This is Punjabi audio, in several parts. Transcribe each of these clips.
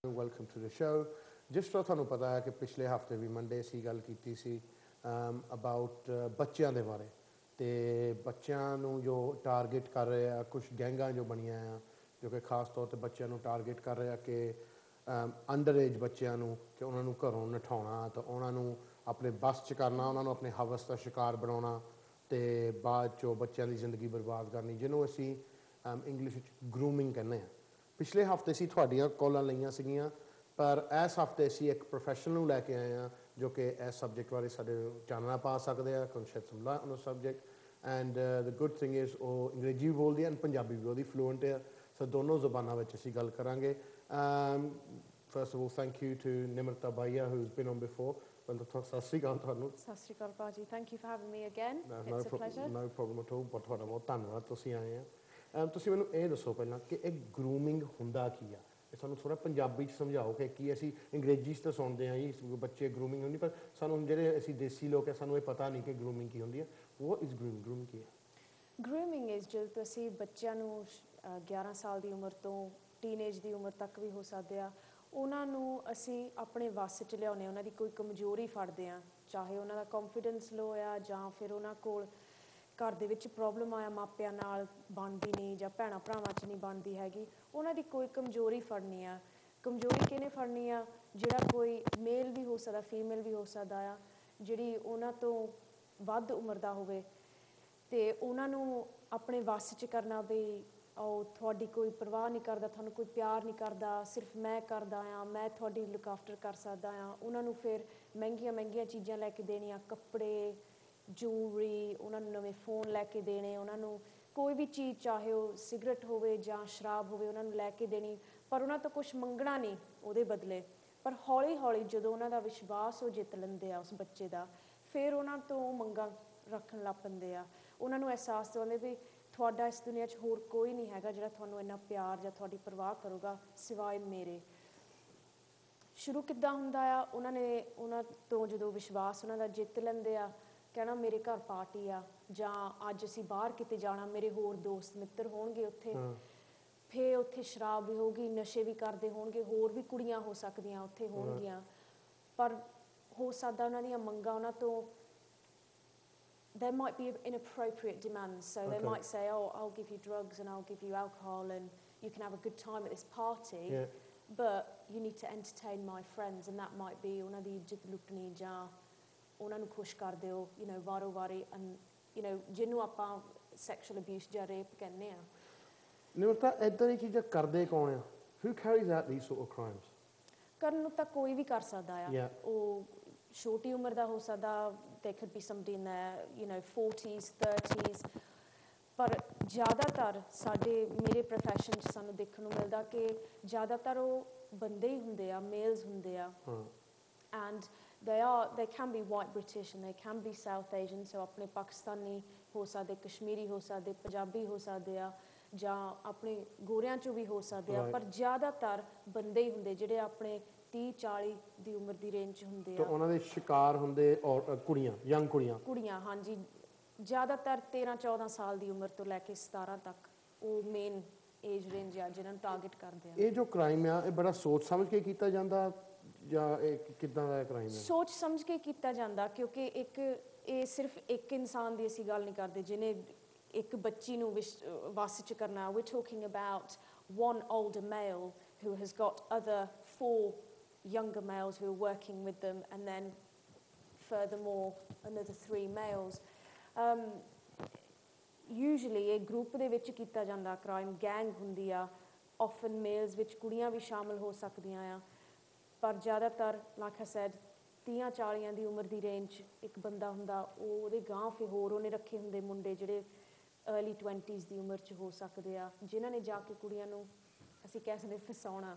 Welcome to the show. Just so ਤੁਹਾਨੂੰ ਪਤਾ ਹੈ ਕਿ ਪਿਛਲੇ ਹਫਤੇ ਵੀ ਮੰਡੇ ਸੀ ਗੱਲ ਕੀਤੀ ਸੀ ਅਬਾਊਟ ਬੱਚਿਆਂ ਦੇ ਬਾਰੇ ਤੇ ਬੱਚਿਆਂ ਨੂੰ ਜੋ ਟਾਰਗੇਟ ਕਰ ਰਹੇ ਆ ਕੁਝ ਗੈਂਗਾਂ ਜੋ ਬਣੀਆਂ ਆ ਜੋ ਕਿ ਖਾਸ ਤੌਰ ਤੇ ਬੱਚਿਆਂ ਨੂੰ ਟਾਰਗੇਟ ਕਰ ਰਹੇ ਆ ਕਿ ਅੰਡਰ ਏਜ ਬੱਚਿਆਂ ਨੂੰ ਕਿ ਉਹਨਾਂ ਨੂੰ ਘਰੋਂ ਨਠਾਉਣਾ ਤਾਂ ਉਹਨਾਂ ਨੂੰ ਆਪਣੇ ਬਸ 'ਚ ਕਰਨਾ ਉਹਨਾਂ ਨੂੰ ਆਪਣੇ ਹਵਸ ਦਾ ਸ਼ਿਕਾਰ ਬਣਾਉਣਾ ਤੇ ਬਾਅਦ 'ਚੋਂ ਬੱਚਿਆਂ ਦੀ ਜ਼ਿੰਦਗੀ ਬਰਬਾਦ ਕਰਨੀ ਜਿਹਨੂੰ ਅਸੀਂ ਇੰਗਲਿਸ਼ ਵਿੱਚ ਗਰੂਮਿੰਗ ਕਹਿੰਦੇ ਹਾਂ। ਪਿਛਲੇ ਹਫਤੇ ਅਸੀਂ ਤੁਹਾਡੀਆਂ ਕਾਲਾਂ ਲਈਆਂ ਸੀਗੀਆਂ ਪਰ ਇਸ ਹਫਤੇ ਅਸੀਂ ਇੱਕ ਪ੍ਰੋਫੈਸ਼ਨਲ ਨੂੰ ਲੈ ਕੇ ਆਏ ਹਾਂ ਜੋ ਕਿ ਇਸ ਸਬਜੈਕਟ ਬਾਰੇ ਸਾਡੇ ਚਾਨਣਾ ਪਾ ਸਕਦੇ ਆ ਕਨਸੈਪਟ ਸਮਝਾ ਉਹਨੂੰ subject and the good thing is ਉਹ ਅੰਗਰੇਜ਼ੀ ਵੀ ਬੋਲਦੀ ਹੈ ਐਂਡ ਪੰਜਾਬੀ ਵੀ ਉਹਦੀ ਫਲੂਐਂਟ ਹੈ ਸੋ ਦੋਨੋਂ ਜ਼ੁਬਾਨਾਂ ਵਿੱਚ ਅਸੀਂ ਗੱਲ ਕਰਾਂਗੇ। First of all, thank you to Nimrata Bhaiya who's been on before. ਸਤਿ ਸ਼੍ਰੀ ਅਕਾਲ ਤੁਹਾਨੂੰ। ਸਤਿ ਸ਼੍ਰੀ ਅਕਾਲ ਭਾਜੀ, thank you for having me again. It's a pleasure. No problem at all ਬਹੁਤ ਤੁਹਾਡਾ ਬਹੁਤ ਧੰਨਵਾਦ ਤੁਸੀਂ ਆਏ ਆ। ਤੁਸੀਂ ਮੈਨੂੰ ਇਹ ਦੱਸੋ ਪਹਿਲਾਂ ਕਿ ਇਹ ਗਰੂਮਿੰਗ ਹੁੰਦਾ ਕੀ ਆ ਇਹ ਸਾਨੂੰ ਥੋੜ੍ਹਾ ਪੰਜਾਬੀ 'ਚ ਸਮਝਾਓ ਕਿ ਕੀ ਅਸੀਂ ਅੰਗਰੇਜ਼ੀ 'ਚ ਤਾਂ ਸੁਣਦੇ ਹਾਂ ਜੀ ਬੱਚੇ ਗਰੂਮਿੰਗ ਹੁੰਦੀ ਪਰ ਸਾਨੂੰ ਜਿਹੜੇ ਅਸੀਂ ਦੇਸੀ ਲੋਕ ਹੈ ਸਾਨੂੰ ਇਹ ਪਤਾ ਨਹੀਂ ਕਿ ਗਰੂਮਿੰਗ ਕੀ ਹੁੰਦੀ ਹੈ। ਵਾਟ ਇਜ਼ ਗਰੂਮਿੰਗ ਕੀ ਹੈ? ਗਰੂਮਿੰਗ ਇਜ਼ ਜਦੋਂ ਤੁਸੀਂ ਬੱਚਿਆਂ ਨੂੰ 11 ਸਾਲ ਦੀ ਉਮਰ ਤੋਂ ਟੀਨੇਜ ਦੀ ਉਮਰ ਤੱਕ ਵੀ ਹੋ ਸਕਦੇ ਆ ਉਹਨਾਂ ਨੂੰ ਅਸੀਂ ਆਪਣੇ ਵੱਸ 'ਚ ਲਿਆਉਂਦੇ ਉਹਨਾਂ ਦੀ ਕੋਈ ਕਮਜ਼ੋਰੀ ਫੜਦੇ ਹਾਂ ਚਾਹੇ ਉਹਨਾਂ ਦਾ ਕੌਨਫੀਡੈਂਸ ਲੋ ਆ ਜਾਂ ਫਿਰ ਉਹਨਾਂ ਕੋਲ ਘਰ ਦੇ ਵਿੱਚ ਪ੍ਰੋਬਲਮ ਆਇਆ ਮਾਪਿਆਂ ਨਾਲ ਬਣਦੀ ਨਹੀਂ ਜਾਂ ਭੈਣਾਂ ਭਰਾਵਾਂ 'ਚ ਨਹੀਂ ਬਣਦੀ ਹੈਗੀ ਉਹਨਾਂ ਦੀ ਕੋਈ ਕਮਜ਼ੋਰੀ ਫੜਨੀ ਆ। ਕਮਜ਼ੋਰੀ ਕਿਹਨੇ ਫੜਨੀ ਆ? ਜਿਹੜਾ ਕੋਈ ਮੇਲ ਵੀ ਹੋ ਸਕਦਾ ਫੀਮੇਲ ਵੀ ਹੋ ਸਕਦਾ ਆ ਜਿਹੜੀ ਉਹਨਾਂ ਤੋਂ ਵੱਧ ਉਮਰ ਦਾ ਹੋਵੇ ਅਤੇ ਉਹਨਾਂ ਨੂੰ ਆਪਣੇ ਵੱਸ 'ਚ ਕਰਨਾ ਵੀ ਉਹ ਤੁਹਾਡੀ ਕੋਈ ਪਰਵਾਹ ਨਹੀਂ ਕਰਦਾ ਤੁਹਾਨੂੰ ਕੋਈ ਪਿਆਰ ਨਹੀਂ ਕਰਦਾ ਸਿਰਫ ਮੈਂ ਕਰਦਾ ਹਾਂ ਮੈਂ ਤੁਹਾਡੀ ਲੁੱਕ ਆਫਟਰ ਕਰ ਸਕਦਾ ਹਾਂ। ਉਹਨਾਂ ਨੂੰ ਫਿਰ ਮਹਿੰਗੀਆਂ ਮਹਿੰਗੀਆਂ ਚੀਜ਼ਾਂ ਲੈ ਕੇ ਦੇਣੀਆਂ ਕੱਪੜੇ ਜੂਲਰੀ ਉਹਨਾਂ ਨੂੰ ਨਵੇਂ ਫੋਨ ਲੈ ਕੇ ਦੇਣੇ ਉਹਨਾਂ ਨੂੰ ਕੋਈ ਵੀ ਚੀਜ਼ ਚਾਹੇ ਉਹ ਸਿਗਰਟ ਹੋਵੇ ਜਾਂ ਸ਼ਰਾਬ ਹੋਵੇ ਉਹਨਾਂ ਨੂੰ ਲੈ ਕੇ ਦੇਣੀ ਪਰ ਉਹਨਾਂ ਤੋਂ ਕੁਛ ਮੰਗਣਾ ਨਹੀਂ ਉਹਦੇ ਬਦਲੇ। ਪਰ ਹੌਲੀ ਹੌਲੀ ਜਦੋਂ ਉਹਨਾਂ ਦਾ ਵਿਸ਼ਵਾਸ ਉਹ ਜਿੱਤ ਲੈਂਦੇ ਆ ਉਸ ਬੱਚੇ ਦਾ ਫਿਰ ਉਹਨਾਂ ਤੋਂ ਮੰਗਾਂ ਰੱਖਣ ਲੱਗ ਪੈਂਦੇ ਆ। ਉਹਨਾਂ ਨੂੰ ਅਹਿਸਾਸ ਦਿਵਾਉਂਦੇ ਵੀ ਤੁਹਾਡਾ ਇਸ ਦੁਨੀਆ 'ਚ ਹੋਰ ਕੋਈ ਨਹੀਂ ਹੈਗਾ ਜਿਹੜਾ ਤੁਹਾਨੂੰ ਇੰਨਾ ਪਿਆਰ ਜਾਂ ਤੁਹਾਡੀ ਪਰਵਾਹ ਕਰੂਗਾ ਸਿਵਾਏ ਮੇਰੇ। ਸ਼ੁਰੂ ਕਿੱਦਾਂ ਹੁੰਦਾ ਆ ਉਹਨਾਂ ਤੋਂ ਜਦੋਂ ਵਿਸ਼ਵਾਸ ਉਹਨਾਂ ਦਾ ਜਿੱਤ ਲੈਂਦੇ ਆ ਕਹਿਣਾ ਮੇਰੇ ਘਰ ਪਾਰਟੀ ਆ ਜਾਂ ਅੱਜ ਅਸੀਂ ਬਾਹਰ ਕਿਤੇ ਜਾਣਾ ਮੇਰੇ ਹੋਰ ਦੋਸਤ ਮਿੱਤਰ ਹੋਣਗੇ ਉੱਥੇ ਫਿਰ ਉੱਥੇ ਸ਼ਰਾਬ ਵੀ ਹੋਊਗੀ ਨਸ਼ੇ ਵੀ ਕਰਦੇ ਹੋਣਗੇ ਹੋਰ ਵੀ ਕੁੜੀਆਂ ਹੋ ਸਕਦੀਆਂ ਉੱਥੇ ਹੋਣਗੀਆਂ ਪਰ ਹੋ ਸਕਦਾ ਉਹਨਾਂ ਦੀਆਂ ਮੰਗਾਂ ਉਹਨਾਂ ਤੋਂ there might be inappropriate demands so they might say oh I'll give you drugs and I'll give you alcohol and you can have a good time at this party but you need to entertain my friends and that might be ਉਹਨਾਂ ਦੀ ਇੱਜ਼ਤ ਲੁੱਟਣੀ ਜਾਂ ਉਹਨਾਂ ਨੂੰ ਖੁਸ਼ ਕਰ ਦਿਓ ਵਾਰੋ ਵਾਰੀ ਜਿਹਨੂੰ ਆਪਾਂ ਸੈਕਸ਼ੂਅਲ ਅਬਿਊਸ ਜਾਂ ਰੇਪ ਕਹਿੰਦੇ ਆ। ਨਿਮਰਤਾ ਇੱਦਾਂ ਦੀ ਚੀਜ਼ਾਂ ਕਰਦੇ ਕੌਣ ਆ? Who carries out these sort of crimes? ਕਰਨ ਨੂੰ ਤਾਂ ਕੋਈ ਵੀ ਕਰ ਸਕਦਾ ਆ ਉਹ ਛੋਟੀ ਉਮਰ ਦਾ ਹੋ ਸਕਦਾ they could be somebody in their 40s 30s ਪਰ ਜ਼ਿਆਦਾਤਰ ਮੇਰੇ ਪ੍ਰੋਫੈਸ਼ਨ 'ਚ ਸਾਨੂੰ ਦੇਖਣ ਨੂੰ ਮਿਲਦਾ ਕਿ ਜ਼ਿਆਦਾਤਰ ਉਹ ਬੰਦੇ ਹੀ ਹੁੰਦੇ ਆ ਮੇਲਸ ਹੁੰਦੇ ਆ and they can be white British and they can be South Asian so ਆਪਣੇ ਪਾਕਿਸਤਾਨੀ ਹੋ ਸਕਦੇ ਕਸ਼ਮੀਰੀ ਹੋ ਸਕਦੇ ਪੰਜਾਬੀ ਹੋ ਸਕਦੇ ਆ ਜਾਂ ਆਪਣੇ ਗੋਰਿਆਂ 'ਚੋਂ ਵੀ ਹੋ ਸਕਦੇ ਆ ਪਰ ਜ਼ਿਆਦਾਤਰ ਬੰਦੇ ਹੀ ਹੁੰਦੇ ਜਿਹੜੇ ਆਪਣੇ 30-40 ਦੀ ਉਮਰ ਦੀ ਰੇਂਜ 'ਚ ਹੁੰਦੇ ਆ। ਉਹਨਾਂ ਦੇ ਸ਼ਿਕਾਰ ਹੁੰਦੇ ਔਰ ਯੰਗ ਕੁੜੀਆਂ ਹਾਂਜੀ ਜ਼ਿਆਦਾਤਰ 13-14 ਸਾਲ ਦੀ ਉਮਰ ਤੋਂ ਲੈ ਕੇ 17 ਤੱਕ ਉਹ ਮੇਨ ਏਜ ਰੇਂਜ ਆ ਜਿਹਨਾਂ ਨੂੰ ਟਾਰਗੇਟ ਕਰਦੇ ਆ। ਇਹ ਜੋ ਕ੍ਰਾਈਮ ਆ ਇਹ ਬੜਾ ਸੋਚ ਸਮਝ ਕੇ ਕੀਤਾ ਜਾਂਦਾ ਜਾਂ ਇਹ ਕਿੱਦਾਂ ਦਾ ਕ੍ਰਾਈਮ ਹੈ? ਸੋਚ ਸਮਝ ਕੇ ਕੀਤਾ ਜਾਂਦਾ ਕਿਉਂਕਿ ਇਹ ਸਿਰਫ ਇੱਕ ਇਨਸਾਨ ਦੀ ਅਸੀਂ ਗੱਲ ਨਹੀਂ ਕਰਦੇ ਜਿਹਨੇ ਇੱਕ ਬੱਚੀ ਨੂੰ ਵੱਸ 'ਚ ਕਰਨਾ we're talking about one older male who has got other 4 younger males who are working with them and then furthermore another 3 males usually ਇਹ ਗਰੁੱਪ ਦੇ ਵਿੱਚ ਕੀਤਾ ਜਾਂਦਾ ਕ੍ਰਾਈਮ ਗੈਂਗ ਹੁੰਦੀ ਆ often ਮੇਲਸ ਵਿੱਚ ਕੁੜੀਆਂ ਵੀ ਸ਼ਾਮਲ ਹੋ ਸਕਦੀਆਂ ਆ ਪਰ ਜ਼ਿਆਦਾਤਰ like I said 30-40 ਦੀ ਉਮਰ ਦੀ ਰੇਂਜ ਇੱਕ ਬੰਦਾ ਹੁੰਦਾ ਉਹਦੇ ਗਾਂਹ ਫਿਰ ਹੋਰ ਉਹਨੇ ਰੱਖੇ ਹੁੰਦੇ ਮੁੰਡੇ ਜਿਹੜੇ early 20s ਦੀ ਉਮਰ 'ਚ ਹੋ ਸਕਦੇ ਆ ਜਿਨ੍ਹਾਂ ਨੇ ਜਾ ਕੇ ਕੁੜੀਆਂ ਨੂੰ ਅਸੀਂ ਕਹਿ ਸਕਦੇ ਫਸਾਉਣਾ।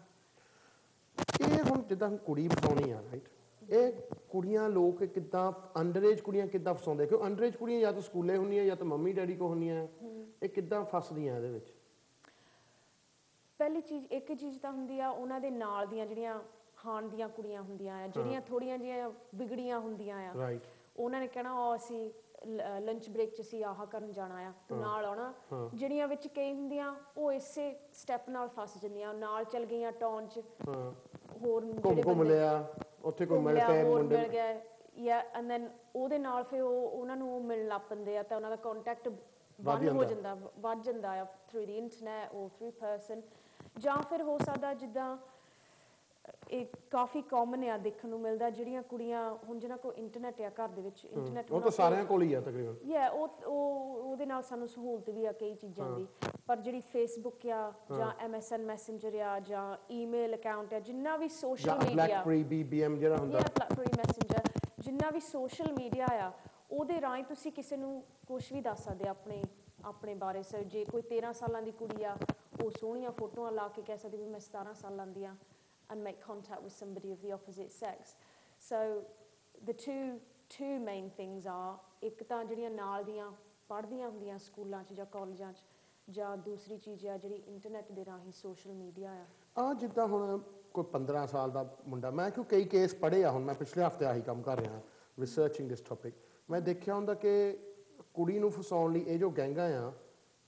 ਇਹ ਹੁਣ ਜਿੱਦਾਂ ਕੁੜੀ ਫਸਾਉਣੀ ਆ ਰਾਈਟ ਇਹ ਕੁੜੀਆਂ ਲੋਕ ਕਿੱਦਾਂ ਅੰਡਰ ਏਜ ਕੁੜੀਆਂ ਕਿੱਦਾਂ ਫਸਾਉਂਦੇ ਕਿਉਂ ਅੰਡਰ ਏਜ ਕੁੜੀਆਂ ਜਾਂ ਤਾਂ ਸਕੂਲੇ ਹੁੰਦੀਆਂ ਜਾਂ ਤਾਂ ਮੰਮੀ ਡੈਡੀ ਕੋਲ ਹੁੰਦੀਆਂ ਇਹ ਕਿੱਦਾਂ ਫਸਦੀਆਂ ਇਹਦੇ ਵਿੱਚ? ਪਹਿਲੀ ਚੀਜ਼ ਇੱਕ ਚੀਜ਼ ਤਾਂ ਹੁੰਦੀ ਆ ਉਹਨਾਂ ਦੇ ਨਾਲ ਦੀਆਂ ਜਿਹੜੀਆਂ ਖਾਣ ਦੀਆਂ ਕੁੜੀਆਂ ਹੁੰਦੀਆਂ ਆ ਜਿਹੜੀਆਂ ਥੋੜ੍ਹੀਆਂ ਜਿਹੀਆਂ ਵਿਗੜੀਆਂ ਹੁੰਦੀਆਂ ਆ ਉਹਨਾਂ ਨੇ ਕਹਿਣਾ ਉਹ ਅਸੀਂ ਲੰਚ ਬ੍ਰੇਕ 'ਚ ਅਸੀਂ ਆਹ ਕਰਨ ਜਾਣਾ ਆ ਤੂੰ ਨਾਲ ਆਉਣਾ ਜਿਹੜੀਆਂ ਵਿੱਚ ਕਈ ਹੁੰਦੀਆਂ ਉਹ ਇਸੇ ਸਟੈਪ ਨਾਲ ਫਸ ਜਾਂਦੀਆਂ ਨਾਲ ਚੱਲ ਗਈਆਂ ਟਾਊਨ 'ਚ ਹੋਰ ਜਿਹੜੇ ਘੁੰਮ ਲਿਆ ਉੱਥੇ ਕੋਈ ਮਿਲ ਪਏ ਮੁੰਡੇ ਮਿਲ ਗਿਆ ਜਾਂ ਐਂਡ ਦੈਨ ਉਹਦੇ ਨਾਲ ਫਿਰ ਉਹਨਾਂ ਨੂੰ ਮਿਲਣ ਲੱਗ ਪੈਂਦੇ ਆ ਤਾਂ ਉਹਨਾਂ ਦਾ ਕੰਟੈਕਟ ਵੱਧ ਜਾਂਦਾ ਆ ਥਰੂ ਦੀ ਇੰਟਰਨੈਟ ਔਰ ਥਰੂ ਪਰਸਨ ਜਾਂ ਫਿਰ ਹੋ ਸਕਦਾ ਜਿੱਦਾਂ ਇਹ ਕਾਫੀ ਕਾਮਨ ਆ ਦੇਖਣ ਨੂੰ ਮਿਲਦਾ ਜਿਹੜੀਆਂ ਕੁੜੀਆਂ ਹੁਣ ਜਿਹਨਾਂ ਕੋਲ ਇੰਟਰਨੈਟ ਆ ਘਰ ਦੇ ਵਿੱਚ ਇੰਟਰਨੈਟ ਉਹ ਤਾਂ ਸਾਰਿਆਂ ਕੋਲ ਹੀ ਆ ਤਕਰੀਬਨ ਉਹਦੇ ਨਾਲ ਸਾਨੂੰ ਸਹੂਲਤ ਵੀ ਆ ਕਈ ਚੀਜ਼ਾਂ ਦੀ ਪਰ ਜਿਹੜੀ ਫੇਸਬੁੱਕ ਆ ਜਾਂ MSN ਮੈਸੇਂਜਰ ਆ ਜਾਂ ਈਮੇਲ ਅਕਾਊਂਟ ਆ ਜਿੰਨਾ ਵੀ ਸੋਸ਼ਲ ਮੀਡੀਆ ਬਲੈਕਬਰੀ BBM ਜਿਹੜਾ ਹੁੰਦਾ ਬਲੈਕਬਰੀ ਮੈਸੇਂਜਰ ਜਿੰਨਾ ਵੀ ਸੋਸ਼ਲ ਮੀਡੀਆ ਆ ਉਹਦੇ ਰਾਹੀਂ ਤੁਸੀਂ ਕਿਸੇ ਨੂੰ ਕੁਝ ਵੀ ਦੱਸ ਸਕਦੇ ਆਪਣੇ ਬਾਰੇ ਸਰ ਜੇ ਕੋਈ 13 ਸਾਲਾਂ ਦੀ ਕੁੜੀ ਆ ਉਹ ਸੋਹਣੀਆਂ ਫੋਟੋਆਂ ਲਾ ਕੇ ਕਹਿ ਸਕਦੀ ਵੀ ਮੈਂ 17 ਸਾਲਾਂ ਦੀ ਆ and make contact with somebody of the opposite sex. So the two main things are ਇੱਕ ਤਾਂ ਜਿਹੜੀਆਂ ਨਾਲ ਦੀਆਂ ਪੜ੍ਹਦੀਆਂ ਹੁੰਦੀਆਂ ਸਕੂਲਾਂ 'ਚ ਜਾਂ ਕਾਲਜਾਂ 'ਚ ਜਾਂ ਦੂਸਰੀ ਚੀਜ਼ ਆ ਜਿਹੜੀ ਇੰਟਰਨੈਟ ਦੇ ਰਾਹੀਂ ਸੋਸ਼ਲ ਮੀਡੀਆ ਆ ਜਿੱਦਾਂ ਹੁਣ ਕੋਈ 15 ਸਾਲ ਦਾ ਮੁੰਡਾ ਮੈਂ ਕਿਉਂ ਕਈ ਕੇਸ ਪੜ੍ਹੇ ਆ ਹੁਣ ਮੈਂ ਪਿਛਲੇ ਹਫ਼ਤੇ ਆਹੀ ਕੰਮ ਕਰ ਰਿਹਾ ਰਿਸਰਚਿੰਗ ਦਿਸ ਟੌਪਿਕ ਮੈਂ ਦੇਖਿਆ ਹੁੰਦਾ ਕਿ ਕੁੜੀ ਨੂੰ ਫਸਾਉਣ ਲਈ ਇਹ ਜੋ ਗੈਂਗਾਂ ਆ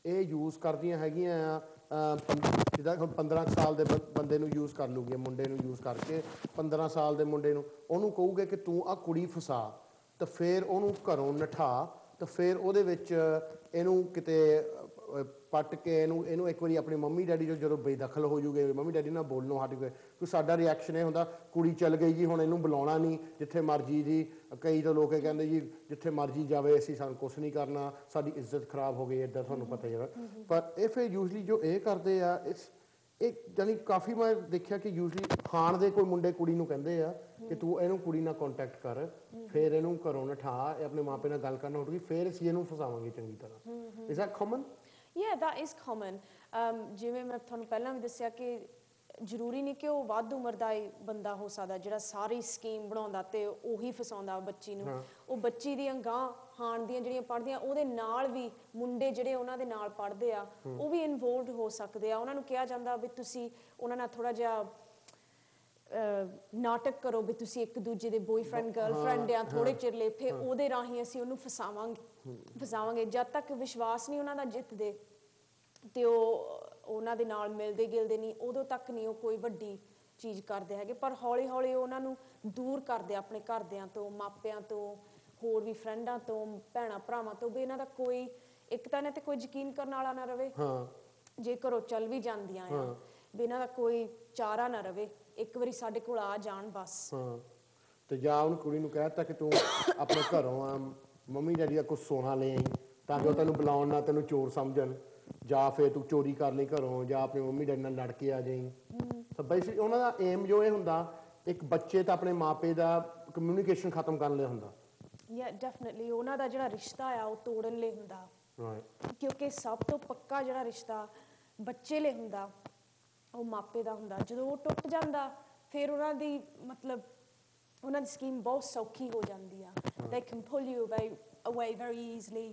ਇਹ ਯੂਜ਼ ਕਰਦੀਆਂ ਹੈਗੀਆਂ ਆ ਜਿੱਦਾਂ ਹੁਣ 15 ਸਾਲ ਦੇ ਬੰਦੇ ਨੂੰ ਯੂਜ਼ ਕਰ ਲੂਗੀ ਮੁੰਡੇ ਨੂੰ ਯੂਜ਼ ਕਰਕੇ 15 ਸਾਲ ਦੇ ਮੁੰਡੇ ਨੂੰ ਉਹਨੂੰ ਕਹੂਗੇ ਕਿ ਤੂੰ ਆਹ ਕੁੜੀ ਫਸਾ ਤਾਂ ਫਿਰ ਉਹਨੂੰ ਘਰੋਂ ਨਠਾ ਤਾਂ ਫਿਰ ਉਹਦੇ ਵਿੱਚ ਇਹਨੂੰ ਕਿਤੇ ਪੱਟ ਕੇ ਇਹਨੂੰ ਇੱਕ ਵਾਰੀ ਆਪਣੀ ਮੰਮੀ ਡੈਡੀ ਜਦੋਂ ਬੇਦਖਲ ਹੋ ਜੂਗੇ ਮੰਮੀ ਡੈਡੀ ਨਾਲ ਬੋਲਣੋਂ ਹਟ ਗਏ ਕਿਉਂਕਿ ਸਾਡਾ ਰਿਐਕਸ਼ਨ ਇਹ ਹੁੰਦਾ ਕੁੜੀ ਚੱਲ ਗਈ ਜੀ ਹੁਣ ਇਹਨੂੰ ਬੁਲਾਉਣਾ ਨਹੀਂ ਜਿੱਥੇ ਮਰਜੀ ਜੀ ਕਈ ਤਾਂ ਲੋਕ ਇਹ ਕਹਿੰਦੇ ਜੀ ਜਿੱਥੇ ਮਰਜੀ ਜਾਵੇ ਅਸੀਂ ਸਾਨੂੰ ਕੁਛ ਨਹੀਂ ਕਰਨਾ ਸਾਡੀ ਇੱਜ਼ਤ ਖਰਾਬ ਹੋ ਗਈ ਇੱਦਾਂ ਤੁਹਾਨੂੰ ਪਤਾ ਹੀ ਹੈ ਪਰ ਇਹ ਫਿਰ ਯੂਜਲੀ ਜੋ ਇਹ ਕਰਦੇ ਆ ਇਹ ਜਾਨੀ ਕਾਫੀ ਮੈਂ ਦੇਖਿਆ ਕਿ ਯੂਜਲੀ ਖਾਣ ਦੇ ਕੋਈ ਮੁੰਡੇ ਕੁੜੀ ਨੂੰ ਕਹਿੰਦੇ ਆ ਕਿ ਤੂੰ ਇਹਨੂੰ ਕੁੜੀ ਨਾਲ ਕੰਟੈਕਟ ਕਰ ਫਿਰ ਇਹਨੂੰ ਘਰੋਂ ਨਠਾ ਇਹ ਆਪਣੇ ਮਾਪੇ ਨਾਲ ਗੱਲ ਕਰਨਾ ਉੱਠ ਗਈ ਫਿਰ ਅਸੀਂ ਇਹਨੂੰ ਫਸਾਵਾਂਗੇ ਚੰਗੀ ਤਰ੍ਹਾਂ is that common Yeah, that is common. ਜਿਵੇਂ ਮੈਂ ਤੁਹਾਨੂੰ ਪਹਿਲਾਂ ਵੀ ਦੱਸਿਆ ਕਿ ਜ਼ਰੂਰੀ ਨਹੀਂ ਕਿ ਉਹ ਵੱਧ ਉਮਰ ਦਾ ਬੰਦਾ ਹੋ ਸਕਦਾ ਜਿਹੜਾ ਸਾਰੀ ਸਕੀਮ ਬਣਾਉਂਦਾ ਤੇ ਉਹੀ ਫਸਾਉਂਦਾ ਬੱਚੀ ਨੂੰ ਉਹ ਬੱਚੀ ਦੀਆਂ ਗਾਂ ਹਾਣ ਦੀਆਂ ਜਿਹੜੀਆਂ ਪੜ੍ਹਦੀਆਂ ਉਹਦੇ ਨਾਲ ਵੀ ਮੁੰਡੇ ਜਿਹੜੇ ਉਹਨਾਂ ਦੇ ਨਾਲ ਪੜ੍ਹਦੇ ਆ ਉਹ ਵੀ ਇਨਵੋਲਵਡ ਹੋ ਸਕਦੇ ਆ ਉਹਨਾਂ ਨੂੰ ਕਿਹਾ ਜਾਂਦਾ ਵੀ ਤੁਸੀਂ ਉਹਨਾਂ ਨਾਲ ਥੋੜਾ ਜਿਹਾ ਨਾਟਕ ਕਰੋ ਵੀ ਤੁਸੀਂ ਇੱਕ ਦੂਜੇ ਦੇ ਬॉयਫ੍ਰੈਂਡ ਗਰਲਫ੍ਰੈਂਡ ਆ ਥੋੜੇ ਚਿਰ ਲਈ ਫਿਰ ਉਹਦੇ ਰਾਹੀਂ ਅਸੀਂ ਉਹਨੂੰ ਫਸਾਵਾਂਗੇ ਜਦ ਤੱਕ ਵਿਸ਼ਵਾਸ ਨਹੀਂ ਉਹਨਾਂ ਦਾ ਜਿੱਤਦੇ ਤੇ ਉਹਨਾਂ ਦੇ ਨਾਲ ਮਿਲਦੇ ਗਿਲਦੇ ਨਹੀਂ ਉਦੋਂ ਤੱਕ ਨਹੀਂ ਉਹ ਕੋਈ ਵੱਡੀ ਚੀਜ਼ ਕਰਦੇ ਹੈਗੇ ਪਰ ਹੌਲੀ ਹੌਲੀ ਉਹਨਾਂ ਨੂੰ ਦੂਰ ਕਰਦੇ ਆਪਣੇ ਘਰਦਿਆਂ ਤੋਂ ਮਾਪਿਆਂ ਤੋਂ ਹੋਰ ਵੀ ਫਰੈਂਡਾਂ ਤੋਂ ਭੈਣਾਂ ਭਰਾਵਾਂ ਤੋਂ ਵੀ ਇਹਨਾਂ ਦਾ ਕੋਈ ਇੱਕ ਤਾਂ ਇਹਨਾਂ ਤੇ ਕੋਈ ਯਕੀਨ ਕਰਨ ਵਾਲਾ ਨਾ ਰਵੇ ਜੇ ਘਰੋਂ ਚੱਲ ਵੀ ਜਾਂਦੀਆਂ ਆ ਵੀ ਇਹਨਾਂ ਦਾ ਕੋਈ ਚਾਰਾ ਨਾ ਰਵੇ ਇੱਕ ਵਾਰੀ ਸਾਡੇ ਕੋਲ ਆ ਜਾਣ ਬਸ ਤੇ ਜਾਂ ਉਹਨੂੰ ਕੁੜੀ ਨੂੰ ਕਹਿਤਾ ਕਿ ਤੂੰ ਆਪਣੇ ਘਰੋਂ ਆ ਮੰਮੀ ਡੈਡੀ ਦਾ ਕੁਝ ਸੋਨਾ ਲੈ ਆਈ ਤਾਂ ਕਿ ਉਹ ਤੈਨੂੰ ਬੁਲਾਉਣ ਨਾ ਤੈਨੂੰ ਚੋਰ ਸਮਝਣ ਜਾਂ ਫਿਰ ਤੂੰ ਚੋਰੀ ਕਰ ਲਈ ਘਰੋਂ ਜਾਂ ਆਪਣੇ ਮੰਮੀ ਡੈਡੀ ਨਾਲ ਲੜ ਕੇ ਆ ਜਾਈਂ ਤਾਂ ਬੇਸਿਕ ਉਹਨਾਂ ਦਾ ਏਮ ਜੋ ਇਹ ਹੁੰਦਾ ਇੱਕ ਬੱਚੇ ਤਾਂ ਆਪਣੇ ਮਾਪੇ ਦਾ ਕਮਿਊਨੀਕੇਸ਼ਨ ਖਤਮ ਕਰਨ ਲਈ ਹੁੰਦਾ ਡੈਫੀਨਿਟਲੀ ਉਹਨਾਂ ਦਾ ਜਿਹੜਾ ਰਿਸ਼ਤਾ ਆ ਉਹ ਤੋੜਨ ਲਈ ਹੁੰਦਾ ਕਿਉਂਕਿ ਸਭ ਤੋਂ ਪੱਕਾ ਜਿਹੜਾ ਰਿਸ਼ਤਾ ਬੱਚੇ ਲਈ ਹੁੰਦਾ ਉਹ ਮਾਪੇ ਦਾ ਹੁੰਦਾ ਜਦੋਂ ਉਹ ਟੁੱਟ ਜਾਂਦਾ ਫਿਰ ਉਹਨਾਂ ਦੀ ਮਤਲਬ ਉਹਨਾਂ ਦੀ ਸਕੀਮ ਬਹੁਤ ਸੌਖੀ ਹੋ ਜਾਂਦੀ ਆ they can pull you away very easily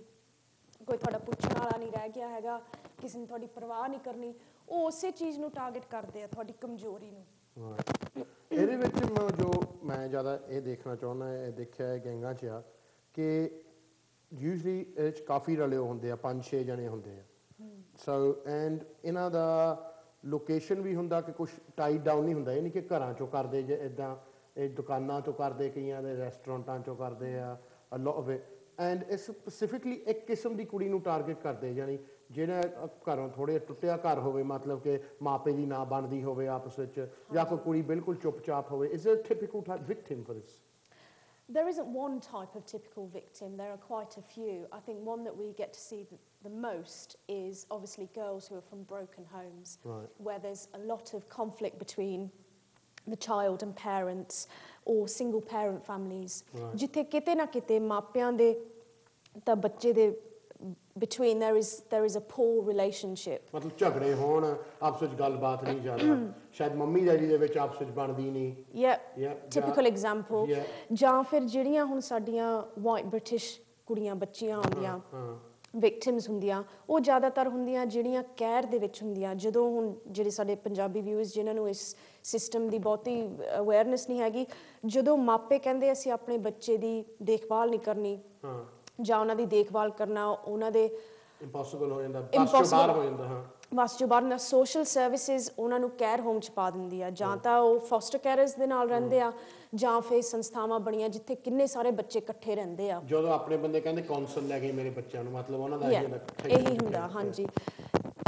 ਕੋਈ ਤੁਹਾਡਾ ਪੁੱਛਣ ਵਾਲਾ ਨਹੀਂ ਰਹਿ ਗਿਆ ਹੈਗਾ ਕਿਸੇ ਨੇ ਤੁਹਾਡੀ ਪਰਵਾਹ ਨਹੀਂ ਕਰਨੀ ਉਹ ਉਸੇ ਚੀਜ਼ ਨੂੰ ਟਾਰਗੇਟ ਕਰਦੇ ਆ ਤੁਹਾਡੀ ਕਮਜ਼ੋਰੀ ਨੂੰ ਇਹਦੇ ਵਿੱਚ ਮੈਂ ਜ਼ਿਆਦਾ ਇਹ ਦੇਖਣਾ ਚਾਹੁੰਦਾ ਇਹ ਦੇਖਿਆ ਇਹ ਗੈਂਗਾਂ 'ਚ ਆ ਕਿ ਯੂਜਲੀ ਇਹ 'ਚ ਕਾਫੀ ਰਲੇ ਹੁੰਦੇ ਆ 5-6 ਜਣੇ ਹੁੰਦੇ ਆ ਸੋ ਐਂਡ ਇਹਨਾਂ ਦਾ ਲੋਕੇਸ਼ਨ ਵੀ ਹੁੰਦਾ ਕਿ ਕੁਛ ਟਾਈਡ ਡਾਊਨ ਨਹੀਂ ਹੁੰਦਾ ਇਹ ਨਹੀਂ ਕਿ ਘਰਾਂ 'ਚੋਂ ਕਰਦੇ ਜੇ ਇੱਦਾਂ ਇਹ ਦੁਕਾਨਾਂ 'ਚੋਂ ਕਰਦੇ ਕਈਆਂ ਦੇ ਰੈਸਟੋਰੈਂਟਾਂ 'ਚੋਂ ਕਰਦੇ ਆ ਐਂਡ ਇਹ ਸਪੈਸੀਫਿਕਲੀ ਇੱਕ ਕਿਸਮ ਦੀ ਕੁੜੀ ਨੂੰ ਟਾਰਗੇਟ ਕਰਦੇ ਯਾਨੀ ਜਿਹੜਾ ਘਰੋਂ ਥੋੜ੍ਹੇ ਟੁੱਟਿਆ ਘਰ ਹੋਵੇ ਮਤਲਬ ਕਿ ਮਾਪੇ ਦੀ ਨਾ ਬਣਦੀ ਹੋਵੇ ਆਪਸ ਵਿੱਚ ਜਾਂ ਕੋਈ ਕੁੜੀ ਬਿਲਕੁਲ ਚੁੱਪਚਾਪ ਹੋਵੇ is a typical type victim for this There isn't one type of typical victim. There are quite a few. I think one that we get to see the most is obviously girls who are from broken homes, where there's a lot of conflict between the child and parents or single parent families. ਜਿੱਥੇ ਕਿਤੇ ਨਾ ਕਿਤੇ ਮਾਪਿਆਂ ਦੇ ਤਾਂ ਬੱਚੇ ਦੇ between there is a poor relationship. ਮਤਲਬ ਝਗੜੇ ਹੋਣ ਆਪਸ ਵਿੱਚ ਗੱਲਬਾਤ ਨਹੀਂ ਜ਼ਿਆਦਾ ਸ਼ਾਇਦ ਮੰਮੀ ਡੈਡੀ ਦੇ ਵਿੱਚ ਆਪਸ ਵਿੱਚ ਬਣਦੀ ਨਹੀਂ typical example ਜਾਂ ਫਿਰ ਜਿਹੜੀਆਂ ਹੁਣ ਸਾਡੀਆਂ white British ਕੁੜੀਆਂ ਬੱਚੀਆਂ ਆਉਂਦੀਆਂ ਵਿਕਟਿਮਸ ਹੁੰਦੀਆਂ ਉਹ ਜ਼ਿਆਦਾਤਰ ਹੁੰਦੀਆਂ ਜਿਹੜੀਆਂ ਕੇਅਰ ਦੇ ਵਿੱਚ ਹੁੰਦੀਆਂ ਜਦੋਂ ਹੁਣ ਜਿਹੜੇ ਸਾਡੇ ਪੰਜਾਬੀ ਵਿਊਅਰਸ ਜਿਨ੍ਹਾਂ ਨੂੰ ਇਸ ਸਿਸਟਮ ਦੀ ਬਹੁਤੀ ਅਵੇਅਰਨੈਸ ਨਹੀਂ ਹੈਗੀ ਜਦੋਂ ਮਾਪੇ ਕਹਿੰਦੇ ਅਸੀਂ ਆਪਣੇ ਬੱਚੇ ਦੀ ਦੇਖਭਾਲ ਨਹੀਂ ਕਰਨੀ ਜਾਂ ਉਹਨਾਂ ਦੀ ਦੇਖਭਾਲ ਕਰਨਾ ਉਹਨਾਂ ਦੇ ਇੰਪੋਸੀਬਲ ਹੋ ਜਾਂਦਾ ਬਸ ਤੋਂ ਬਾਹਰ ਹੋ ਜਾਂਦਾ ਵਸ 'ਚੋਂ ਬਾਹਰ ਨਾ ਸੋਸ਼ਲ ਸਰਵਿਸਿਜ਼ ਉਹਨਾਂ ਨੂੰ ਕੇਅਰ ਹੋਮ 'ਚ ਪਾ ਦਿੰਦੀ ਆ, ਜਾਂ ਤਾਂ ਉਹ ਫੋਸਟਰ ਕੇਅਰਸ ਦੇ ਨਾਲ ਰਹਿੰਦੇ ਆ, ਜਾਂ ਫਿਰ ਸੰਸਥਾਵਾਂ ਬਣੀਆਂ ਜਿੱਥੇ ਕਿੰਨੇ ਸਾਰੇ ਬੱਚੇ ਇਕੱਠੇ ਰਹਿੰਦੇ ਆ। ਜਦੋਂ ਆਪਣੇ ਬੰਦੇ ਕਹਿੰਦੇ ਕੌਂਸਲ ਲੈ ਗਏ ਮੇਰੇ ਬੱਚਿਆਂ ਨੂੰ, ਮਤਲਬ ਉਹਨਾਂ ਦਾ ਇਹੀ ਹੁੰਦਾ। ਹਾਂਜੀ,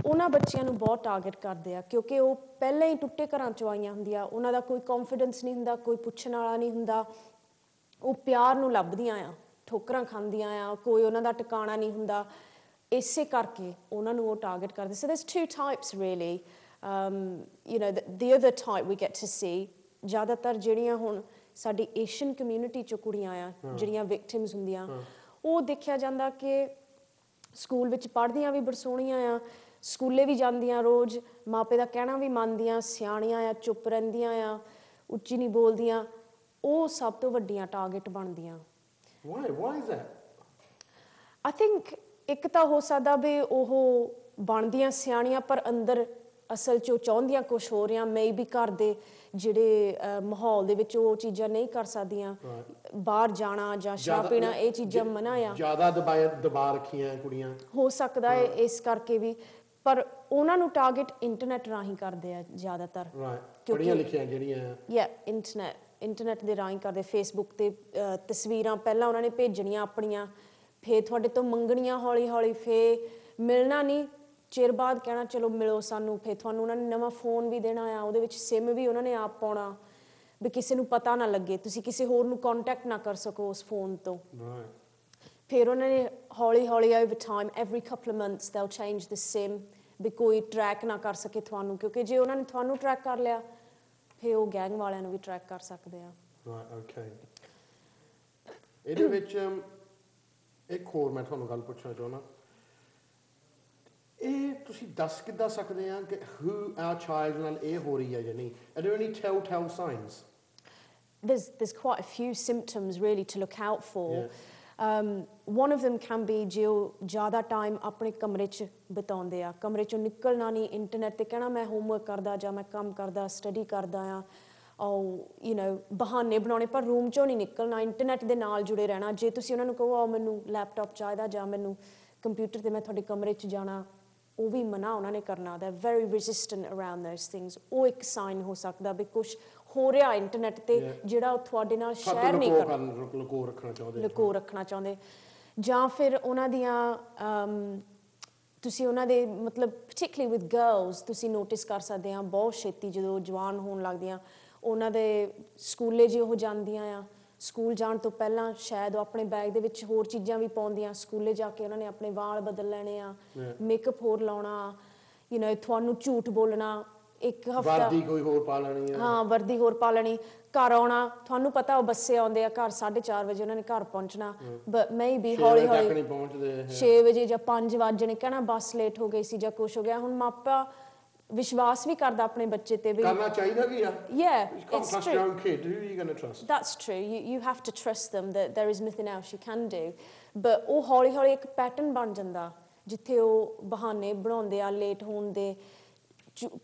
ਉਹਨਾਂ ਬੱਚਿਆਂ ਨੂੰ ਬਹੁਤ ਟਾਰਗੇਟ ਕਰਦੇ ਆ ਕਿਉਂਕਿ ਉਹ ਪਹਿਲਾਂ ਹੀ ਟੁੱਟੇ ਘਰਾਂ 'ਚੋਂ ਆਈਆਂ ਹੁੰਦੀਆਂ, ਉਹਨਾਂ ਦਾ ਕੋਈ ਕੌਨਫੀਡੈਂਸ ਨਹੀਂ ਹੁੰਦਾ, ਕੋਈ ਪੁੱਛਣ ਵਾਲਾ ਨਹੀਂ ਹੁੰਦਾ, ਉਹ ਪਿਆਰ ਨੂੰ ਲੱਭਦੀਆਂ ਆ, ਠੋਕਰਾਂ ਖਾਂਦੀਆਂ ਆ, ਕੋਈ ਉਹਨਾਂ ਦਾ ਟਿਕਾਣਾ ਨਹੀਂ ਹੁੰਦਾ। ਇਸੇ ਕਰਕੇ ਉਹਨਾਂ ਨੂੰ ਉਹ ਟਾਰਗੇਟ ਕਰਦੇ। ਸੋ there's two types really, you know, the other type we get to see, ਜ਼ਿਆਦਾਤਰ ਜਿਹੜੀਆਂ ਹੁਣ ਸਾਡੀ ਏਸ਼ੀਅਨ ਕਮਿਊਨਿਟੀ 'ਚੋਂ ਕੁੜੀਆਂ ਆ ਜਿਹੜੀਆਂ ਵਿਕਟਿਮਸ ਹੁੰਦੀਆਂ, ਉਹ ਦੇਖਿਆ ਜਾਂਦਾ ਕਿ ਸਕੂਲ ਵਿੱਚ ਪੜ੍ਹਦੀਆਂ ਵੀ ਬੜ ਸੋਹਣੀਆਂ ਆ, ਸਕੂਲੇ ਵੀ ਜਾਂਦੀਆਂ ਰੋਜ਼, ਮਾਪੇ ਦਾ ਕਹਿਣਾ ਵੀ ਮੰਨਦੀਆਂ, ਸਿਆਣੀਆਂ ਆ, ਚੁੱਪ ਰਹਿੰਦੀਆਂ ਆ, ਉੱਚੀ ਨਹੀਂ ਬੋਲਦੀਆਂ, ਉਹ ਸਭ ਤੋਂ ਵੱਡੀਆਂ ਟਾਰਗੇਟ ਬਣਦੀਆਂ। Why is that? I think ਇੱਕ ਤਾਂ ਹੋ ਸਕਦਾ ਵੀ ਉਹ ਬਣਦੀਆਂ ਸਿਆਣੀਆਂ ਪਰ ਅੰਦਰ ਅਸਲ 'ਚ ਉਹ ਚਾਹੁੰਦੀਆਂ ਕੁਛ ਹੋ ਰਿਹਾ, ਮੇ ਵੀ ਘਰ ਦੇ ਜਿਹੜੇ ਮਾਹੌਲ ਦੇ ਵਿੱਚ ਉਹ ਚੀਜ਼ਾਂ ਨਹੀਂ ਕਰ ਸਕਦੀਆਂ, ਬਾਹਰ ਜਾਣਾ ਜਾਂ ਸ਼ਰਾਬ ਪੀਣਾ ਇਹ ਚੀਜ਼ਾਂ ਮਨਾ ਆ, ਜ਼ਿਆਦਾ ਦਬਾ ਰੱਖੀਆਂ ਕੁੜੀਆਂ, ਹੋ ਸਕਦਾ ਹੈ ਇਸ ਕਰਕੇ ਵੀ। ਪਰ ਉਹਨਾਂ ਨੂੰ ਟਾਰਗੇਟ ਇੰਟਰਨੈਟ ਰਾਹੀਂ ਕਰਦੇ ਆ ਜ਼ਿਆਦਾਤਰ, ਪੜ੍ਹੀਆਂ ਲਿਖੀਆਂ ਜਿਹੜੀਆਂ ਇੰਟਰਨੈਟ ਦੇ ਰਾਹੀਂ ਕਰਦੇ। ਫੇਸਬੁੱਕ ਤੇ ਤਸਵੀਰਾਂ ਪਹਿਲਾਂ ਉਹਨਾਂ ਨੇ ਭੇਜਣੀਆਂ ਆਪਣੀਆਂ, ਫੇਰ ਤੁਹਾਡੇ ਤੋਂ ਮੰਗਣੀਆਂ ਹੌਲੀ ਹੌਲੀ, ਫੇਰ ਮਿਲਣਾ ਨਹੀਂ, ਚਿਰ ਬਾਅਦ ਕਹਿਣਾ ਚਲੋ ਮਿਲੋ ਸਾਨੂੰ, ਫਿਰ ਤੁਹਾਨੂੰ ਉਹਨਾਂ ਨੇ ਨਵਾਂ ਫੋਨ ਵੀ ਦੇਣਾ ਆ, ਉਹਦੇ ਵਿੱਚ ਸਿਮ ਵੀ ਉਹਨਾਂ ਨੇ ਆਪ ਪਾਉਣਾ ਵੀ ਕਿਸੇ ਨੂੰ ਪਤਾ ਨਾ ਲੱਗੇ, ਤੁਸੀਂ ਕਿਸੇ ਹੋਰ ਨੂੰ ਕੰਟੈਕਟ ਨਾ ਕਰ ਸਕੋ ਉਸ ਫੋਨ ਤੋਂ। ਫਿਰ ਉਹਨਾਂ ਨੇ ਹੌਲੀ ਹੌਲੀ over time every couple months they will change the sim ਵੀ ਕੋਈ ਟਰੈਕ ਨਾ ਕਰ ਸਕੇ ਤੁਹਾਨੂੰ, ਕਿਉਂਕਿ ਜੇ ਉਹਨਾਂ ਨੇ ਤੁਹਾਨੂੰ ਟਰੈਕ ਕਰ ਲਿਆ ਫਿਰ ਉਹ ਗੈਂਗ ਵਾਲਿਆਂ ਨੂੰ ਵੀ ਟਰੈਕ ਕਰ ਸਕਦੇ ਆ। ਇਹਦੇ ਵਿੱਚ ਇੱਕ ਹੋਰ ਮੈਂ ਤੁਹਾਨੂੰ ਗੱਲ ਪੁੱਛਣਾ ਚਾਹੁੰਦਾ, ਇਹ ਤੁਸੀਂ ਦੱਸ ਕਿੱਦਾਂ ਸਕਦੇ ਆ ਕਿ who our child ਨਾਲ ਇਹ ਹੋ ਰਹੀ ਹੈ ਜਾਂ ਨਹੀਂ? Are there any telltale signs? There's quite a few symptoms really to look out for. One of them can be ਜੇ ਉਹ ਜ਼ਿਆਦਾ ਟਾਈਮ ਆਪਣੇ ਕਮਰੇ 'ਚ ਬਿਤਾਉਂਦੇ ਆ, ਕਮਰੇ 'ਚੋਂ ਨਿਕਲਣਾ ਨਹੀਂ, ਇੰਟਰਨੈਟ 'ਤੇ ਕਹਿਣਾ ਮੈਂ ਹੋਮਵਰਕ ਕਰਦਾ ਜਾਂ ਮੈਂ ਕੰਮ ਕਰਦਾ, ਸਟੱਡੀ ਕਰਦਾ ਆ, ਯੂ ਨੋ ਬਹਾਨੇ ਬਣਾਉਣੇ, ਪਰ ਰੂਮ 'ਚੋਂ ਨਹੀਂ ਨਿਕਲਣਾ, ਇੰਟਰਨੈਟ ਦੇ ਨਾਲ ਜੁੜੇ ਰਹਿਣਾ। ਜੇ ਤੁਸੀਂ ਉਹਨਾਂ ਨੂੰ ਕਹੋ ਆਓ ਮੈਨੂੰ ਲੈਪਟਾਪ ਚਾਹੀਦਾ ਜਾਂ ਮੈਨੂੰ ਕੰਪਿਊਟਰ 'ਤੇ ਮੈਂ ਤੁਹਾਡੇ ਕਮਰੇ 'ਚ ਜਾਣਾ, ਉਹ ਵੀ ਮਨਾ ਉਹਨਾਂ ਨੇ ਕਰਨਾ। ਦੇ very resistant around those things. ਉਹ ਇੱਕ ਸਾਈਨ ਹੋ ਸਕਦਾ ਵੀ ਕੁਛ ਹੋ ਰਿਹਾ ਇੰਟਰਨੈਟ 'ਤੇ ਜਿਹੜਾ ਉਹ ਤੁਹਾਡੇ ਨਾਲ ਸ਼ੇਅਰ ਨਹੀਂ ਕਰਨਾ, ਲੁਕੋ ਰੱਖਣਾ ਚਾਹੁੰਦੇ। ਜਾਂ ਫਿਰ ਉਹਨਾਂ ਦੀਆਂ ਤੁਸੀਂ ਉਹਨਾਂ ਦੇ ਮਤਲਬ particularly with girls ਤੁਸੀਂ ਨੋਟਿਸ ਕਰ ਸਕਦੇ ਆ ਬਹੁਤ ਛੇਤੀ ਜਦੋਂ ਜਵਾਨ ਹੋਣ ਲੱਗਦੀਆਂ, ਉਹਨਾਂ ਦੇ ਸਕੂਲੇ ਜੇ ਉਹ ਜਾਂਦੀਆਂ ਆ, ਸਕੂਲ ਜਾਣ ਤੋਂ ਪਹਿਲਾਂ ਸ਼ਾਇਦ ਉਹ ਆਪਣੇ ਬੈਗ ਦੇ ਵਿੱਚ ਹੋਰ ਚੀਜ਼ਾਂ ਵੀ ਪਾਉਂਦੀਆਂ, ਸਕੂਲੇ ਜਾ ਕੇ ਉਹਨਾਂ ਨੇ ਆਪਣੇ ਵਾਲ ਬਦਲ ਲੈਣੇ ਆ, ਮੇਕਅਪ ਹੋਰ ਲਾਉਣਾ, ਯੂ ਨੋ ਤੁਹਾਨੂੰ ਝੂਠ ਬੋਲਣਾ, ਇੱਕ ਹਫਤਾ ਵਰਦੀ ਕੋਈ ਹੋਰ ਪਾ ਲੈਣੀ, ਹਾਂ ਵਰਦੀ ਹੋਰ ਪਾ ਲੈਣੀ, ਘਰ ਆਉਣਾ ਤੁਹਾਨੂੰ ਪਤਾ ਉਹ ਬੱਸੇ ਆਉਂਦੇ ਆ ਘਰ 4:30 ਵਜੇ ਉਹਨਾਂ ਨੇ ਘਰ ਪਹੁੰਚਣਾ, ਮੈਂ ਵੀ ਹੌਲੀ ਹੌਲੀ 6 ਵਜੇ ਜਾਂ 5 ਵਜੇ ਕਹਿਣਾ ਬੱਸ ਲੇਟ ਹੋ ਗਈ ਸੀ ਜਾਂ ਕੁਛ ਹੋ ਗਿਆ। ਹੁਣ ਮਾਪਾ ਵਿਸ਼ਵਾਸ ਵੀ ਕਰਦਾ ਆਪਣੇ ਬੱਚੇ ਤੇ ਵੀ, ਕਰਨਾ ਚਾਹੀਦਾ ਵੀ ਆ, it's true, your own kid, who are you going to trust? That's true, you have to trust them that there is nothing else you can do, but ਉਹ ਹੌਲੀ ਹੌਲੀ ਇੱਕ ਪੈਟਰਨ ਬਣ ਜਾਂਦਾ ਜਿੱਥੇ ਉਹ ਬਹਾਨੇ ਬਣਾਉਂਦੇ ਆ ਲੇਟ ਹੋਣ ਦੇ,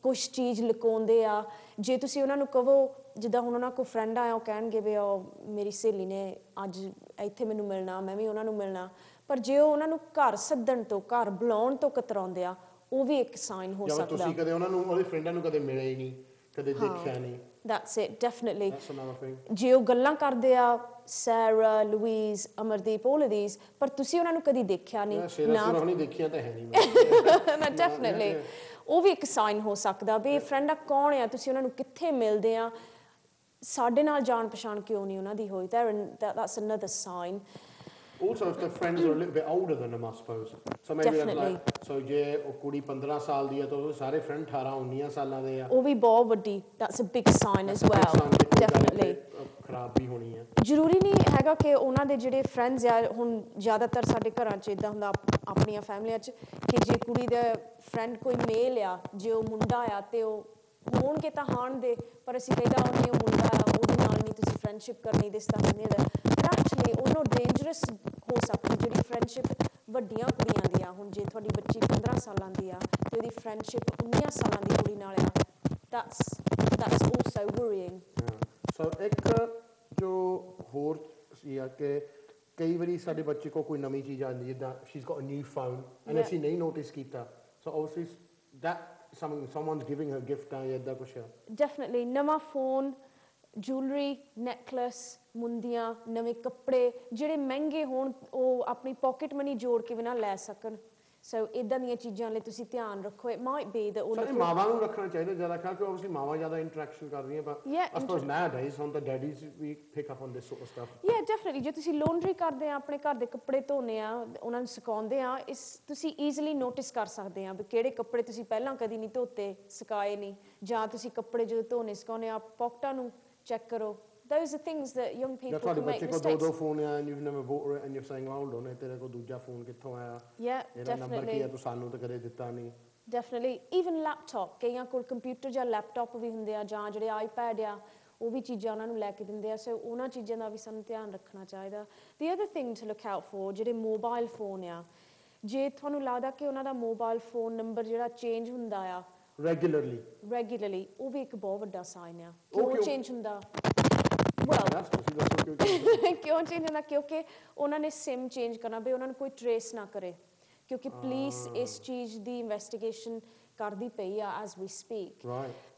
ਕੁਛ ਚੀਜ਼ ਲੁਕਾਉਂਦੇ ਆ। ਜੇ ਤੁਸੀਂ ਉਹਨਾਂ ਨੂੰ ਕਹੋ, ਜਿੱਦਾਂ ਹੁਣ ਉਹਨਾਂ ਕੋਲ ਫਰੈਂਡ ਆਇਆ, ਉਹ ਕਹਿਣਗੇ ਵੀ ਉਹ ਮੇਰੀ ਸਹੇਲੀ ਨੇ ਅੱਜ ਇੱਥੇ ਮੈਨੂੰ ਮਿਲਣਾ, ਮੈਂ ਵੀ ਉਹਨਾਂ ਨੂੰ ਮਿਲਣਾ, ਪਰ ਜੇ ਉਹ ਉਹਨਾਂ ਨੂੰ ਘਰ ਸੱਦਣ ਤੋਂ, ਘਰ ਬੁਲਾਉਣ ਤੋਂ ਕਤਰਾਉਂਦੇ ਆ, ਉਹ ਵੀ ਇੱਕ ਸਾਈਨ ਹੋ ਸਕਦਾ। ਤੁਸੀਂ ਕਦੇ ਉਹਨਾਂ ਨੂੰ ਉਹਦੇ ਫਰੈਂਡਾਂ ਨੂੰ ਕਦੇ ਮਿਲੇ ਹੀ ਨਹੀਂ, ਕਦੇ ਦੇਖਿਆ ਨਹੀਂ, that's it, definitely. That's another thing. ਜੇ ਉਹ ਗੱਲਾਂ ਕਰਦੇ ਆ ਸੈਰਾ, Louise, Amardeep, all of these, ਪਰ ਤੁਸੀਂ ਉਹਨਾਂ ਨੂੰ ਕਦੀ ਦੇਖਿਆ ਨਹੀਂ ਨਾ, ਦੇਖਿਆ ਤਾਂ ਹੈ ਨਹੀਂ ਮੈਂ definitely, ਉਹ ਵੀ ਇੱਕ ਸਾਈਨ ਹੋ ਸਕਦਾ ਵੀ ਇਹ ਫਰੈਂਡਾਂ ਕੌਣ ਆ, ਤੁਸੀਂ ਉਹਨਾਂ ਨੂੰ ਕਿੱਥੇ ਮਿਲਦੇ ਆ, ਸਾਡੇ ਨਾਲ ਜਾਣ ਪਛਾਣ ਕਿਉਂ ਨਹੀਂ ਉਹਨਾਂ ਦੀ ਹੋਈ, that's another sign. Also, if the friends are a little bit older than them, I suppose. So maybe that's like, so ਜੇ ਉਹ ਕੁੜੀ 15 ਸਾਲ ਦੀ ਆ ਤਾਂ ਉਹ ਸਾਰੇ ਫਰੈਂਡ 18-19 ਸਾਲਾਂ ਦੇ ਆ, ਉਹ ਵੀ ਬਹੁਤ ਵੱਡੀ, that's a big sign as well, definitely. ਖਰਾਬੀ ਹੋਣੀ ਆ। ਜ਼ਰੂਰੀ ਨਹੀਂ ਹੈਗਾ ਕਿ ਉਹਨਾਂ ਦੇ ਜਿਹੜੇ ਫਰੈਂਡਸ ਆ, ਹੁਣ ਜ਼ਿਆਦਾਤਰ ਸਾਡੇ ਘਰਾਂ 'ਚ ਇੱਦਾਂ ਹੁੰਦਾ ਆਪਣੀਆਂ ਫੈਮਲੀਆਂ 'ਚ ਕਿ ਜੇ ਕੁੜੀ ਦਾ ਫਰੈਂਡ ਕੋਈ ਮੇਲ ਆ, ਜੇ ਉਹ ਮੁੰਡਾ ਆ ਤੇ ਉਹ ਹੋਣਗੇ ਤਾਂ ਹਾਣ ਦੇ, ਪਰ ਅਸੀਂ ਕਹਿੰਦਾ ਉਹ ਨਹੀਂ, ਉਹ ਮੁੰਡਾ ਆ, ਉਹਦੇ ਨਾਲ ਨਹੀਂ ਤੁਸੀਂ ਫਰੈਂਡਸ਼ਿਪ ਕਰਨੀ, ਦਿਸ ਤਾਂ ਨਹੀਂ ਹੈ, ਐਕਚੁਅਲੀ ਉਹਨੂੰ ਡੇਂਜਰਸ ਹੋ ਸਕਦੀ ਜਿਹੜੀ ਫਰੈਂਡਸ਼ਿਪ ਵੱਡੀਆਂ ਕੁੜੀਆਂ ਦੀ ਆ। ਹੁਣ ਜੇ ਤੁਹਾਡੀ ਬੱਚੀ 15 ਸਾਲਾਂ ਦੀ ਆ ਤੇ ਉਹਦੀ ਫਰੈਂਡਸ਼ਿਪ 19 ਸਾਲਾਂ ਦੀ ਕੁੜੀ ਨਾਲ ਆ, that's also worrying. ਸੋ ਇੱਕ ਜੋ ਹੋਰ ਸੀ ਆ ਕਿ ਕਈ ਵਾਰੀ ਸਾਡੇ ਬੱਚੇ ਕੋਲ ਕੋਈ ਨਵੀਂ ਚੀਜ਼ ਆਉਂਦੀ, ਜਿੱਦਾਂ she's got a new phone and ਅਸੀਂ ਨਹੀਂ ਨੋਟਿਸ ਕੀਤਾ, ਸੋ obviously that something someone's giving her gift ਜਾਂ ਇਦਾਂ ਕੁਛ ਆ? Definitely ਨਵਾਂ ਫੋਨ, jewelry, necklace, ਮੁੰਦੀਆਂ, ਨਵੇਂ ਕੱਪੜੇ ਜਿਹੜੇ ਮਹਿੰਗੇ ਹੋਣ ਉਹ ਆਪਣੀ ਪਾਕਟ ਮਨੀ ਜੋੜ ਕੇ ਵੀ ਨਾ ਲੈ ਸਕਣ। ਸੋ ਇਦਾਂ ਦੀਆਂ ਚੀਜ਼ਾਂ ਲਈ ਤੁਸੀਂ ਧਿਆਨ ਰੱਖੋ। It might be that ਸਾਰੇ ਮਾਵਾਂ ਨੂੰ ਰੱਖਣਾ ਚਾਹੀਦਾ ਜ਼ਿਆਦਾ, ਕਿਉਂਕਿ obviously ਮਾਵਾਂ ਜ਼ਿਆਦਾ ਇੰਟਰੈਕਸ਼ਨ ਕਰ ਰਹੀਆਂ, but I suppose nowadays on the daddies we pick up on this sort of stuff. Yeah, definitely. ਜੇ ਤੁਸੀਂ laundry ਕਰਦੇ ਆ, ਆਪਣੇ ਘਰ ਦੇ ਕੱਪੜੇ ਧੋਨੇ ਆ, ਉਹਨਾਂ ਨੂੰ ਸੁਕਾਉਂਦੇ ਆ, ਇਸ ਤੁਸੀਂ ਈਜ਼ੀਲੀ ਨੋਟਿਸ ਕਰ ਸਕਦੇ ਆ ਵੀ ਕਿਹੜੇ ਕੱਪੜੇ ਤੁਸੀਂ ਪਹਿਲਾਂ ਕਦੀ ਨਹੀਂ ਧੋਤੇ, ਸੁਕਾਏ ਨਹੀਂ, ਜਾਂ ਤੁਸੀਂ ਕੱਪੜੇ ਜਦੋਂ ਧੋਨੇ ਸੁਕਾਉਂਦੇ ਆ ਪਾਕਟਾਂ ਨੂੰ ਚੈੱਕ ਕਰੋ। Those are things that young people can make mistakes. ਤੁਹਾਡੇ ਬੱਚੇ ਕੋਲ ਦੋ ਫੋਨ ਆ and you've never bought it and you're saying hold on ਤੇਰੇ ਕੋਲ ਦੂਜਾ ਫੋਨ ਕਿੱਥੋਂ ਆਇਆ? Yeah, ਇਹਦਾ ਨੰਬਰ ਕੀ ਹੈ, ਤੂੰ ਸਾਨੂੰ ਤਾਂ ਕਦੇ ਦਿੱਤਾ ਨਹੀਂ। Definitely. Even laptop, ਕਈਆਂ ਕੋਲ ਕੰਪਿਊਟਰ ਜਾਂ ਲੈਪਟਾਪ ਵੀ ਹੁੰਦੇ ਆ, ਜਾਂ ਜਿਹੜੇ ਆਈਪੈਡ ਆ ਉਹ ਵੀ ਚੀਜ਼ਾਂ ਉਹਨਾਂ ਨੂੰ ਲੈ ਕੇ ਦਿੰਦੇ ਆ। ਸੋ ਉਹਨਾਂ ਚੀਜ਼ਾਂ ਦਾ ਵੀ ਸਾਨੂੰ ਧਿਆਨ ਰੱਖਣਾ ਚਾਹੀਦਾ। The other thing to look out for, ਜਿਹੜੇ ਮੋਬਾਈਲ ਫੋਨ ਆ, ਜੇ ਤੁਹਾਨੂੰ ਲੱਗਦਾ ਕਿ ਉਹਨਾਂ ਦਾ ਮੋਬਾਈਲ ਫੋਨ ਨੰਬਰ ਜਿਹੜਾ ਚੇਂਜ ਹੁੰਦਾ ਆ ਰੈਗੂਲਰਲੀ, ਉਹ ਵੀ ਇੱਕ ਬਹੁਤ ਵੱਡਾ ਸਾਈਨ ਆ। ਕਿਉਂ ਚੇਂਜ ਹੁੰਦਾ? ਕਿਉਂ ਚੇਂਜ ਹੁੰਦਾ? ਕਿਉਂਕਿ ਉਹਨਾਂ ਨੇ ਸਿਮ ਚੇਂਜ ਕਰਨਾ ਵੀ ਉਹਨਾਂ ਨੂੰ ਕੋਈ ਟਰੇਸ ਨਾ ਕਰੇ, ਕਿਉਂਕਿ ਪੁਲਿਸ ਇਸ ਚੀਜ਼ ਦੀ ਇਨਵੈਸਟੀਗੇਸ਼ਨ ਕਰਦੀ ਪਈ ਆ ਐਜ਼ ਵੀ ਸਪੀਕ।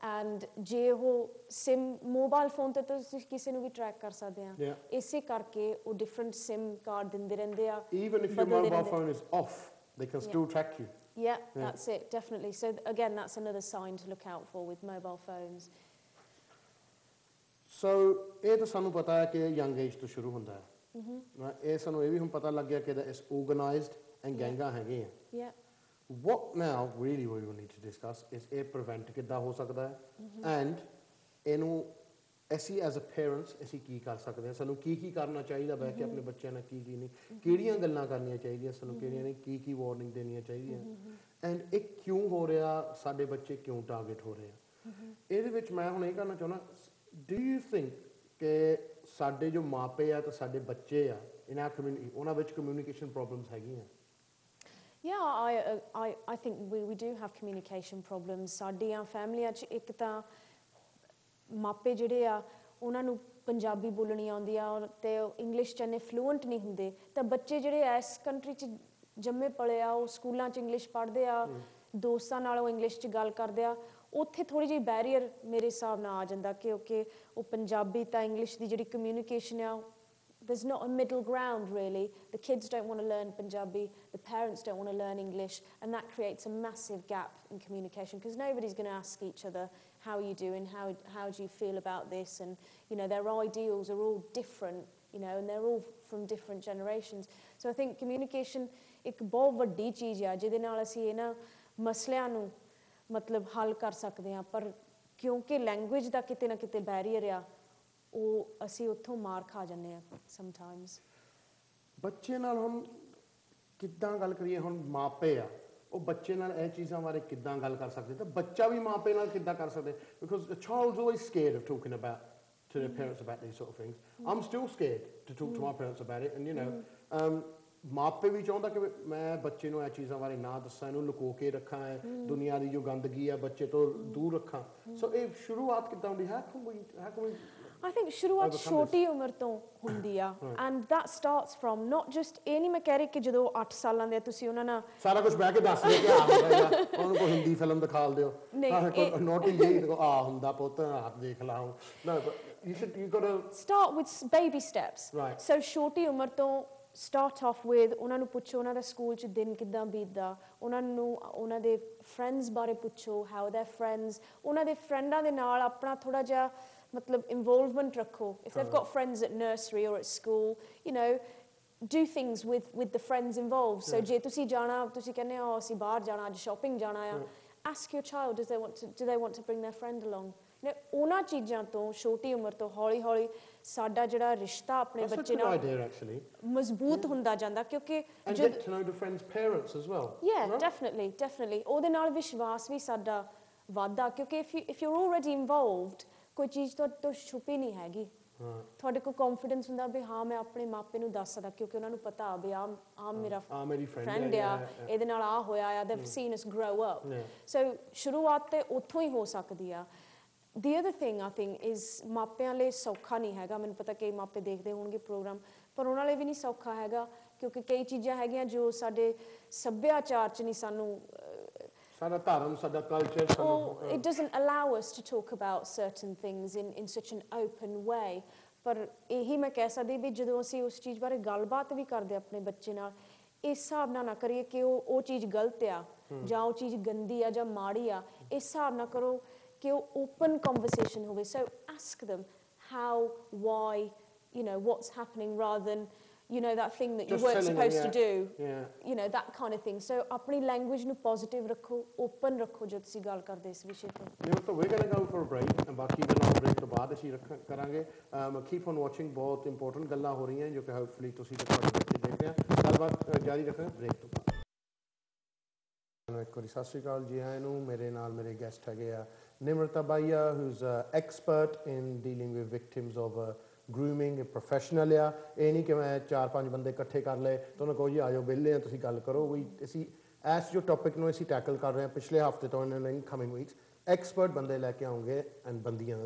ਐਂਡ ਜੇ ਉਹ ਸਿਮ ਮੋਬਾਈਲ ਫੋਨ ਤੇ ਤੁਸੀਂ ਕਿਸੇ ਨੂੰ ਵੀ ਟਰੈਕ ਕਰ ਸਕਦੇ ਆ, ਇਸੇ ਕਰਕੇ ਉਹ ਡਿਫਰੈਂਟ ਸਿਮ ਕਾਰਡ ਦਿੰਦੇ ਰਹਿੰਦੇ ਆ। Even if your mobile phone is off, they can still track you. Yeah, that's it, definitely. So again, that's another sign to look out for with mobile phones. So ਇਹ ਤਾਂ ਸਾਨੂੰ ਪਤਾ ਹੈ ਕਿ ਯੰਗ ਏਜ ਤੋਂ ਸ਼ੁਰੂ ਹੁੰਦਾ ਹੈ। ਇਹ ਸਾਨੂੰ ਇਹ ਵੀ ਹੁਣ ਪਤਾ ਲੱਗ ਗਿਆ ਕਿ ਇਸ ਆਰਗੇਨਾਈਜ਼ਡ ਐਂਡ ਗੈਂਗਾਂ ਹੈਗੇ ਆ। Yeah. What now really we will need to discuss is ਇਹ ਪ੍ਰੀਵੈਂਟ ਕਿੱਦਾਂ ਹੋ ਸਕਦਾ ਹੈ ਐਂਡ ਇਹਨੂੰ ਅਸੀਂ ਐਜ਼ ਅ ਪੇਰੈਂਟਸ ਅਸੀਂ ਕੀ ਕਰ ਸਕਦੇ ਹਾਂ, ਸਾਨੂੰ ਕੀ ਕਰਨਾ ਚਾਹੀਦਾ ਬਹਿ ਕੇ ਆਪਣੇ ਬੱਚਿਆਂ ਨਾਲ, ਕੀ ਨਹੀਂ, ਕਿਹੜੀਆਂ ਗੱਲਾਂ ਕਰਨੀਆਂ ਚਾਹੀਦੀਆਂ ਸਾਨੂੰ, ਕਿਹੜੀਆਂ ਨਹੀਂ, ਕੀ ਵਾਰਨਿੰਗ ਦੇਣੀਆਂ ਚਾਹੀਦੀਆਂ ਐਂਡ ਇਹ ਕਿਉਂ ਹੋ ਰਿਹਾ, ਸਾਡੇ ਬੱਚੇ ਕਿਉਂ ਟਾਰਗੇਟ ਹੋ ਰਹੇ ਆ। ਇਹਦੇ ਵਿੱਚ ਮੈਂ ਹੁਣ ਇਹ ਕਹਿਣਾ ਚਾਹੁੰਦਾ, ਡੂ ਯੂ ਥਿੰਕ ਕਿ ਸਾਡੇ ਜੋ ਮਾਪੇ ਆ ਤੇ ਸਾਡੇ ਬੱਚੇ ਆ ਇਹਨਾਂ ਕਮਿਊਨਿਟੀ ਉਹਨਾਂ ਵਿੱਚ ਕਮਿਊਨੀਕੇਸ਼ਨ ਪ੍ਰੋਬਲਮਸ ਹੈਗੀਆਂ? Yeah, I think we do have communication problems. ਸਾਡੀਆਂ ਫੈਮਲੀਆਂ 'ਚ ਇੱਕ ਤਾਂ ਮਾਪੇ ਜਿਹੜੇ ਆ ਉਹਨਾਂ ਨੂੰ ਪੰਜਾਬੀ ਬੋਲਣੀ ਆਉਂਦੀ ਆ ਤੇ ਇੰਗਲਿਸ਼ 'ਚ ਇੰਨੇ ਫਲੂਐਂਟ ਨਹੀਂ ਹੁੰਦੇ, ਤਾਂ ਬੱਚੇ ਜਿਹੜੇ ਇਸ ਕੰਟਰੀ 'ਚ ਜੰਮੇ ਪਲੇ ਆ ਉਹ ਸਕੂਲਾਂ 'ਚ ਇੰਗਲਿਸ਼ ਪੜ੍ਹਦੇ ਆ, ਦੋਸਤਾਂ ਨਾਲ ਉਹ ਇੰਗਲਿਸ਼ 'ਚ ਗੱਲ ਕਰਦੇ ਆ, ਉੱਥੇ ਥੋੜ੍ਹੀ ਜਿਹੀ ਬੈਰੀਅਰ ਮੇਰੇ ਹਿਸਾਬ ਨਾਲ ਆ ਜਾਂਦਾ ਕਿ ਓਕੇ ਉਹ ਪੰਜਾਬੀ ਤਾਂ ਇੰਗਲਿਸ਼ ਦੀ ਜਿਹੜੀ ਕਮਿਊਨੀਕੇਸ਼ਨ ਆ, there's not a middle ground really. The kids don't want to learn Punjabi, the parents don't want to learn English, and that creates a massive gap in communication because nobody's going to ask each other how are you doing, how do you feel about this, and you know their ideals are all different, you know, and they're all from different generations. So I think communication ਇੱਕ ਬਹੁਤ ਵੱਡੀ ਚੀਜ਼ ਆ ਜਿਹਦੇ ਨਾਲ ਅਸੀਂ ਇਹਨਾਂ ਮਸਲਿਆਂ ਨੂੰ ਮਤਲਬ ਹੱਲ ਕਰ ਸਕਦੇ ਹਾਂ, ਪਰ ਕਿਉਂਕਿ ਲੈਂਗੁਏਜ ਦਾ ਕਿਤੇ ਨਾ ਕਿਤੇ ਬੈਰੀਅਰ ਆ ਉਹ ਅਸੀਂ ਉੱਥੋਂ ਮਾਰ ਖਾ ਜਾਂਦੇ ਆ ਸਮਟਾਈਮਸ। ਬੱਚੇ ਨਾਲ ਹੁਣ ਕਿੱਦਾਂ ਗੱਲ ਕਰੀਏ? ਹੁਣ ਮਾਪੇ ਆ ਉਹ ਬੱਚੇ ਨਾਲ ਇਹ ਚੀਜ਼ਾਂ ਬਾਰੇ ਕਿੱਦਾਂ ਗੱਲ ਕਰ ਸਕਦੇ, ਤਾਂ ਬੱਚਾ ਵੀ ਮਾਪੇ ਨਾਲ ਕਿੱਦਾਂ ਕਰ ਸਕਦੇ? Because a child's always scared of talking about to their parents about these sort of things. I'm still scared to talk to my parents about it, and you know ਮਾਪੇ ਵੀ ਚਾਹੁੰਦਾ ਕਿ ਮੈਂ ਬੱਚੇ ਨੂੰ ਇਹ ਚੀਜ਼ਾਂ ਬਾਰੇ ਨਾ ਦੱਸਾਂ, ਇਹਨੂੰ ਲੁਕੋ ਕੇ ਰੱਖਾਂ, ਦੁਨੀਆ ਦੀ ਜੋ ਗੰਦਗੀ ਆ ਬੱਚੇ ਤੋਂ ਦੂਰ ਰੱਖਾਂ। ਸੋ ਇਹ ਸ਼ੁਰੂਆਤ ਕਿੱਦਾਂ ਹੁੰਦੀ ਹੈ? I think ਸ਼ੁਰੂਆਤ ਛੋਟੀ ਉਮਰ ਤੋਂ ਹੁੰਦੀ ਆ and that starts from not just ਇਹ ਨਹੀਂ ਮੈਂ ਕਹਿ ਰਹੀ ਕਿ ਜਦੋਂ 8 ਸਾਲਾਂ ਦੇ ਤੁਸੀਂ ਉਹਨਾਂ ਨਾਲ ਸਾਰਾ ਕੁਝ ਬਹਿ ਕੇ ਦੱਸ ਦਿਓ ਕਿ ਆ ਹੁੰਦਾ, ਉਹਨਾਂ ਨੂੰ ਕੋਈ ਹਿੰਦੀ ਫਿਲਮ ਦਿਖਾਲ ਦਿਓ, ਨੋਟੀ ਜਿਹੀ ਆ ਹੁੰਦਾ ਪੁੱਤ ਆਪ ਦੇਖ ਲਾ। No, but you got to start with baby steps. Right. So ਛੋਟੀ ਉਮਰ ਤੋਂ start off with ਉਹਨਾਂ ਨੂੰ ਪੁੱਛੋ ਉਹਨਾਂ ਦਾ ਸਕੂਲ 'ਚ ਦਿਨ ਕਿੱਦਾਂ ਬੀਤਦਾ, ਉਹਨਾਂ ਨੂੰ ਉਹਨਾਂ ਦੇ ਫਰੈਂਡਸ ਬਾਰੇ ਪੁੱਛੋ, how are their friends, ਉਹਨਾਂ ਦੇ ਫਰੈਂਡਾਂ ਦੇ ਨਾਲ ਆਪਣਾ ਥੋੜਾ ਜਿਹਾ ਮਤਲਬ ਇਨਵੋਲਵਮੈਂਟ ਰੱਖੋ। If they've got friends at nursery or at school, you know, do things with the friends involved. So ਜੇ ਤੁਸੀਂ ਜਾਣਾ, ਤੁਸੀਂ ਕਹਿੰਦੇ ਹੋ ਅਸੀਂ ਬਾਹਰ ਜਾਣਾ, ਅੱਜ ਸ਼ਾਪਿੰਗ ਜਾਣਾ ਆ, ask your child, do they want to bring their friend along? ਨੇ ਉਹਨਾਂ ਚੀਜ਼ਾਂ ਤੋਂ ਛੋਟੀ ਉਮਰ ਤੋਂ ਹੌਲੀ ਹੌਲੀ ਸਾਡਾ ਜਿਹੜਾ ਰਿਸ਼ਤਾ ਆਪਣੇ ਬੱਚੇ ਨਾਲ ਮਜ਼ਬੂਤ ਹੁੰਦਾ ਜਾਂਦਾ, ਕਿਉਂਕਿ definitely ਉਹਦੇ ਨਾਲ ਵਿਸ਼ਵਾਸ ਵੀ ਸਾਡਾ ਵੱਧਦਾ, ਕਿਉਂਕਿ if you're already involved ਕੋਈ ਚੀਜ਼ ਤੋਂ ਛੁਪੀ ਨਹੀਂ ਹੈਗੀ, ਤੁਹਾਡੇ ਕੋਲ ਕੌਨਫੀਡੈਂਸ ਹੁੰਦਾ ਵੀ ਹਾਂ ਮੈਂ ਆਪਣੇ ਮਾਪੇ ਨੂੰ ਦੱਸ ਸਕਦਾ, ਕਿਉਂਕਿ ਉਹਨਾਂ ਨੂੰ ਪਤਾ ਵੀ ਆ ਮੇਰਾ ਫਰੈਂਡ ਆ, ਇਹਦੇ ਨਾਲ ਆ ਹੋਇਆ ਆ, they've seen us grow up. So ਸ਼ੁਰੂਆਤ ਤੇ ਉੱਥੋਂ ਹੀ ਹੋ ਸਕਦੀ ਆ। The other thing I think is ਮਾਪਿਆਂ ਲਈ ਸੌਖਾ ਨਹੀਂ ਹੈਗਾ, ਮੈਨੂੰ ਪਤਾ ਕਈ ਮਾਪੇ ਦੇਖਦੇ ਹੋਣਗੇ ਪ੍ਰੋਗਰਾਮ, ਪਰ ਉਹਨਾਂ ਲਈ ਵੀ ਨਹੀਂ ਸੌਖਾ ਹੈਗਾ, ਕਿਉਂਕਿ ਕਈ ਚੀਜ਼ਾਂ ਹੈਗੀਆਂ ਜੋ ਸਾਡੇ ਸੱਭਿਆਚਾਰ 'ਚ ਨਹੀਂ ਸਾਨੂੰ ਸਾਡਾ ਧਰਮ ਸਾਡਾ culture or it doesn't allow us to talk about certain things in such an open way. ਪਰ ਇਹੀ ਮੈਂ ਕਹਿ ਸਕਦੀ ਵੀ ਜਦੋਂ ਅਸੀਂ ਉਸ ਚੀਜ਼ ਬਾਰੇ ਗੱਲਬਾਤ ਵੀ ਕਰਦੇ ਆਪਣੇ ਬੱਚੇ ਨਾਲ, ਇਸ ਹਿਸਾਬ ਨਾਲ ਨਾ ਕਰੀਏ ਕਿ ਉਹ ਚੀਜ਼ ਗਲਤ ਆ ਜਾਂ ਉਹ ਚੀਜ਼ ਗੰਦੀ ਆ ਜਾਂ ਮਾੜੀ ਆ। ਇਸ ਹਿਸਾਬ ਨਾਲ ਕਰੋ ਕਿ ਉਹ ਓਪਨ ਕਨਵਰਸੇਸ਼ਨ ਹੋਵੇ। ਸੋ ask them how, why, you know, what's happening, rather than, you know, that thing that you weren't supposed to do, you know, that kind of thing. So ਆਪਣੀ ਲੈਂਗੁਏਜ ਨੂੰ ਪੋਜ਼ਿਟਿਵ ਰੱਖੋ, ਓਪਨ ਰੱਖੋ ਜਦੋਂ ਤੁਸੀਂ ਗੱਲ ਕਰਦੇ ਇਸ ਵਿਸ਼ੇ ਤੇ। ਜਿਵੇਂ ਤਾਂ we're going to go for a break, ਬਾਕੀ ਗੱਲਾਂ ਬ੍ਰੇਕ ਤੋਂ ਬਾਅਦ ਅਸੀਂ ਕਰਾਂਗੇ। ਕੀਪ ਔਨ ਵਾਚਿੰਗ, ਬਹੁਤ ਇੰਪੋਰਟੈਂਟ ਗੱਲਾਂ ਹੋ ਰਹੀਆਂ ਜੋ ਕਿ ਹੋਪਫੁਲੀ ਤੁਸੀਂ ਤੇ ਤੁਹਾਡੇ ਬੱਚੇ ਦੇਖ ਰਹੇ ਆ। ਗੱਲਬਾਤ ਜਾਰੀ ਰੱਖਾਂਗੇ ਬ੍ਰੇਕ ਤੋਂ ਬਾਅਦ। ਇੱਕ ਵਾਰੀ ਸਤਿ ਸ਼੍ਰੀ ਅਕਾਲ ਜੀ ਆਇਆਂ ਨੂੰ। ਮੇਰੇ ਨਾਲ ਮੇਰੇ ਗੈਸਟ ਹੈਗੇ ਆ ਨਿਮਰਤਾ ਬਾਈਆ, who's expert in dealing with victims of grooming, professional ਆ। ਇਹ ਨਹੀਂ ਕਿ ਮੈਂ 4-5 ਬੰਦੇ ਇਕੱਠੇ ਕਰ ਲਏ ਤਾਂ ਉਹਨਾਂ ਕਹੋ ਜੀ ਆ ਜਾਓ ਵਿਹਲੇ ਆ ਤੁਸੀਂ ਗੱਲ ਕਰੋ। ਵੀ ਅਸੀਂ ਇਸ ਜੋ ਟੌਪਿਕ ਨੂੰ ਅਸੀਂ ਟੈਕਲ ਕਰ ਰਹੇ ਹਾਂ ਪਿਛਲੇ ਹਫ਼ਤੇ ਤੋਂ ਇਨ ਕਮਿੰਗ ਵੀਕਸ ਐਕਸਪਰਟ ਬੰਦੇ ਲੈ ਕੇ ਆਉਂਗੇ ਐਂਡ ਬੰਦੀਆਂ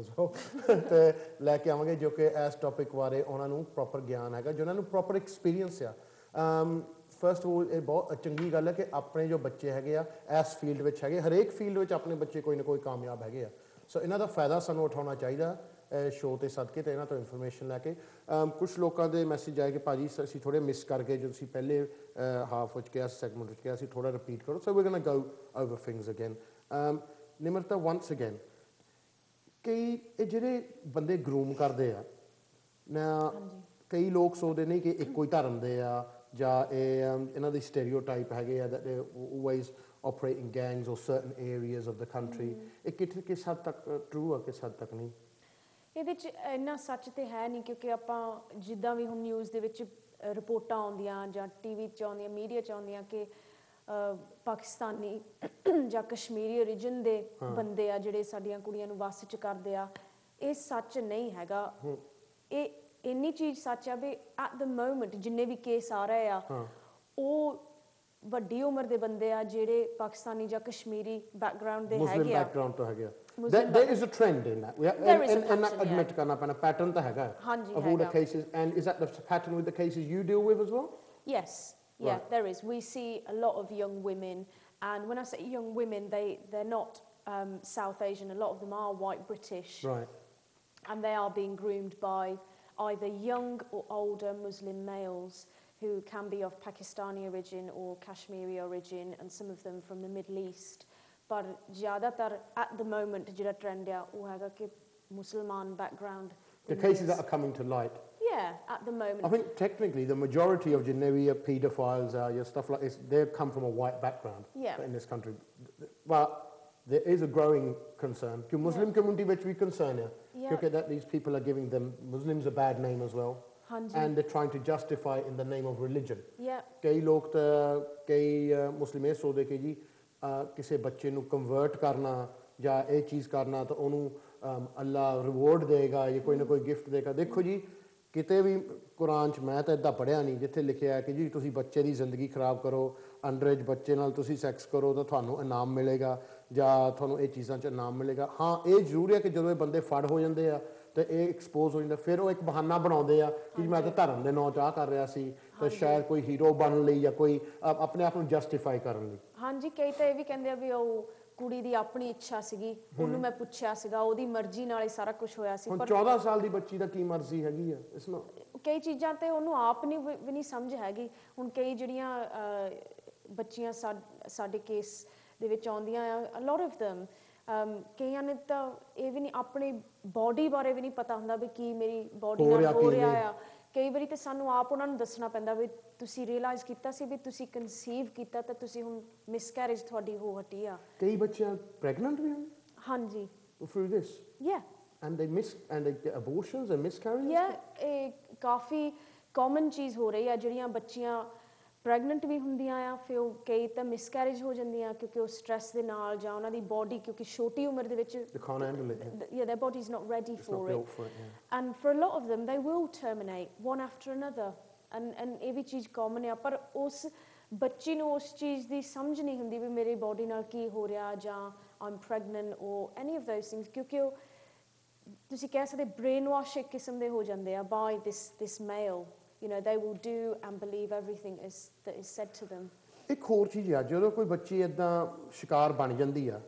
ਅਤੇ ਲੈ ਕੇ ਆਵਾਂਗੇ ਜੋ ਕਿ ਇਸ ਟੌਪਿਕ ਬਾਰੇ ਉਹਨਾਂ ਨੂੰ ਪ੍ਰੋਪਰ ਗਿਆਨ ਹੈਗਾ, ਜਿਹਨਾਂ ਨੂੰ ਪ੍ਰੋਪਰ ਐਕਸਪੀਰੀਅੰਸ ਆ। ਫਸਟ ਆਫ ਆਲ ਇਹ ਬਹੁਤ ਚੰਗੀ ਗੱਲ ਹੈ ਕਿ ਆਪਣੇ ਜੋ ਬੱਚੇ ਹੈਗੇ ਆ ਇਸ ਫੀਲਡ ਵਿੱਚ ਹੈਗੇ, ਹਰੇਕ ਫੀਲਡ ਵਿੱਚ ਆਪਣੇ ਬੱਚੇ ਕੋਈ ਨਾ ਕੋਈ ਕਾਮਯਾਬ ਹੈਗੇ ਆ। ਸੋ ਇਹਨਾਂ ਦਾ ਫਾਇਦਾ ਸਾਨੂੰ ਉਠਾਉਣਾ ਚਾਹੀਦਾ ਸ਼ੋਅ 'ਤੇ ਸਦਕੇ ਅਤੇ ਇਹਨਾਂ ਤੋਂ ਇਨਫੋਰਮੇਸ਼ਨ ਲੈ ਕੇ। ਕੁਛ ਲੋਕਾਂ ਦੇ ਮੈਸੇਜ ਆਏ ਕਿ ਭਾਜੀ ਅਸੀਂ ਥੋੜ੍ਹੇ ਮਿਸ ਕਰ ਗਏ, ਜੋ ਤੁਸੀਂ ਪਹਿਲੇ ਹਾਫ ਵਿੱਚ ਕਿਹਾ, ਸੈਗਮੈਂਟ ਵਿੱਚ ਕਿਹਾ, ਅਸੀਂ ਥੋੜ੍ਹਾ ਰਿਪੀਟ ਕਰੋ। So we going to go over things again. Nimrata, once again ਕਈ ਇਹ ਜਿਹੜੇ ਬੰਦੇ ਗਰੂਮ ਕਰਦੇ ਆ ਨਾ, ਕਈ ਲੋਕ ਸੋਚਦੇ ਨਹੀਂ ਕਿ ਇੱਕੋ ਹੀ ਧਰਮ ਦੇ ਆ ਜਾਂ ਇਹ ਇਹਨਾਂ ਦੀ ਸਟੇਰੀਓਟਾਈਪ ਹੈਗੇ ਆ that they always operate in gangs or certain areas of the country। ਇਹ ਕਿਸ ਹੱਦ ਤੱਕ ਟਰੂ ਆ, ਕਿਸ ਹੱਦ ਤੱਕ ਨਹੀਂ? ਇਹਦੇ 'ਚ ਇੰਨਾ ਸੱਚ ਤੇ ਹੈ ਨਹੀਂ, ਕਿਉਂਕਿ ਆਪਾਂ ਜਿੱਦਾਂ ਵੀ ਹੁਣ ਨਿਊਜ਼ ਦੇ ਵਿੱਚ ਰਿਪੋਰਟਾਂ ਆਉਂਦੀਆਂ ਜਾਂ TV 'ਚ ਆਉਂਦੀਆਂ, ਮੀਡੀਆ 'ਚ ਆਉਂਦੀਆਂ ਕਿ ਪਾਕਿਸਤਾਨੀ ਜਾਂ ਕਸ਼ਮੀਰੀ ਓਰੀਜਨ ਦੇ ਬੰਦੇ ਆ ਜਿਹੜੇ ਸਾਡੀਆਂ ਕੁੜੀਆਂ ਨੂੰ ਵੱਸ 'ਚ ਕਰਦੇ ਆ। ਇਹ ਸੱਚ ਨਹੀਂ ਹੈਗਾ। ਇਹ ਇੰਨੀ ਚੀਜ਼ ਸੱਚ ਆ ਵੀ ਐਟ ਦ ਮੋਮੈਂਟ ਜਿੰਨੇ ਵੀ ਕੇਸ ਆ ਰਹੇ ਆ ਉਹ ਵੱਡੀ ਉਮਰ ਦੇ ਬੰਦੇ ਆ ਜਿਹੜੇ ਪਾਕਿਸਤਾਨੀ ਜਾਂ ਕਸ਼ਮੀਰੀ ਬੈਕਗਰਾਉਂਡ ਦੇ ਹੈਗੇ ਆ। There is a trend in that. Admit ਕਰਨਾ ਪੈਣਾ, ਪੈਟਰਨ ਤਾਂ ਹੈਗਾ of all the cases. And is that the pattern with the cases you deal with as well? Yes, yeah, there is. We see a lot of young women, and when I say young women, they're not South Asian. A lot of them are white British, right? And they are being groomed by either young or older Muslim males who can be of Pakistani origin or Kashmiri origin, and some of them from the Middle East. But zyadatar at the moment jehda trend hai oh hega ki Musliman background. The cases that are coming to light. Yeah, at the moment. I think technically the majority of Genevieve paedophiles your stuff like this, they come from a white background in this country. But there is a growing concern. The Muslim community which we concern because that these people are giving them Muslims a bad name as well. And they're trying to justify it in the name of religion. ਕਈ ਲੋਕ ਤਾਂ ਕਈ ਮੁਸਲਿਮ ਇਹ ਸੋਚਦੇ ਕਿ ਜੀ ਕਿਸੇ ਬੱਚੇ ਨੂੰ ਕਨਵਰਟ ਕਰਨਾ ਜਾਂ ਇਹ ਚੀਜ਼ ਕਰਨਾ ਤਾਂ ਉਹਨੂੰ ਅੱਲਾ ਰਿਵਾਰਡ ਦੇਗਾ ਜਾਂ ਕੋਈ ਨਾ ਕੋਈ ਗਿਫਟ ਦੇਗਾ। ਦੇਖੋ ਜੀ ਕਿਤੇ ਵੀ ਕੁਰਾਨ 'ਚ ਮੈਂ ਤਾਂ ਇੱਦਾਂ ਪੜ੍ਹਿਆ ਨਹੀਂ ਜਿੱਥੇ ਲਿਖਿਆ ਕਿ ਜੀ ਤੁਸੀਂ ਬੱਚੇ ਦੀ ਜ਼ਿੰਦਗੀ ਖਰਾਬ ਕਰੋ, ਅੰਡਰਏਜ ਬੱਚੇ ਨਾਲ ਤੁਸੀਂ ਸੈਕਸ ਕਰੋ ਤਾਂ ਤੁਹਾਨੂੰ ਇਨਾਮ ਮਿਲੇਗਾ ਜਾਂ ਤੁਹਾਨੂੰ ਇਹ ਚੀਜ਼ਾਂ 'ਚ ਇਨਾਮ ਮਿਲੇਗਾ। ਹਾਂ ਇਹ ਜ਼ਰੂਰੀ ਹੈ ਕਿ ਜਦੋਂ ਇਹ ਬੰਦੇ ਫੜ ਹੋ ਜਾਂਦੇ ਆ ਤੇ ਇਹ ਐਕਸਪੋਜ਼ ਹੋ ਜਾਂਦਾ, ਫਿਰ ਉਹ ਇੱਕ ਬਹਾਨਾ ਬਣਾਉਂਦੇ ਆ ਕਿ ਮੈਂ ਤਾਂ ਧਰਮ ਦੇ ਨਾਂ 'ਚ ਆਹ ਕਰ ਰਿਹਾ ਸੀ ਤਾਂ ਸ਼ਾਇਦ ਕੋਈ ਹੀਰੋ ਬਣਨ ਲਈ ਜਾਂ ਕੋਈ ਆਪਣੇ ਆਪ ਨੂੰ ਜਸਟੀਫਾਈ ਕਰਨ ਲਈ। ਹਾਂਜੀ, ਕਈ ਤਾਂ ਇਹ ਵੀ ਕਹਿੰਦੇ ਆ ਵੀ ਉਹ ਕੁੜੀ ਦੀ ਆਪਣੀ ਇੱਛਾ ਸੀਗੀ, ਉਹਨੂੰ ਮੈਂ ਪੁੱਛਿਆ ਸੀਗਾ, ਉਹਦੀ ਮਰਜ਼ੀ ਨਾਲ ਹੀ ਸਾਰਾ ਕੁਝ ਹੋਇਆ ਸੀ। ਪਰ 14 ਸਾਲ ਦੀ ਬੱਚੀ ਦਾ ਕੀ ਮਰਜ਼ੀ ਹੈਗੀ ਆ ਇਸ ਨੂੰ? ਕਈ ਚੀਜ਼ਾਂ ਤੇ ਉਹਨੂੰ ਆਪ ਨਹੀਂ ਵੀ ਨਹੀਂ ਸਮਝ ਹੈਗੀ। ਹੁਣ ਕਈ ਜਿਹੜੀਆਂ ਬੱਚੀਆਂ ਸਾਡੇ ਕੇਸ ਦੇ ਵਿੱਚ ਆਉਂਦੀਆਂ ਆ, ਲੋਟ ਆਫ ਦਮ ਕਈਆਂ ਨੇ ਤਾਂ ਇਹ ਵੀ ਨਹੀਂ, ਆਪਣੀ ਬੋਡੀ ਬਾਰੇ ਵੀ ਨਹੀਂ ਪਤਾ ਹੁੰਦਾ ਵੀ ਕੀ ਮੇਰੀ ਬੋਡੀ ਨਾਲ ਹੋ ਰਿਹਾ ਆ। ਕਈ ਵਾਰੀ ਤਾਂ ਸਾਨੂੰ ਆਪ ਉਹਨਾਂ ਨੂੰ ਦੱਸਣਾ ਪੈਂਦਾ ਵੀ ਤੁਸੀਂ ਰੀਅਲਾਈਜ਼ ਕੀਤਾ ਸੀ ਵੀ ਤੁਸੀਂ ਕਨਸੀਵ ਕੀਤਾ ਤਾਂ ਤੁਸੀਂ ਹੁਣ ਮਿਸਕੈਰੇਜ ਤੁਹਾਡੀ ਹੋ ਹਟੀ ਆ। ਕਈ ਬੱਚਿਆਂ ਪ੍ਰੈਗਨੈਂਟ ਵੀ ਹਨ। ਹਾਂਜੀ, through this and they get abortions and miscarriages. ਇਹ ਕਾਫੀ ਕਾਮਨ ਚੀਜ਼ ਹੋ ਰਹੀ ਆ। ਜਿਹੜੀਆਂ ਬੱਚੀਆਂ ਪ੍ਰੈਗਨੈਂਟ ਵੀ ਹੁੰਦੀਆਂ ਆ ਫਿਰ ਉਹ ਕਈ ਤਾਂ ਮਿਸਕੈਰੇਜ ਹੋ ਜਾਂਦੀਆਂ ਕਿਉਂਕਿ ਉਹ ਸਟ੍ਰੈਸ ਦੇ ਨਾਲ ਜਾਂ ਉਹਨਾਂ ਦੀ ਬੋਡੀ ਕਿਉਂਕਿ ਛੋਟੀ ਉਮਰ ਦੇ ਵਿੱਚ their body is not ready for it. And for a lot of them they will terminate one after another and ਇਹ ਵੀ ਚੀਜ਼ ਕਾਮਨ ਆ। ਪਰ ਉਸ ਬੱਚੀ ਨੂੰ ਉਸ ਚੀਜ਼ ਦੀ ਸਮਝ ਨਹੀਂ ਹੁੰਦੀ ਵੀ ਮੇਰੀ ਬੋਡੀ ਨਾਲ ਕੀ ਹੋ ਰਿਹਾ ਜਾਂ I'm pregnant or any of those things, ਕਿਉਂਕਿ ਉਹ ਤੁਸੀਂ ਕਹਿ ਸਕਦੇ ਬ੍ਰੇਨ ਵਾਸ਼ ਇੱਕ ਕਿਸਮ ਦੇ ਹੋ ਜਾਂਦੇ ਆ by this male. You know, they will do and believe everything that is said to them. ਇੱਕ ਹੋਰ ਚੀਜ਼ ਆ, ਜਦੋਂ ਕੋਈ ਬੱਚੀ ਇਦਾਂ ਸ਼ਿਕਾਰ ਬਣ ਜਾਂਦੀ ਆ,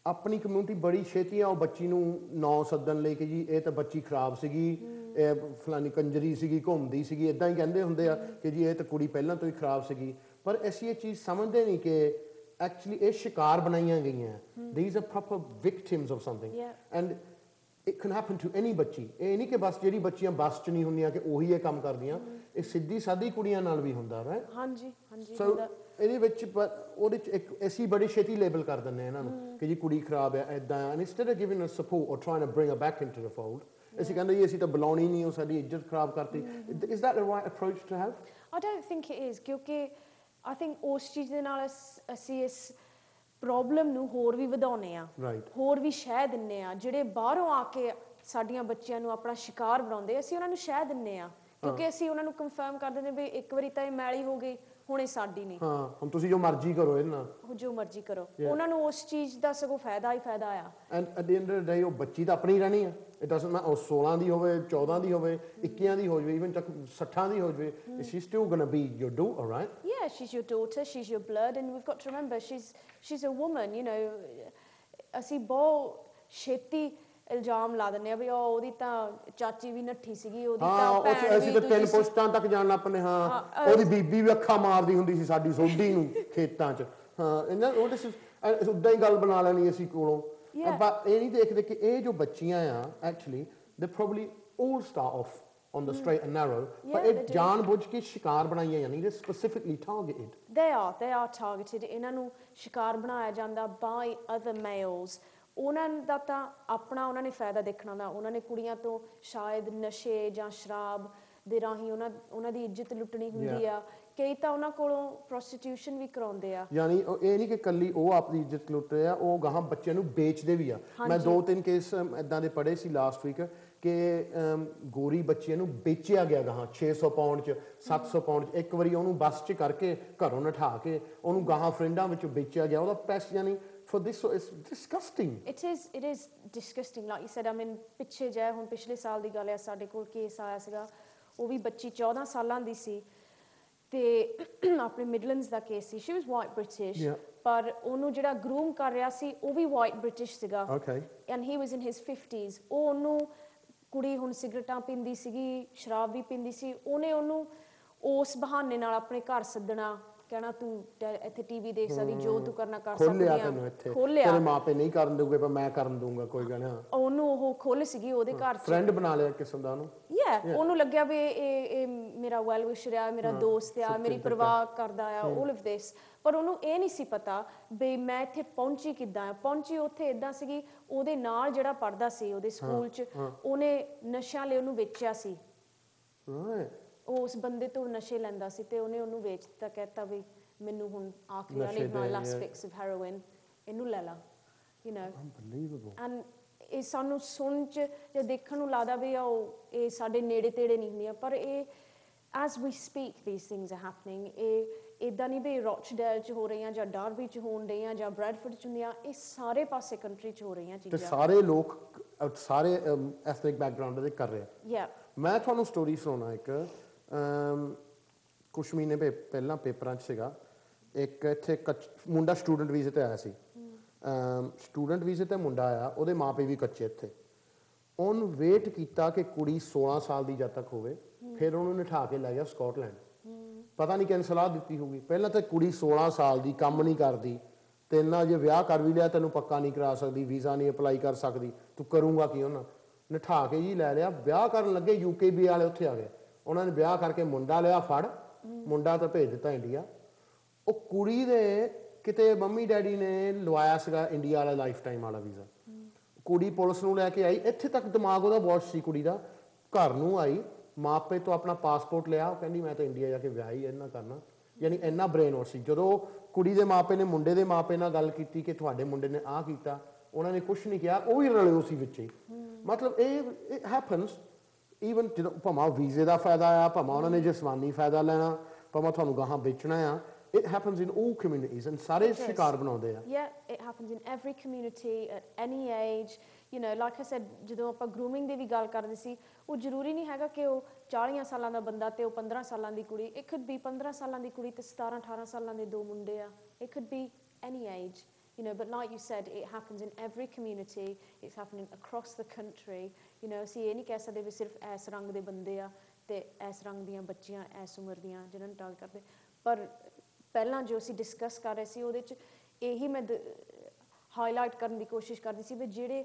ਆਪਣੀ ਕਮਿਊਨਿਟੀ ਬੜੀ ਛੇਤੀ ਆ ਉਹ ਬੱਚੀ ਨੂੰ ਨਾਂ ਸੱਦਣ ਲਈ ਕਿ ਜੀ ਇਹ ਤਾਂ ਬੱਚੀ ਖਰਾਬ ਸੀਗੀ, ਇਹ ਫਲਾਨੀ ਕੰਜਰੀ ਸੀਗੀ, ਘੁੰਮਦੀ ਸੀਗੀ, ਇਦਾਂ ਹੀ ਕਹਿੰਦੇ ਹੁੰਦੇ ਆ ਕਿ ਜੀ ਇਹ ਤਾਂ ਕੁੜੀ ਪਹਿਲਾਂ ਤੋਂ ਹੀ ਖਰਾਬ ਸੀਗੀ। ਪਰ ਅਸੀਂ ਇਹ ਚੀਜ਼ ਸਮਝਦੇ ਨਹੀਂ ਕਿ ਐਕਚੁਅਲੀ ਇਹ ਸ਼ਿਕਾਰ ਬਣਾਈਆਂ ਗਈਆਂ। these are proper victims of something and it can happen to any ਬੱਚੀ। ਇਹ ਨਹੀਂ ਕਿ ਬਸ ਜਿਹੜੀ ਬੱਚੀਆਂ ਬੱਸ 'ਚ ਨਹੀਂ ਹੁੰਦੀਆਂ ਕਿ ਉਹੀ ਇਹ ਕੰਮ ਕਰਦੀਆਂ, ਇਹ ਸਿੱਧੀ ਸਾਦੀ ਕੁੜੀਆਂ ਨਾਲ ਵੀ ਹੁੰਦਾ, ਰਾਈਟ? ਹਾਂਜੀ ਹਾਂਜੀ। ਸੋ ਇਹਦੇ ਵਿੱਚ ਉਹਦੇ 'ਚ ਇੱਕ ਅਸੀਂ ਬੜੀ ਛੇਤੀ ਲੇਬਲ ਕਰ ਦਿੰਦੇ ਇਹਨਾਂ ਨੂੰ ਕਿ ਜੀ ਕੁੜੀ ਖਰਾਬ ਹੈ, ਇੱਦਾਂ ਆ। And instead of giving a support or trying to bring a back into the fold ਅਸੀਂ ਕਹਿੰਦੇ ਜੀ ਅਸੀਂ ਤਾਂ ਬੁਲਾਉਣੀ ਨਹੀਂ, ਉਹ ਸਾਡੀ ਇੱਜ਼ਤ ਖਰਾਬ ਕਰਤੀ। Is that a right approach to have? I don't think it is, ਕਿਉਂਕਿ ਆਈ ਥਿੰਕ ਉਸ ਚੀਜ਼ ਦੇ ਨਾਲ ਅਸੀਂ ਇਸ ਪ੍ਰੋਬਲਮ ਨੂੰ ਹੋਰ ਵੀ ਵਧਾਉਂਦੇ ਆ, ਹੋਰ ਵੀ ਸ਼ਹਿ ਦਿੰਦੇ ਆ। ਜਿਹੜੇ ਬਾਹਰੋਂ ਆ ਕੇ ਸਾਡੀਆਂ ਬੱਚਿਆਂ ਨੂੰ ਆਪਣਾ ਸ਼ਿਕਾਰ ਬਣਾਉਂਦੇ, ਅਸੀਂ ਉਹਨਾਂ ਨੂੰ ਸ਼ਹਿ ਦਿੰਦੇ ਆ, ਕਿਉਂਕਿ ਅਸੀਂ ਉਹਨਾਂ ਨੂੰ ਕੰਫਰਮ ਕਰ ਦਿੰਦੇ ਵੀ ਇੱਕ ਵਾਰੀ ਤਾਂ ਇਹ ਮੈਲੀ ਹੋ ਗਈ, ਹੁਣ ਇਹ ਸਾਡੀ ਨਹੀਂ। ਹਾਂ, ਹੁਣ ਤੁਸੀਂ ਜੋ ਮਰਜ਼ੀ ਕਰੋ ਇਹਦੇ ਨਾਲ, ਜੋ ਮਰਜ਼ੀ ਕਰੋ। ਉਹਨਾਂ ਨੂੰ ਉਸ ਚੀਜ਼ ਦਾ ਸਗੋਂ ਫਾਇਦਾ ਹੀ ਫਾਇਦਾ ਆ। And at the end of the day ਉਹ ਬੱਚੀ ਤਾਂ ਆਪਣੀ ਰਹਿਣੀ ਆ। ਇਟ ਡਸਨਟ ਮੈਟਰ ਉਹ 16 ਦੀ ਹੋਵੇ, 14 ਦੀ ਹੋਵੇ, 21 ਦੀ ਹੋ ਜਾਵੇ, ਇਵਨ ਤੱਕ 60 ਦੀ ਹੋ ਜਾਵੇ, she's still going to be your daughter, right? Yeah, she's your daughter, she's your blood, and we've got to remember she's a woman, you know. ਅਸੀਂ ਬਹੁਤ ਛੇਤੀ ਇਲਜ਼ਾਮ ਲਾ ਦਿੰਦੇ ਆ ਵੀ ਉਹਦੀ ਤਾਂ ਚਾਚੀ ਵੀ ਨੱਠੀ ਸੀਗੀ, ਉਹਦੀ ਤਾਂ ਭੈਣ ਵੀ, ਅਸੀਂ ਤਾਂ 3 ਪੁਸ਼ਤਾਂ ਤੱਕ ਜਾਣ ਲੱਗ ਪਏ। ਹਾਂ, ਉਹਦੀ ਬੀਬੀ ਵੀ ਅੱਖਾਂ ਮਾਰਦੀ ਹੁੰਦੀ ਸੀ ਸਾਡੀ ਸੋਢੀ ਨੂੰ ਖੇਤਾਂ 'ਚ। ਹਾਂ, ਇਹਨਾਂ ਉਦਾਂ ਹੀ ਗੱਲ ਬਣਾ ਲੈਣੀ ਅਸੀਂ ਕੋਲੋਂ। ਪਰ ਇਹ ਨਹੀਂ ਦੇਖਦੇ ਕਿ ਇਹ ਜੋ ਬੱਚੀਆਂ ਆ ਐਕਚੁਅਲੀ ਦੇ probably all start off on the straight and narrow, but ਇਹ ਜਾਣ ਬੁੱਝ ਕੇ ਸ਼ਿਕਾਰ ਬਣਾਈਆਂ ਜਾਂਦੀਆਂ, they specifically targeted. They are targeted. ਇਹਨਾਂ ਨੂੰ ਸ਼ਿਕਾਰ ਬਣਾਇਆ ਜਾਂਦਾ by other males. ਉਹਨਾਂ ਦਾ ਤਾਂ ਆਪਣਾ ਉਹਨਾਂ ਨੇ ਫਾਇਦਾ ਦੇਖਣਾ ਹੁੰਦਾ। ਉਹਨਾਂ ਨੇ ਕੁੜੀਆਂ ਤੋਂ ਸ਼ਾਇਦ ਨਸ਼ੇ ਜਾਂ ਸ਼ਰਾਬ ਦੇ ਰਾਹੀਂ ਉਹਨਾਂ ਦੀ ਇੱਜ਼ਤ ਲੁੱਟਣੀ ਹੁੰਦੀ ਆ। ਕਈ ਤਾਂ ਉਹਨਾਂ ਕੋਲੋਂ ਪ੍ਰੋਸਟੀਟਿਊਸ਼ਨ ਵੀ ਕਰਾਉਂਦੇ ਆ। ਯਾਨੀ ਇਹ ਨਹੀਂ ਕਿ ਕੱਲੀ ਉਹ ਆਪਣੀ ਇੱਜ਼ਤ ਲੁੱਟ ਰਿਹਾ, ਉਹ ਗਾਹਾਂ ਬੱਚਿਆਂ ਨੂੰ ਵੇਚਦੇ ਵੀ ਆ। ਮੈਂ 2-3 ਕੇਸ ਇਦਾਂ ਦੇ ਪੜ੍ਹੇ ਸੀ ਲਾਸਟ ਵੀਕ ਕਿ ਗੋਰੀ ਬੱਚਿਆਂ ਨੂੰ ਵੇਚਿਆ ਗਿਆ ਗਾਹਾਂ 600 ਪਾਉਂਡ 'ਚ, 700 ਪਾਉਂਡ 'ਚ। ਇੱਕ ਵਾਰੀ ਉਹਨੂੰ ਬੱਸ 'ਚ ਕਰਕੇ ਘਰੋਂ ਨਠਾ ਕੇ ਉਹਨੂੰ ਗਾਹਾਂ ਫਰੈਂਡਾਂ ਵਿੱਚ ਵੇਚਿਆ ਗਿਆ। ਉਹਦਾ ਪੈਸੇ ਯਾਨੀ for this, so it's disgusting. It is disgusting, like you said. I mean, ਪਿੱਛੇ ਜੇ ਹੁਣ ਪਿਛਲੇ ਸਾਲ ਦੀ ਗੱਲ ਹੈ, ਸਾਡੇ ਕੋਲ ਕੇਸ ਆਇਆ ਸੀਗਾ। ਉਹ ਵੀ ਬੱਚੀ 14 ਸਾਲਾਂ ਦੀ ਸੀ ਤੇ ਆਪਣੇ ਮਿਡਲੈਂਡਸ ਦਾ ਕੇਸ ਸੀ। she was white British, ਪਰ ਉਹਨੂੰ ਜਿਹੜਾ ਗਰੂਮ ਕਰ ਰਿਹਾ ਸੀ ਉਹ ਵੀ white British ਸੀਗਾ, and he was in his 50s. ਉਹ ਉਹਨੂੰ ਕੁੜੀ ਹੁਣ ਸਿਗਰਟਾਂ ਪੀਂਦੀ ਸੀਗੀ, ਸ਼ਰਾਬ ਵੀ ਪੀਂਦੀ ਸੀ। ਉਹਨੇ ਉਹਨੂੰ ਉਸ ਬਹਾਨੇ ਨਾਲ ਆਪਣੇ ਘਰ ਸੱਦਣਾ, ਕਹਿਣਾ ਤੂੰ ਇੱਥੇ ਟੀਵੀ ਦੇਖ ਸਕਦੀ, ਜੋ ਤੂੰ ਕਰਨਾ ਕਰ ਸਕਦੀ ਆ। ਖੋਲਿਆ, ਤੇਰੇ ਮਾਪੇ ਨਹੀਂ ਕਰਨ ਦੂਗੇ ਪਰ ਮੈਂ ਕਰਨ ਦੂੰਗਾ, ਕੋਈ ਗੱਲ ਨਹੀਂ। ਉਹਨੂੰ ਉਹ ਖੁੱਲ ਸੀਗੀ ਉਹਦੇ ਘਰ ਚ, ਫਰੈਂਡ ਬਣਾ ਲਿਆ ਕਿਸਮ ਦਾ ਉਹਨੂੰ। ਉਹਨੂੰ ਲੱਗਿਆ ਵੀ ਇਹ ਮੇਰਾ ਵੈਲ ਵਿਸ਼ਰ ਆ, ਮੇਰਾ ਦੋਸਤ ਆ, ਮੇਰੀ ਪਰਵਾਹ ਕਰਦਾ ਆ, all of this। ਪਰ ਉਹਨੂੰ ਇਹ ਨਹੀਂ ਸੀ ਪਤਾ ਵੀ ਮੈਂ ਇੱਥੇ ਪਹੁੰਚੀ ਕਿੱਦਾਂ ਆ। ਪਹੁੰਚੀ ਉੱਥੇ ਇਦਾਂ ਸੀਗੀ, ਉਹਦੇ ਨਾਲ ਜਿਹੜਾ ਪੜ੍ਹਦਾ ਸੀ ਉਹਦੇ ਸਕੂਲ 'ਚ, ਉਹਨੇ ਨਸ਼ਿਆਂ ਲਈ ਉਹਨੂੰ ਵੇਚਿਆ ਸੀ। ਉਸ ਬੰਦੇ ਤੋਂ ਨਸ਼ੇ ਲੈਂਦਾ ਸੀ ਤੇ ਉਹਨੇ ਉਹਨੂੰ ਵੇਚ ਦਿੱਤਾ, ਕਹਿਤਾ ਵੀ ਮੈਨੂੰ ਹੁਣ ਆਖਰੀ ਵਾਲੀ ਮਾਈ ਲਾਸਟ ਫਿਕਸ ਆਫ ਹੈਰੋਇਨ, ਇਹਨੂੰ ਲੈ ਲਾ, ਯੂ ਨੋ। ਅਨਬਿਲੀਵੇਬਲ। ਐਂਡ ਇਹ ਸਾਨੂੰ ਸੁਣ 'ਚ ਜਾਂ ਦੇਖਣ ਨੂੰ ਲੱਗਦਾ ਵੀ ਇਹ ਸਾਡੇ ਨੇੜੇ ਤੇੜੇ ਨਹੀਂ ਹੁੰਦੀਆਂ, ਪਰ ਇਹ as we speak these things are happening. ਇਹ ਇੱਦਾਂ ਨਹੀਂ ਵੀ ਰੌਚਡੇਲ 'ਚ ਹੋ ਰਹੀਆਂ ਜਾਂ ਡਾਰਬੀ 'ਚ ਹੋਣ ਰਹੀਆਂ ਜਾਂ ਬ੍ਰੈਡਫੋਰਡ 'ਚ ਹੁੰਦੀਆਂ, ਇਹ ਸਾਰੇ ਪਾਸੇ ਕੰਟਰੀ 'ਚ ਹੋ ਰਹੀਆਂ ਚੀਜ਼ਾਂ। ਤੇ ਸਾਰੇ ਲੋਕ ਸਾਰੇ ਐਥਨਿਕ ਬੈਕਗਰਾਉਂਡ ਦੇ ਕਰ ਰਹੇ ਆ। ਮੈਂ ਤੁਹਾਨੂੰ ਸਟੋਰੀ ਸੁਣਾਉਣਾ ਇੱਕ। ਕੁਛ ਮਹੀਨੇ ਪਹਿਲਾਂ ਪੇਪਰਾਂ 'ਚ ਸੀਗਾ ਇੱਕ, ਇੱਥੇ ਮੁੰਡਾ ਸਟੂਡੈਂਟ ਵੀਜ਼ੇ 'ਤੇ ਆਇਆ ਸੀ। ਸਟੂਡੈਂਟ ਵੀਜ਼ੇ 'ਤੇ ਮੁੰਡਾ ਆਇਆ, ਉਹਦੇ ਮਾਪੇ ਵੀ ਕੱਚੇ ਇੱਥੇ। ਉਹਨੂੰ ਵੇਟ ਕੀਤਾ ਕਿ ਕੁੜੀ 16 ਸਾਲ ਦੀ ਜਦ ਤੱਕ ਹੋਵੇ, ਫਿਰ ਉਹਨੂੰ ਨਿਠਾ ਕੇ ਲੈ ਗਿਆ ਸਕਾਟਲੈਂਡ। ਪਤਾ ਨਹੀਂ ਕਿਹਨੇ ਸਲਾਹ ਦਿੱਤੀ ਹੋਊਗੀ। ਪਹਿਲਾਂ ਤਾਂ ਕੁੜੀ 16 ਸਾਲ ਦੀ, ਕੰਮ ਨਹੀਂ ਕਰਦੀ, ਤੇ ਇੰਨਾ ਜੇ ਵਿਆਹ ਕਰ ਵੀ ਲਿਆ ਤੈਨੂੰ ਪੱਕਾ ਨਹੀਂ ਕਰਾ ਸਕਦੀ, ਵੀਜ਼ਾ ਨਹੀਂ ਅਪਲਾਈ ਕਰ ਸਕਦੀ, ਤੂੰ ਕਰੂੰਗਾ ਕੀ? ਉਹਨਾਂ ਨਿਠਾ ਕੇ ਜੀ ਲੈ ਲਿਆ। ਵਿਆਹ ਕਰਨ ਲੱਗੇ UKB ਵਾਲੇ ਉੱਥੇ ਆ ਗਏ, ਉਹਨਾਂ ਨੇ ਵਿਆਹ ਕਰਕੇ ਮੁੰਡਾ ਲਿਆ ਫੜ, ਮੁੰਡਾ ਤਾਂ ਭੇਜ ਦਿੱਤਾ ਇੰਡੀਆ। ਉਹ ਕੁੜੀ ਦੇ ਕਿਤੇ ਮੰਮੀ ਡੈਡੀ ਨੇ ਲਵਾਇਆ ਸੀਗਾ ਇੰਡੀਆ ਵਾਲਾ ਲਾਈਫ ਟਾਈਮ ਵਾਲਾ ਵੀਜ਼ਾ। ਕੁੜੀ ਪੁਲਿਸ ਨੂੰ ਲੈ ਕੇ ਆਈ, ਇੱਥੇ ਤੱਕ ਦਿਮਾਗ ਉਹਦਾ ਵਾਸ਼ ਸੀ ਕੁੜੀ ਦਾ। ਘਰ ਨੂੰ ਆਈ, ਮਾਪੇ ਤੋਂ ਆਪਣਾ ਪਾਸਪੋਰਟ ਲਿਆ, ਉਹ ਕਹਿੰਦੀ ਮੈਂ ਤਾਂ ਇੰਡੀਆ ਜਾ ਕੇ ਵਿਆਹ ਹੀ ਇੰਨਾ ਕਰਨਾ। ਯਾਨੀ ਇੰਨਾ ਬ੍ਰੇਨ ਵਾਸ਼ ਸੀ। ਜਦੋਂ ਕੁੜੀ ਦੇ ਮਾਪੇ ਨੇ ਮੁੰਡੇ ਦੇ ਮਾਪੇ ਨਾਲ ਗੱਲ ਕੀਤੀ ਕਿ ਤੁਹਾਡੇ ਮੁੰਡੇ ਨੇ ਆਹ ਕੀਤਾ, ਉਹਨਾਂ ਨੇ ਕੁਛ ਨਹੀਂ ਕਿਹਾ, ਉਹ ਵੀ ਰਲੇ ਸੀ ਵਿੱਚ ਹੀ। ਮਤਲਬ ਇਹ ਹੈਪਨਸ ਈਵਨ ਜਦੋਂ ਭਾਵੇਂ ਵੀਜ਼ੇ ਦਾ ਫਾਇਦਾ ਆ, ਭਾਵੇਂ ਉਹਨਾਂ ਨੇ ਜਿਸਮਾਨੀ ਫਾਇਦਾ ਲੈਣਾ, ਭਾਵੇਂ ਤੁਹਾਨੂੰ ਗਾਹਾਂ ਵੇਚਣਾ ਆ, it happens in all communities and ਸਾਰੇ It does. ਸ਼ਿਕਾਰ ਬਣਾਉਂਦੇ ਆ Yeah, it happens in every community at any age. You know, like I said, ਜਦੋਂ ਆਪਾਂ grooming ਦੀ ਵੀ ਗੱਲ ਕਰਦੇ ਸੀ, ਉਹ ਜ਼ਰੂਰੀ ਨਹੀਂ ਹੈਗਾ ਕਿ ਉਹ 40 ਸਾਲਾਂ ਦਾ ਬੰਦਾ ਤੇ ਉਹ 15 ਸਾਲਾਂ ਦੀ ਕੁੜੀ. It could be 15 ਸਾਲਾਂ ਦੀ ਕੁੜੀ ਤੇ 17 18 ਸਾਲਾਂ ਦੇ ਦੋ ਮੁੰਡੇ ਆ. It could be any age. You know, but like you said, it happens in every community. It's happening across the country. You know, ਅਸੀਂ ਇਹ ਨਹੀਂ ਕਹਿ ਸਕਦੇ ਵੀ ਸਿਰਫ ਇਸ ਰੰਗ ਦੇ ਬੰਦੇ ਆ ਤੇ ਇਸ ਰੰਗ ਦੀਆਂ ਬੱਚੀਆਂ ਇਸ ਉਮਰ ਦੀਆਂ ਜਿਹਨਾਂ ਨੂੰ ਟਾਰਗੇਟ ਕਰਦੇ. ਪਰ ਪਹਿਲਾਂ ਜੋ ਅਸੀਂ ਡਿਸਕਸ ਕਰ ਰਹੇ ਸੀ ਉਹਦੇ 'ਚ ਇਹੀ ਮੈਂ ਹਾਈਲਾਈਟ ਕਰਨ ਦੀ ਕੋਸ਼ਿਸ਼ ਕਰਦੀ ਸੀ ਵੀ ਜਿਹੜੇ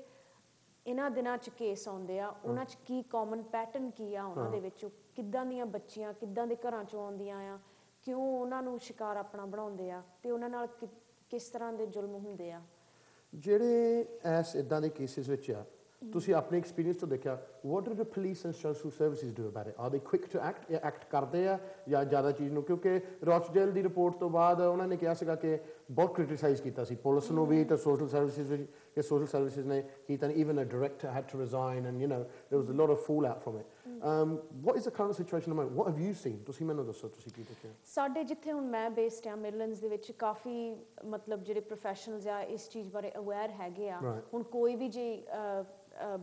ਇਹਨਾਂ ਦਿਨਾਂ 'ਚ ਕੇਸ ਆਉਂਦੇ ਆ ਉਹਨਾਂ 'ਚ ਕੀ ਕਾਮਨ ਪੈਟਰਨ ਕੀ ਆ ਉਹਨਾਂ ਦੇ ਵਿੱਚ, ਕਿੱਦਾਂ ਦੀਆਂ ਬੱਚੀਆਂ ਕਿੱਦਾਂ ਦੇ ਘਰਾਂ 'ਚੋਂ ਆਉਂਦੀਆਂ ਆ, ਕਿਉਂ ਉਹਨਾਂ ਨੂੰ ਸ਼ਿਕਾਰ ਆਪਣਾ ਬਣਾਉਂਦੇ ਆ ਤੇ ਉਹਨਾਂ ਨਾਲ ਕਿਸ ਤਰ੍ਹਾਂ ਦੇ ਜ਼ੁਲਮ ਹੁੰਦੇ ਆ. ਜਿਹੜੇ ਐਸ ਇਦਾਂ ਦੇ ਕੇਸਿਸ ਵਿੱਚ ਆ ਤੁਸੀਂ ਆਪਣੇ ਐਕਸਪੀਰੀਅੰਸ ਤੋਂ ਦੇਖਿਆ, what do the police and social services do about it? Are they quick to act? ਇਹ ਐਕਟ ਕਰਦੇ ਆ ਜਾਂ ਜ਼ਿਆਦਾ ਚੀਜ਼ ਨੂੰ, ਕਿਉਂਕਿ ਰੌਚਡੇਲ ਦੀ ਰਿਪੋਰਟ ਤੋਂ ਬਾਅਦ ਉਹਨਾਂ ਨੇ ਕਿਹਾ ਸੀਗਾ ਕਿ ਬਹੁਤ ਕ੍ਰਿਟਿਸਾਈਜ਼ ਕੀਤਾ ਸੀ ਪੁਲਿਸ ਨੂੰ ਵੀ ਤੇ ਸੋਸ਼ਲ ਸਰਵਿਸਿਜ਼ ਵੀ, ਕਿ ਸੋਸ਼ਲ ਸਰਵਿਸਿਜ਼ ਨੇ ਕੀਤਾ, even a director had to resign and you know there was a lot of fallout from it. What is the current situation at the moment? What have you seen? ਤੁਸੀਂ ਮੈਨੂੰ ਦੱਸੋ ਤੁਸੀਂ ਕੀ ਦੇਖਿਆ. ਸਾਡੇ ਜਿੱਥੇ ਹੁਣ ਮੈਂ ਬੇਸਡ ਆ ਮਿਡਲੈਂਡਸ ਦੇ ਵਿੱਚ ਕਾਫੀ ਮਤਲਬ ਜਿਹੜੇ ਪ੍ਰੋਫੈਸ਼ਨਲਸ ਆ ਇਸ ਚੀਜ਼ ਬਾਰੇ ਅਵੇਅਰ ਹੈਗੇ ਆ. ਹੁਣ ਕੋਈ ਵੀ ਜੇ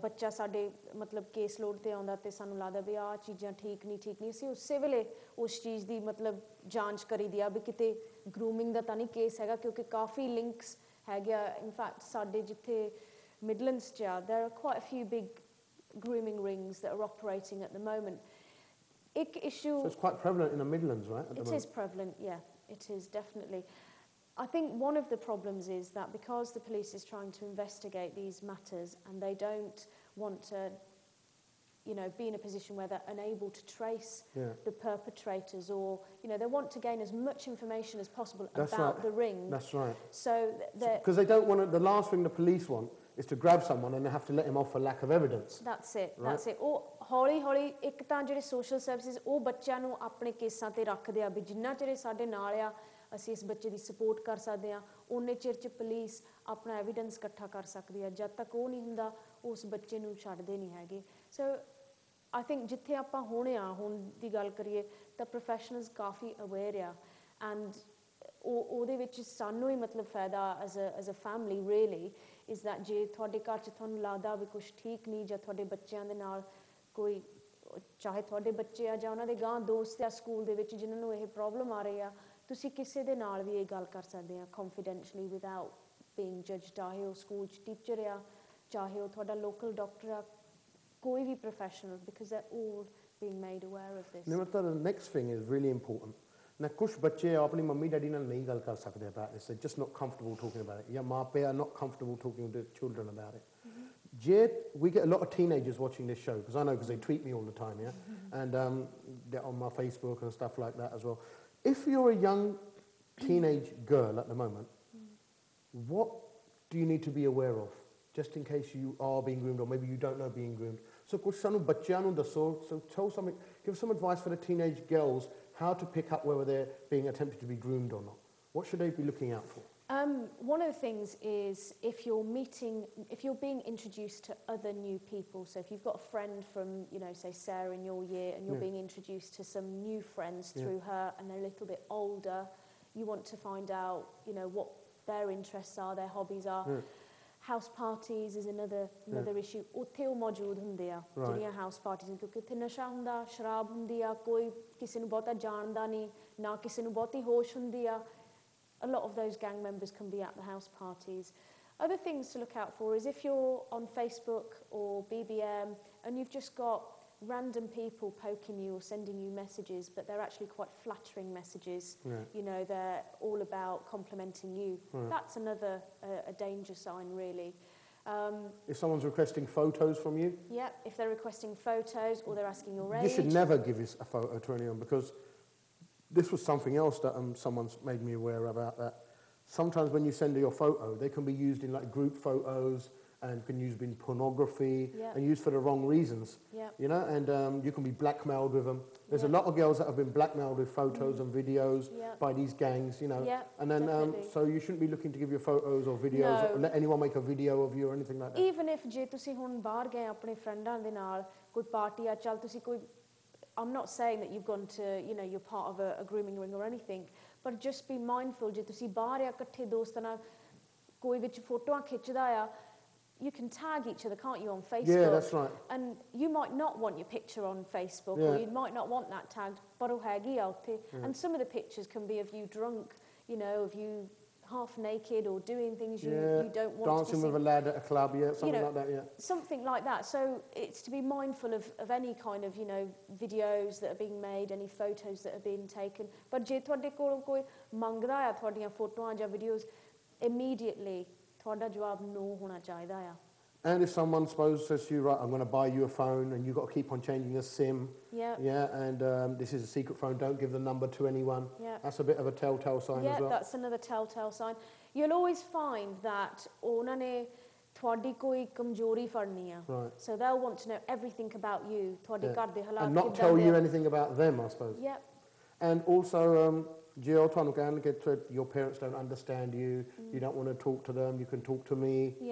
ਬੱਚਾ ਸਾਡੇ ਮਤਲਬ ਕੇਸ ਲੋਡ ਤੇ ਆਉਂਦਾ ਤੇ ਸਾਨੂੰ ਲੱਗਦਾ ਵੀ ਆਹ ਚੀਜ਼ਾਂ ਠੀਕ ਨਹੀਂ ਅਸੀਂ ਉਸੇ ਵੇਲੇ ਉਸ ਚੀਜ਼ ਦੀ ਮਤਲਬ ਜਾਂਚ ਕਰੀਦੀ ਆ ਵੀ ਕਿਤੇ ਗਰੂਮਿੰਗ ਦਾ ਤਾਂ ਨਹੀਂ ਕੇਸ ਹੈਗਾ, ਕਿਉਂਕਿ ਕਾਫੀ ਲਿੰਕਸ ਹੈਗੇ ਆ. ਇਨਫੈਕਟ ਸਾਡੇ ਜਿੱਥੇ ਮਿਡਲੈਂਡਸ 'ਚ ਆ there are quite a few big grooming rings that are operating at the moment. ਇੱਕ issue, So it's quite prevalent in the Midlands, right? At the moment. It is prevalent, yeah, it is definitely. I think one of the problems is that because the police is trying to investigate these matters and they don't want to, you know, be in a position where they're unable to trace the perpetrators, or, you know, they want to gain as much information as possible about the ring. That's right. So because they don't want to, the last thing the police want is to grab someone and they have to let him off for lack of evidence. That's it, right? That's it. ਉਹ ਹੌਲੀ ਇੱਕ ਤਾਂ ਜਿਹੜੇ ਸੋਸ਼ਲ ਸਰਵਿਸਿਜ਼ ਉਹ ਬੱਚਿਆਂ ਨੂੰ ਆਪਣੇ ਕੇਸਾਂ ਤੇ ਰੱਖਦੇ ਆ ਵੀ ਜਿੰਨਾ ਚਿਰ ਸਾਡੇ ਨਾਲ ਆ ਅਸੀਂ ਇਸ ਬੱਚੇ ਦੀ ਸਪੋਰਟ ਕਰ ਸਕਦੇ ਆ, ਉਹਨੇ ਚਿਰ 'ਚ ਪੁਲਿਸ ਆਪਣਾ ਐਵੀਡੈਂਸ ਇਕੱਠਾ ਕਰ ਸਕਦੀ ਆ. ਜਦ ਤੱਕ ਉਹ ਨਹੀਂ ਹੁੰਦਾ ਉਸ ਬੱਚੇ ਨੂੰ ਛੱਡਦੇ ਨਹੀਂ ਹੈਗੇ. ਸੋ ਆਈ ਥਿੰਕ ਜਿੱਥੇ ਆਪਾਂ ਹੁਣ ਦੀ ਗੱਲ ਕਰੀਏ ਤਾਂ ਪ੍ਰੋਫੈਸ਼ਨਲਸ ਕਾਫੀ ਅਵੇਅਰ ਆ ਐਂਡ ਉਹਦੇ ਵਿੱਚ ਸਾਨੂੰ ਹੀ ਮਤਲਬ ਫਾਇਦਾ as a family really is that ਜੇ ਤੁਹਾਡੇ ਘਰ 'ਚ ਤੁਹਾਨੂੰ ਲੱਗਦਾ ਵੀ ਕੁਛ ਠੀਕ ਨਹੀਂ ਜਾਂ ਤੁਹਾਡੇ ਬੱਚਿਆਂ ਦੇ ਨਾਲ ਕੋਈ, ਚਾਹੇ ਤੁਹਾਡੇ ਬੱਚੇ ਆ ਜਾਂ ਉਹਨਾਂ ਦੇ ਗਾਂ ਦੋਸਤ ਆ ਸਕੂਲ ਦੇ ਵਿੱਚ ਜਿਨ੍ਹਾਂ ਨੂੰ ਇਹ ਪ੍ਰੋਬਲਮ ਆ ਰਹੀ ਆ, ਤੁਸੀਂ ਕਿਸੇ ਦੇ ਨਾਲ ਵੀ ਇਹ ਗੱਲ ਕਰ ਸਕਦੇ ਆ confidentially without being judged. ਚਾਹੇ ਉਹ ਸਕੂਲ 'ਚ ਟੀਚਰ ਆ, ਚਾਹੇ ਉਹ ਤੁਹਾਡਾ ਲੋਕਲ ਡਾਕਟਰ ਆ, ਕੋਈ ਵੀ professional, because they're all being made aware of this. Nimrata, the next thing is really important. Now, kuch bache apni mummy daddy ਨਾਲ ਨਹੀਂ ਗੱਲ ਕਰ ਸਕਦੇ about this. They're just not comfortable talking about it. ਜਾਂ ਮਾਂ ਪਿਓ are not comfortable talking to children about it. We get a lot of teenagers watching this show, because I know, because they tweet me all the time, and they're on my Facebook and stuff like that as well. If you're a young teenage girl at the moment, what do you need to be aware of, just in case you are being groomed or maybe you don't know being groomed? So kuch sanu bachchiyan nu dasso, so tell something, give some advice for the teenage girls how to pick up whether they're being attempted to be groomed or not. What should they be looking out for? One of the things is if you're being introduced to other new people, so if you've got a friend from, you know, say Sarah in your year, and you're being introduced to some new friends through her and they're a little bit older, you want to find out, you know, what their interests are, their hobbies are. House parties is another issue. ਉੱਥੇ ਉਹ ਮੌਜੂਦ ਹੁੰਦੇ ਆ ਜਿਹੜੀਆਂ ਹਾਊਸ ਪਾਰਟੀਆਂ, ਕਿਉਂਕਿ ਉੱਥੇ ਨਸ਼ਾ ਹੁੰਦਾ, ਸ਼ਰਾਬ ਹੁੰਦੀ ਆ, ਕੋਈ ਕਿਸੇ ਨੂੰ ਬਹੁਤਾ ਜਾਣਦਾ ਨਹੀਂ, ਨਾ ਕਿਸੇ ਨੂੰ ਬਹੁਤੀ ਹੋਸ਼ ਹੁੰਦੀ ਆ. A lot of those gang members can be at the house parties. Other things to look out for is if you're on Facebook or BBM and you've just got random people poking you or sending you messages, but they're actually quite flattering messages. You know, they're all about complimenting you. That's another a danger sign, really. If someone's requesting photos from you? Yeah, if they're requesting photos or they're asking your age. You should never give a photo to anyone, because this was something else that someone's made me aware about, that sometimes when you send your photo, they can be used in like group photos and can use in pornography and used for the wrong reasons. You know, and you can be blackmailed with them. There's a lot of girls that have been blackmailed with photos and videos by these gangs, you know. And then so you shouldn't be looking to give your photos or videos or let anyone make a video of you or anything like that. Even if ਜੇ ਤੁਸੀਂ ਹੁਣ ਬਾਹਰ ਗਏ ਆਪਣੇ ਫਰੈਂਡਾਂ ਦੇ ਨਾਲ ਕੋਈ ਪਾਰਟੀ ਆ, ਚੱਲ ਤੁਸੀਂ ਕੋਈ, I'm not saying that you've gone to, you know, you're part of a grooming ring or anything, ਪਰ just be mindful ਜੇ ਤੁਸੀਂ ਬਾਹਰ ਆ ਇਕੱਠੇ ਦੋਸਤਾਂ ਨਾਲ ਕੋਈ ਵਿੱਚ ਫੋਟੋਆਂ ਖਿੱਚਦਾ ਆ, you can tag each other, can't you, on Facebook? Yeah, that's right. And you might not want your picture on Facebook, Yeah. or you might not want that tagged, but ਉਹ ਹੈਗੀ ਆ ਉੱਥੇ. And some of the pictures can be of you drunk, you know, of you half naked or doing things you don't want dancing to see. with a lad at a club, something know, like that, something like that. So it's to be mindful of any kind of, you know, videos that are being made, any photos that are being taken. But ਜੇ ਤੁਹਾਡੇ ਕੋਲੋਂ ਕੋਈ ਮੰਗਦਾ ਆ ਤੁਹਾਡੀਆਂ ਫੋਟੋਆਂ ਜਾਂ videos, immediately ਤੁਹਾਡਾ ਜਵਾਬ no ਹੋਣਾ ਚਾਹੀਦਾ ਆ. And if someone suppose says to you, right, I'm going to buy you a phone, and you've got to keep on changing the SIM, and this is a secret phone, don't give the number to anyone. That's a bit of a telltale sign as well. That's another telltale sign. You'll always find that ਉਹਨਾਂ ਨੇ ਤੁਹਾਡੀ ਕੋਈ ਕਮਜ਼ੋਰੀ ਫੜਨੀ ਆ. Right. So they'll want to know everything about you. ਤੁਹਾਡੇ ਘਰ ਦੇ ਹਾਲਾਤ and not tell you anything about them, I suppose. And also, Jill, ਤੁਹਾਨੂੰ ਕਹਿਣ ਕਿ your parents don't understand you, you don't want to talk to them, you can talk to me.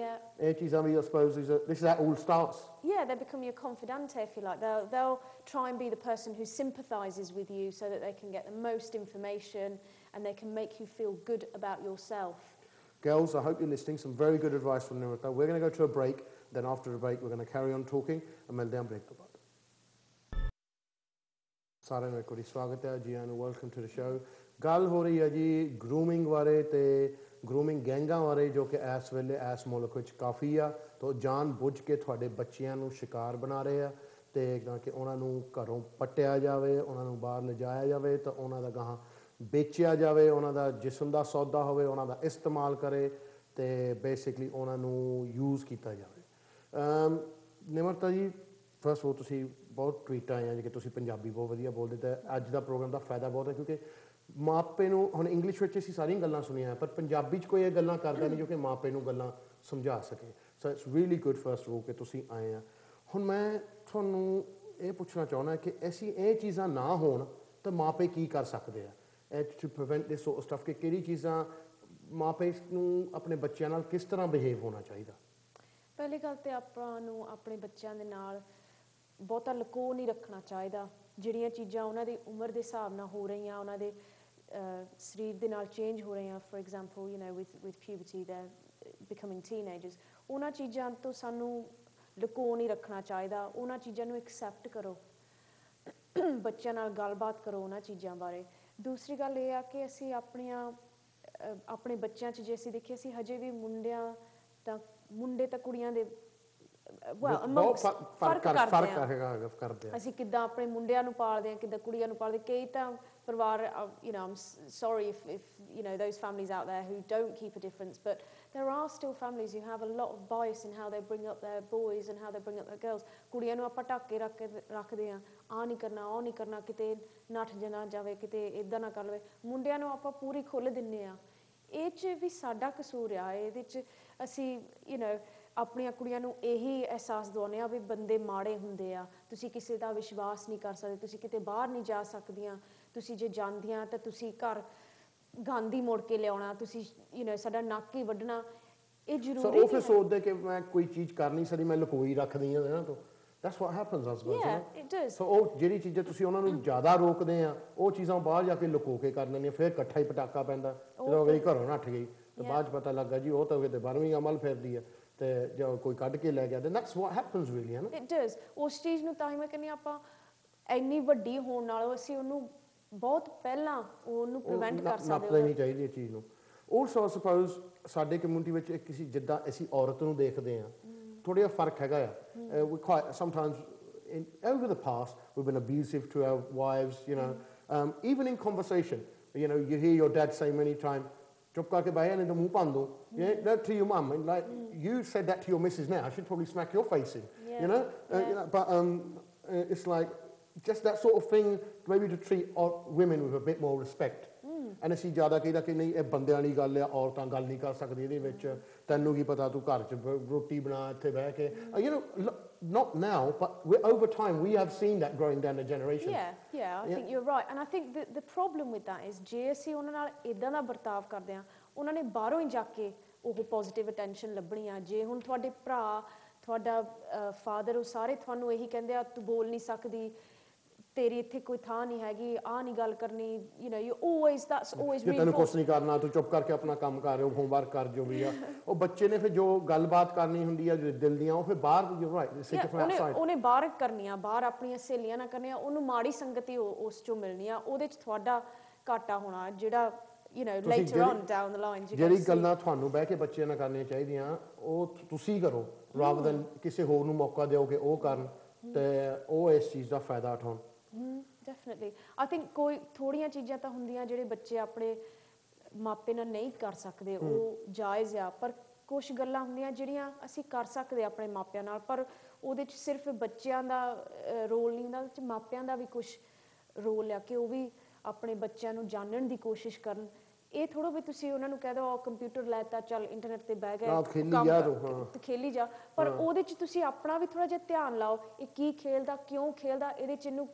ਇਹ ਚੀਜ਼ਾਂ ਵੀ, I suppose, this is how it all starts. Yeah, they become your confidante, if you like. They'll try and be the person who sympathises with you so that they can get the most information and they can make you feel good about yourself. Girls, I hope you're listening. Some very good advice from Nimrata. We're going to go to a break. Then after the break, we're going to carry on talking. And ਮਿਲਦੇ ਹਾਂ break ਤੋਂ ਬਾਅਦ. ਸਾਰਿਆਂ ਨੂੰ ਇੱਕ ਵਾਰੀ ਸਵਾਗਤ ਹੈ ਜੀ, and welcome to the show. ਗੱਲ ਹੋ ਰਹੀ ਹੈ ਜੀ ਗਰੂਮਿੰਗ ਬਾਰੇ ਤੇ ਗਰੂਮਿੰਗ ਗੈਂਗਾਂ ਬਾਰੇ, ਜੋ ਕਿ ਇਸ ਵੇਲੇ ਇਸ ਮੁਲਕ ਵਿੱਚ ਕਾਫੀ ਆ, ਤਾਂ ਜਾਣ ਬੁੱਝ ਕੇ ਤੁਹਾਡੇ ਬੱਚਿਆਂ ਨੂੰ ਸ਼ਿਕਾਰ ਬਣਾ ਰਹੇ ਆ, ਤੇ ਤਾਂ ਕਿ ਉਹਨਾਂ ਨੂੰ ਘਰੋਂ ਪੱਟਿਆ ਜਾਵੇ, ਉਹਨਾਂ ਨੂੰ ਬਾਹਰ ਲਿਜਾਇਆ ਜਾਵੇ, ਤਾਂ ਉਹਨਾਂ ਦਾ ਗਾਹਾਂ ਵੇਚਿਆ ਜਾਵੇ, ਉਹਨਾਂ ਦਾ ਜਿਸਮ ਦਾ ਸੌਦਾ ਹੋਵੇ, ਉਹਨਾਂ ਦਾ ਇਸਤੇਮਾਲ ਕਰੇ, ਤੇ ਬੇਸਿਕਲੀ ਉਹਨਾਂ ਨੂੰ ਯੂਜ਼ ਕੀਤਾ ਜਾਵੇ. ਨਿਮਰਤਾ ਜੀ, ਫਸਟ ਉਹ ਤੁਸੀਂ ਬਹੁਤ ਟਵੀਟਾਂ ਆਈਆਂ ਜੀ ਕਿ ਤੁਸੀਂ ਪੰਜਾਬੀ ਬਹੁਤ ਵਧੀਆ ਬੋਲਦੇ, ਤਾਂ ਅੱਜ ਦਾ ਪ੍ਰੋਗਰਾਮ ਦਾ ਫਾਇਦਾ ਬਹੁਤ ਹੈ, ਕਿਉਂਕਿ ਮਾਪੇ ਨੂੰ ਹੁਣ ਇੰਗਲਿਸ਼ ਵਿੱਚ ਅਸੀਂ ਸਾਰੀਆਂ ਗੱਲਾਂ ਸੁਣੀਆਂ, ਪਰ ਪੰਜਾਬੀ 'ਚ ਕੋਈ ਇਹ ਗੱਲਾਂ ਕਰਦਾ ਨਹੀਂ ਜੋ ਕਿ ਮਾਪੇ ਨੂੰ ਗੱਲਾਂ ਸਮਝਾ ਸਕੇ. So it's really good first of all ਕਿ ਤੁਸੀਂ ਆਏ ਆ. ਹੁਣ ਮੈਂ ਤੁਹਾਨੂੰ ਇਹ ਪੁੱਛਣਾ ਚਾਹੁੰਦਾ ਕਿ ਅਸੀਂ ਇਹ ਚੀਜ਼ਾਂ ਨਾ ਹੋਣ ਤਾਂ ਮਾਪੇ ਕੀ ਕਰ ਸਕਦੇ ਆ to prevent this sort of stuff, ਕਿ ਕਿਹੜੀ ਚੀਜ਼ਾਂ ਮਾਪੇ ਨੂੰ ਆਪਣੇ ਬੱਚਿਆਂ ਨਾਲ ਕਿਸ ਤਰ੍ਹਾਂ ਬਿਹੇਵ ਹੋਣਾ ਚਾਹੀਦਾ? ਪਹਿਲੀ ਗੱਲ ਤੇ ਆਪਾਂ ਨੂੰ ਆਪਣੇ ਬੱਚਿਆਂ ਦੇ ਨਾਲ ਬਹੁਤਾ ਲੁਕੋ ਨਹੀਂ ਰੱਖਣਾ ਚਾਹੀਦਾ. ਜਿਹੜੀਆਂ ਚੀਜ਼ਾਂ ਉਹਨਾਂ ਦੀ ਉਮਰ ਦੇ ਹਿਸਾਬ ਨਾਲ ਹੋ ਰਹੀਆਂ, ਉਹਨਾਂ ਦੇ ਸਰੀਰ ਦੇ ਨਾਲ ਚੇਂਜ ਹੋ ਰਹੀਆਂ, for example you know with puberty ਦੇ ਬਿਕਮਿੰਗ ਟੀਨੇਜਰਸ, ਉਹਨਾਂ ਚੀਜ਼ਾਂ ਤੋਂ ਸਾਨੂੰ ਲੁਕੋ ਨਹੀਂ ਰੱਖਣਾ ਚਾਹੀਦਾ. ਉਹਨਾਂ ਚੀਜ਼ਾਂ ਨੂੰ ਐਕਸੈਪਟ ਕਰੋ, ਬੱਚਿਆਂ ਨਾਲ ਗੱਲਬਾਤ ਕਰੋ ਉਹਨਾਂ ਚੀਜ਼ਾਂ ਬਾਰੇ. ਦੂਸਰੀ ਗੱਲ ਇਹ ਆ ਕਿ ਅਸੀਂ ਆਪਣੇ ਬੱਚਿਆਂ 'ਚ ਜੇ ਅਸੀਂ ਦੇਖੀਏ, ਅਸੀਂ ਹਜੇ ਵੀ ਮੁੰਡੇ ਤਾਂ ਕੁੜੀਆਂ ਦੇ ਫਰਕ ਕਰਦੇ ਆ. ਅਸੀਂ ਕਿੱਦਾਂ ਆਪਣੇ ਮੁੰਡਿਆਂ ਨੂੰ ਪਾਲਦੇ ਹਾਂ, ਕਿੱਦਾਂ ਕੁੜੀਆਂ ਨੂੰ ਪਾਲਦੇ. ਕਈ ਤਾਂ ਪਰਿਵਾਰ, you know, I'm sorry if you know those families out there who don't keep a difference, but there are still families who have a lot of bias in how they bring up their boys and how they bring up their girls. ਕੁੜੀਆਂ ਨੂੰ ਆਪਾਂ ਢੱਕ ਕੇ ਰੱਖਦੇ ਹਾਂ, ਆਹ ਨਹੀਂ ਕਰਨਾ, ਉਹ ਨਹੀਂ ਕਰਨਾ, ਕਿਤੇ ਨੱਠ ਨਾ ਜਾਵੇ, ਕਿਤੇ ਇੱਦਾਂ ਨਾ ਕਰ ਲਵੇ. ਮੁੰਡਿਆਂ ਨੂੰ ਆਪਾਂ ਪੂਰੀ ਖੁੱਲ੍ਹ ਦਿੰਦੇ ਹਾਂ. ਇਹ 'ਚ ਵੀ ਸਾਡਾ ਕਸੂਰ ਆ. ਇਹਦੇ 'ਚ ਅਸੀਂ ਯੂ ਨੋ ਆਪਣੀਆਂ ਕੁੜੀਆਂ ਨੂੰ ਇਹੀ ਅਹਿਸਾਸ ਦਿਵਾਉਂਦੇ ਹਾਂ ਵੀ ਬੰਦੇ ਮਾੜੇ ਹੁੰਦੇ ਆ, ਤੁਸੀਂ ਕਿਸੇ ਦਾ ਵਿਸ਼ਵਾਸ ਨਹੀਂ ਕਰ ਸਕਦੇ, ਤੁਸੀਂ ਕਿਤੇ ਬਾਹਰ ਨਹੀਂ ਜਾ ਸਕਦੀਆਂ, ਤੁਸੀਂ ਜੇ ਜਾਂਦੀਆਂ ਤਾਂ ਤੁਸੀਂ ਘਰ ਗੰਦ ਹੀ ਮੁੜ ਕੇ ਲਿਆਉਣਾ, ਤੁਸੀਂ ਯੂ ਨੋ ਸਾਡਾ ਨੱਕ ਹੀ ਵੱਢਣਾ. ਇਹ ਜ਼ਰੂਰੀ ਨਹੀਂ ਹੈ. ਉਹ ਫਿਰ ਸੋਚਦੇ ਕਿ ਮੈਂ ਕੋਈ ਚੀਜ਼ ਕਰ ਨਹੀਂ ਸਕਦੀ, ਮੈਂ ਲੁਕੋਈ ਰੱਖਦੀ ਹਾਂ ਇਹਨਾਂ ਤੋਂ. That's what happens, I suppose. Yeah, it does. So ਉਹ ਜਿਹੜੀ ਚੀਜ਼ਾਂ ਤੁਸੀਂ ਉਹਨਾਂ ਨੂੰ ਜ਼ਿਆਦਾ ਰੋਕਦੇ ਆ, ਉਹ ਚੀਜ਼ਾਂ ਬਾਹਰ ਜਾ ਕੇ ਲੁਕੋ ਕੇ ਕਰ ਲੈਂਦੀਆਂ, ਫਿਰ ਇਕੱਠਾ ਹੀ ਪਟਾਕਾ ਪੈਂਦਾ. ਜਦੋਂ ਅਗਲੀ ਘਰੋਂ ਨੱਠ ਗਈ ਤਾਂ ਬਾਅਦ 'ਚ ਪਤਾ ਲੱਗਾ ਜੀ ਉਹ ਤਾਂ ਕਿਤੇ 12ਵੀਂ ਅਮਲ ਫਿਰਦੀ ਆ, ਤੇ ਜੋ ਕੋਈ ਕੱਢ ਕੇ ਲੈ ਗਿਆ. then that's what happens really, ਹੈ ਨਾ? It does. ਉਸ ਚੀਜ਼ ਨੂੰ ਤਾਂ ਹੀ ਮੈਂ ਕਹਿੰਦੀ ਆਪਾਂ ਇੰਨੀ ਵੱਡੀ ਹੋਣ ਨਾਲੋਂ ਅਸੀਂ ਉਹਨੂੰ ਬਹੁਤ ਪਹਿਲਾਂ ਉਹਨੂੰ ਪ੍ਰੀਵੈਂਟ ਕਰ ਸਕਦੇ ਹਾਂ. ਨੱਪ ਲੈਣੀ ਚਾਹੀਦੀ ਇਹ ਚੀਜ਼ ਨੂੰ. also I suppose ਸਾਡੇ ਕਮਿਊਨਿਟੀ ਵਿੱਚ ਕਿਸੇ ਜਿੱਦਾਂ ਅਸੀਂ ਔਰਤ ਨੂੰ ਦੇਖਦੇ ਹਾਂ, ਥੋੜ੍ਹਾ ਜਿਹਾ ਫਰਕ ਹੈਗਾ ਆ. we quite sometimes over the past we've been abusive to our wives, you know, even in conversation, you know, you hear your dad say many times, ਚੁੱਪ ਕਰਕੇ ਬਹਿ ਜਾਂਦੇ ਤਾਂ ਮੂੰਹ ਭੰਨ ਦੋ. That to your mum, and like you said that to your missus now, I should probably smack your face in. You know, but it's like just that sort of thing, maybe to treat women with a bit more respect. And ਅਸੀਂ ਜ਼ਿਆਦਾ ਕਹੀਦਾ ਕਿ ਨਹੀਂ ਇਹ ਬੰਦਿਆਂ ਵਾਲੀ ਗੱਲ ਆ, ਔਰਤਾਂ ਗੱਲ ਨਹੀਂ ਕਰ ਸਕਦੀ ਇਹਦੇ ਵਿੱਚ, ਤੈਨੂੰ ਕੀ ਪਤਾ, ਤੂੰ ਘਰ 'ਚ ਰੋਟੀ ਬਣਾ ਇੱਥੇ ਬਹਿ ਕੇ. You know, not now, but over time we have seen that growing down the generation. I think you're right, and I think the problem with that is ਜੇ ਅਸੀਂ ਉਹਨਾਂ ਨਾਲ ਇਦਾਂ ਦਾ ਵਰਤਾਵ ਕਰਦੇ ਹਾਂ, ਉਹਨਾਂ ਨੇ ਬਾਹਰੋਂ ਹੀ ਜਾ ਕੇ ਉਹ ਪੋਜ਼ਿਟਿਵ ਅਟੈਂਸ਼ਨ ਲੱਭਣੀ ਆ. ਜੇ ਹੁਣ ਤੁਹਾਡੇ ਭਰਾ, ਤੁਹਾਡਾ ਫਾਦਰ, ਉਹ ਸਾਰੇ ਤੁਹਾਨੂੰ ਇਹੀ ਕਹਿੰਦੇ ਆ ਤੂੰ ਬੋਲ ਨਹੀਂ ਸਕਦੀ, ਤੇਰੀ ਇੱਥੇ ਕੋਈ ਥਾਂ ਨਹੀਂ ਹੈਗੀ, ਆਹ ਨਹੀਂ ਗੱਲ ਕਰਨੀ, you know you always that's always ਜੇ ਤੈਨੂੰ ਕੁਛ ਨਹੀਂ ਕਰਨਾ ਤੂੰ ਚੁੱਪ ਕਰਕੇ ਆਪਣਾ ਕੰਮ ਕਰ ਰਿਹਾ, ਹੋਮਵਰਕ ਕਰ ਜੋ ਵੀ ਆ। ਉਹ ਬੱਚੇ ਨੇ ਫਿਰ ਜੋ ਗੱਲਬਾਤ ਕਰਨੀ ਹੁੰਦੀ ਆ ਦਿਲ ਦੀਆਂ, ਉਹ ਫਿਰ ਬਾਹਰ ਉਹਨੇ ਬਾਹਰ ਕਰਨੀਆਂ, ਬਾਹਰ ਆਪਣੀਆਂ ਸਹੇਲੀਆਂ ਨਾਲ ਕਰਨੀਆਂ, ਉਹਨੂੰ ਮਾੜੀ ਸੰਗਤ ਹੀ ਉਸ ਚੋਂ ਮਿਲਣੀ ਆ, ਉਹਦੇ 'ਚ ਤੁਹਾਡਾ ਘਾਟਾ ਹੋਣਾ, ਜਿਹੜਾ you know later on down the line ਜਿਹੜੀ ਗੱਲਾਂ ਤੁਹਾਨੂੰ ਬਹਿ ਕੇ ਬੱਚਿਆਂ ਨਾਲ ਕਰਨੀਆਂ ਚਾਹੀਦੀਆਂ ਉਹ ਤੁਸੀਂ ਕਰੋ, rather than ਕਿਸੇ ਹੋਰ ਨੂੰ ਮੌਕਾ ਦਿਓ ਕਿ ਉਹ ਕਰਨ ਤੇ ਉਹ ਇਸ ਚੀਜ਼ ਦਾ ਫਾਇਦਾ ਉਠਾਉਣ। ਡੈਫੀਨਿਟਲੀ ਆਈ ਥਿੰਕ ਕੋਈ ਥੋੜੀਆਂ ਚੀਜ਼ਾਂ ਤਾਂ ਹੁੰਦੀਆਂ ਜਿਹੜੇ ਬੱਚੇ ਆਪਣੇ ਮਾਪੇ ਨਾਲ ਨਹੀਂ ਕਰ ਸਕਦੇ, ਉਹ ਜਾਇਜ਼ ਆ, ਪਰ ਕੁਝ ਗੱਲਾਂ ਹੁੰਦੀਆਂ ਜਿਹੜੀਆਂ ਅਸੀਂ ਕਰ ਸਕਦੇ ਆਪਣੇ ਮਾਪਿਆਂ ਨਾਲ, ਪਰ ਉਹਦੇ 'ਚ ਸਿਰਫ ਬੱਚਿਆਂ ਦਾ ਰੋਲ ਨਹੀਂ ਹੁੰਦਾ, ਉਹਦੇ 'ਚ ਮਾਪਿਆਂ ਦਾ ਵੀ ਕੁਝ ਰੋਲ ਆ ਕਿ ਉਹ ਵੀ ਆਪਣੇ ਬੱਚਿਆਂ ਨੂੰ ਜਾਣਨ ਦੀ ਕੋਸ਼ਿਸ਼ ਕਰਨ। ਇਹ ਥੋੜ੍ਹਾ ਵੀ ਤੁਸੀਂ ਉਹਨਾਂ ਨੂੰ ਕਹਿ ਦਿਓ ਕੰਪਿਊਟਰ ਲੈਤਾ ਚੱਲ ਇੰਟਰਨੈਟ ਤੇ ਬਹਿ ਗਏ ਖੇਲੀ ਜਾ, ਪਰ ਉਹਦੇ 'ਚ ਤੁਸੀਂ ਆਪਣਾ ਵੀ ਥੋੜ੍ਹਾ ਜਿਹਾ ਧਿਆਨ ਲਾਓ, ਇਹ ਕੀ ਖੇਲਦਾ, ਕਿਉਂ ਖੇਲਦਾ, ਇਹਦੇ 'ਚ ਇਹਨੂੰ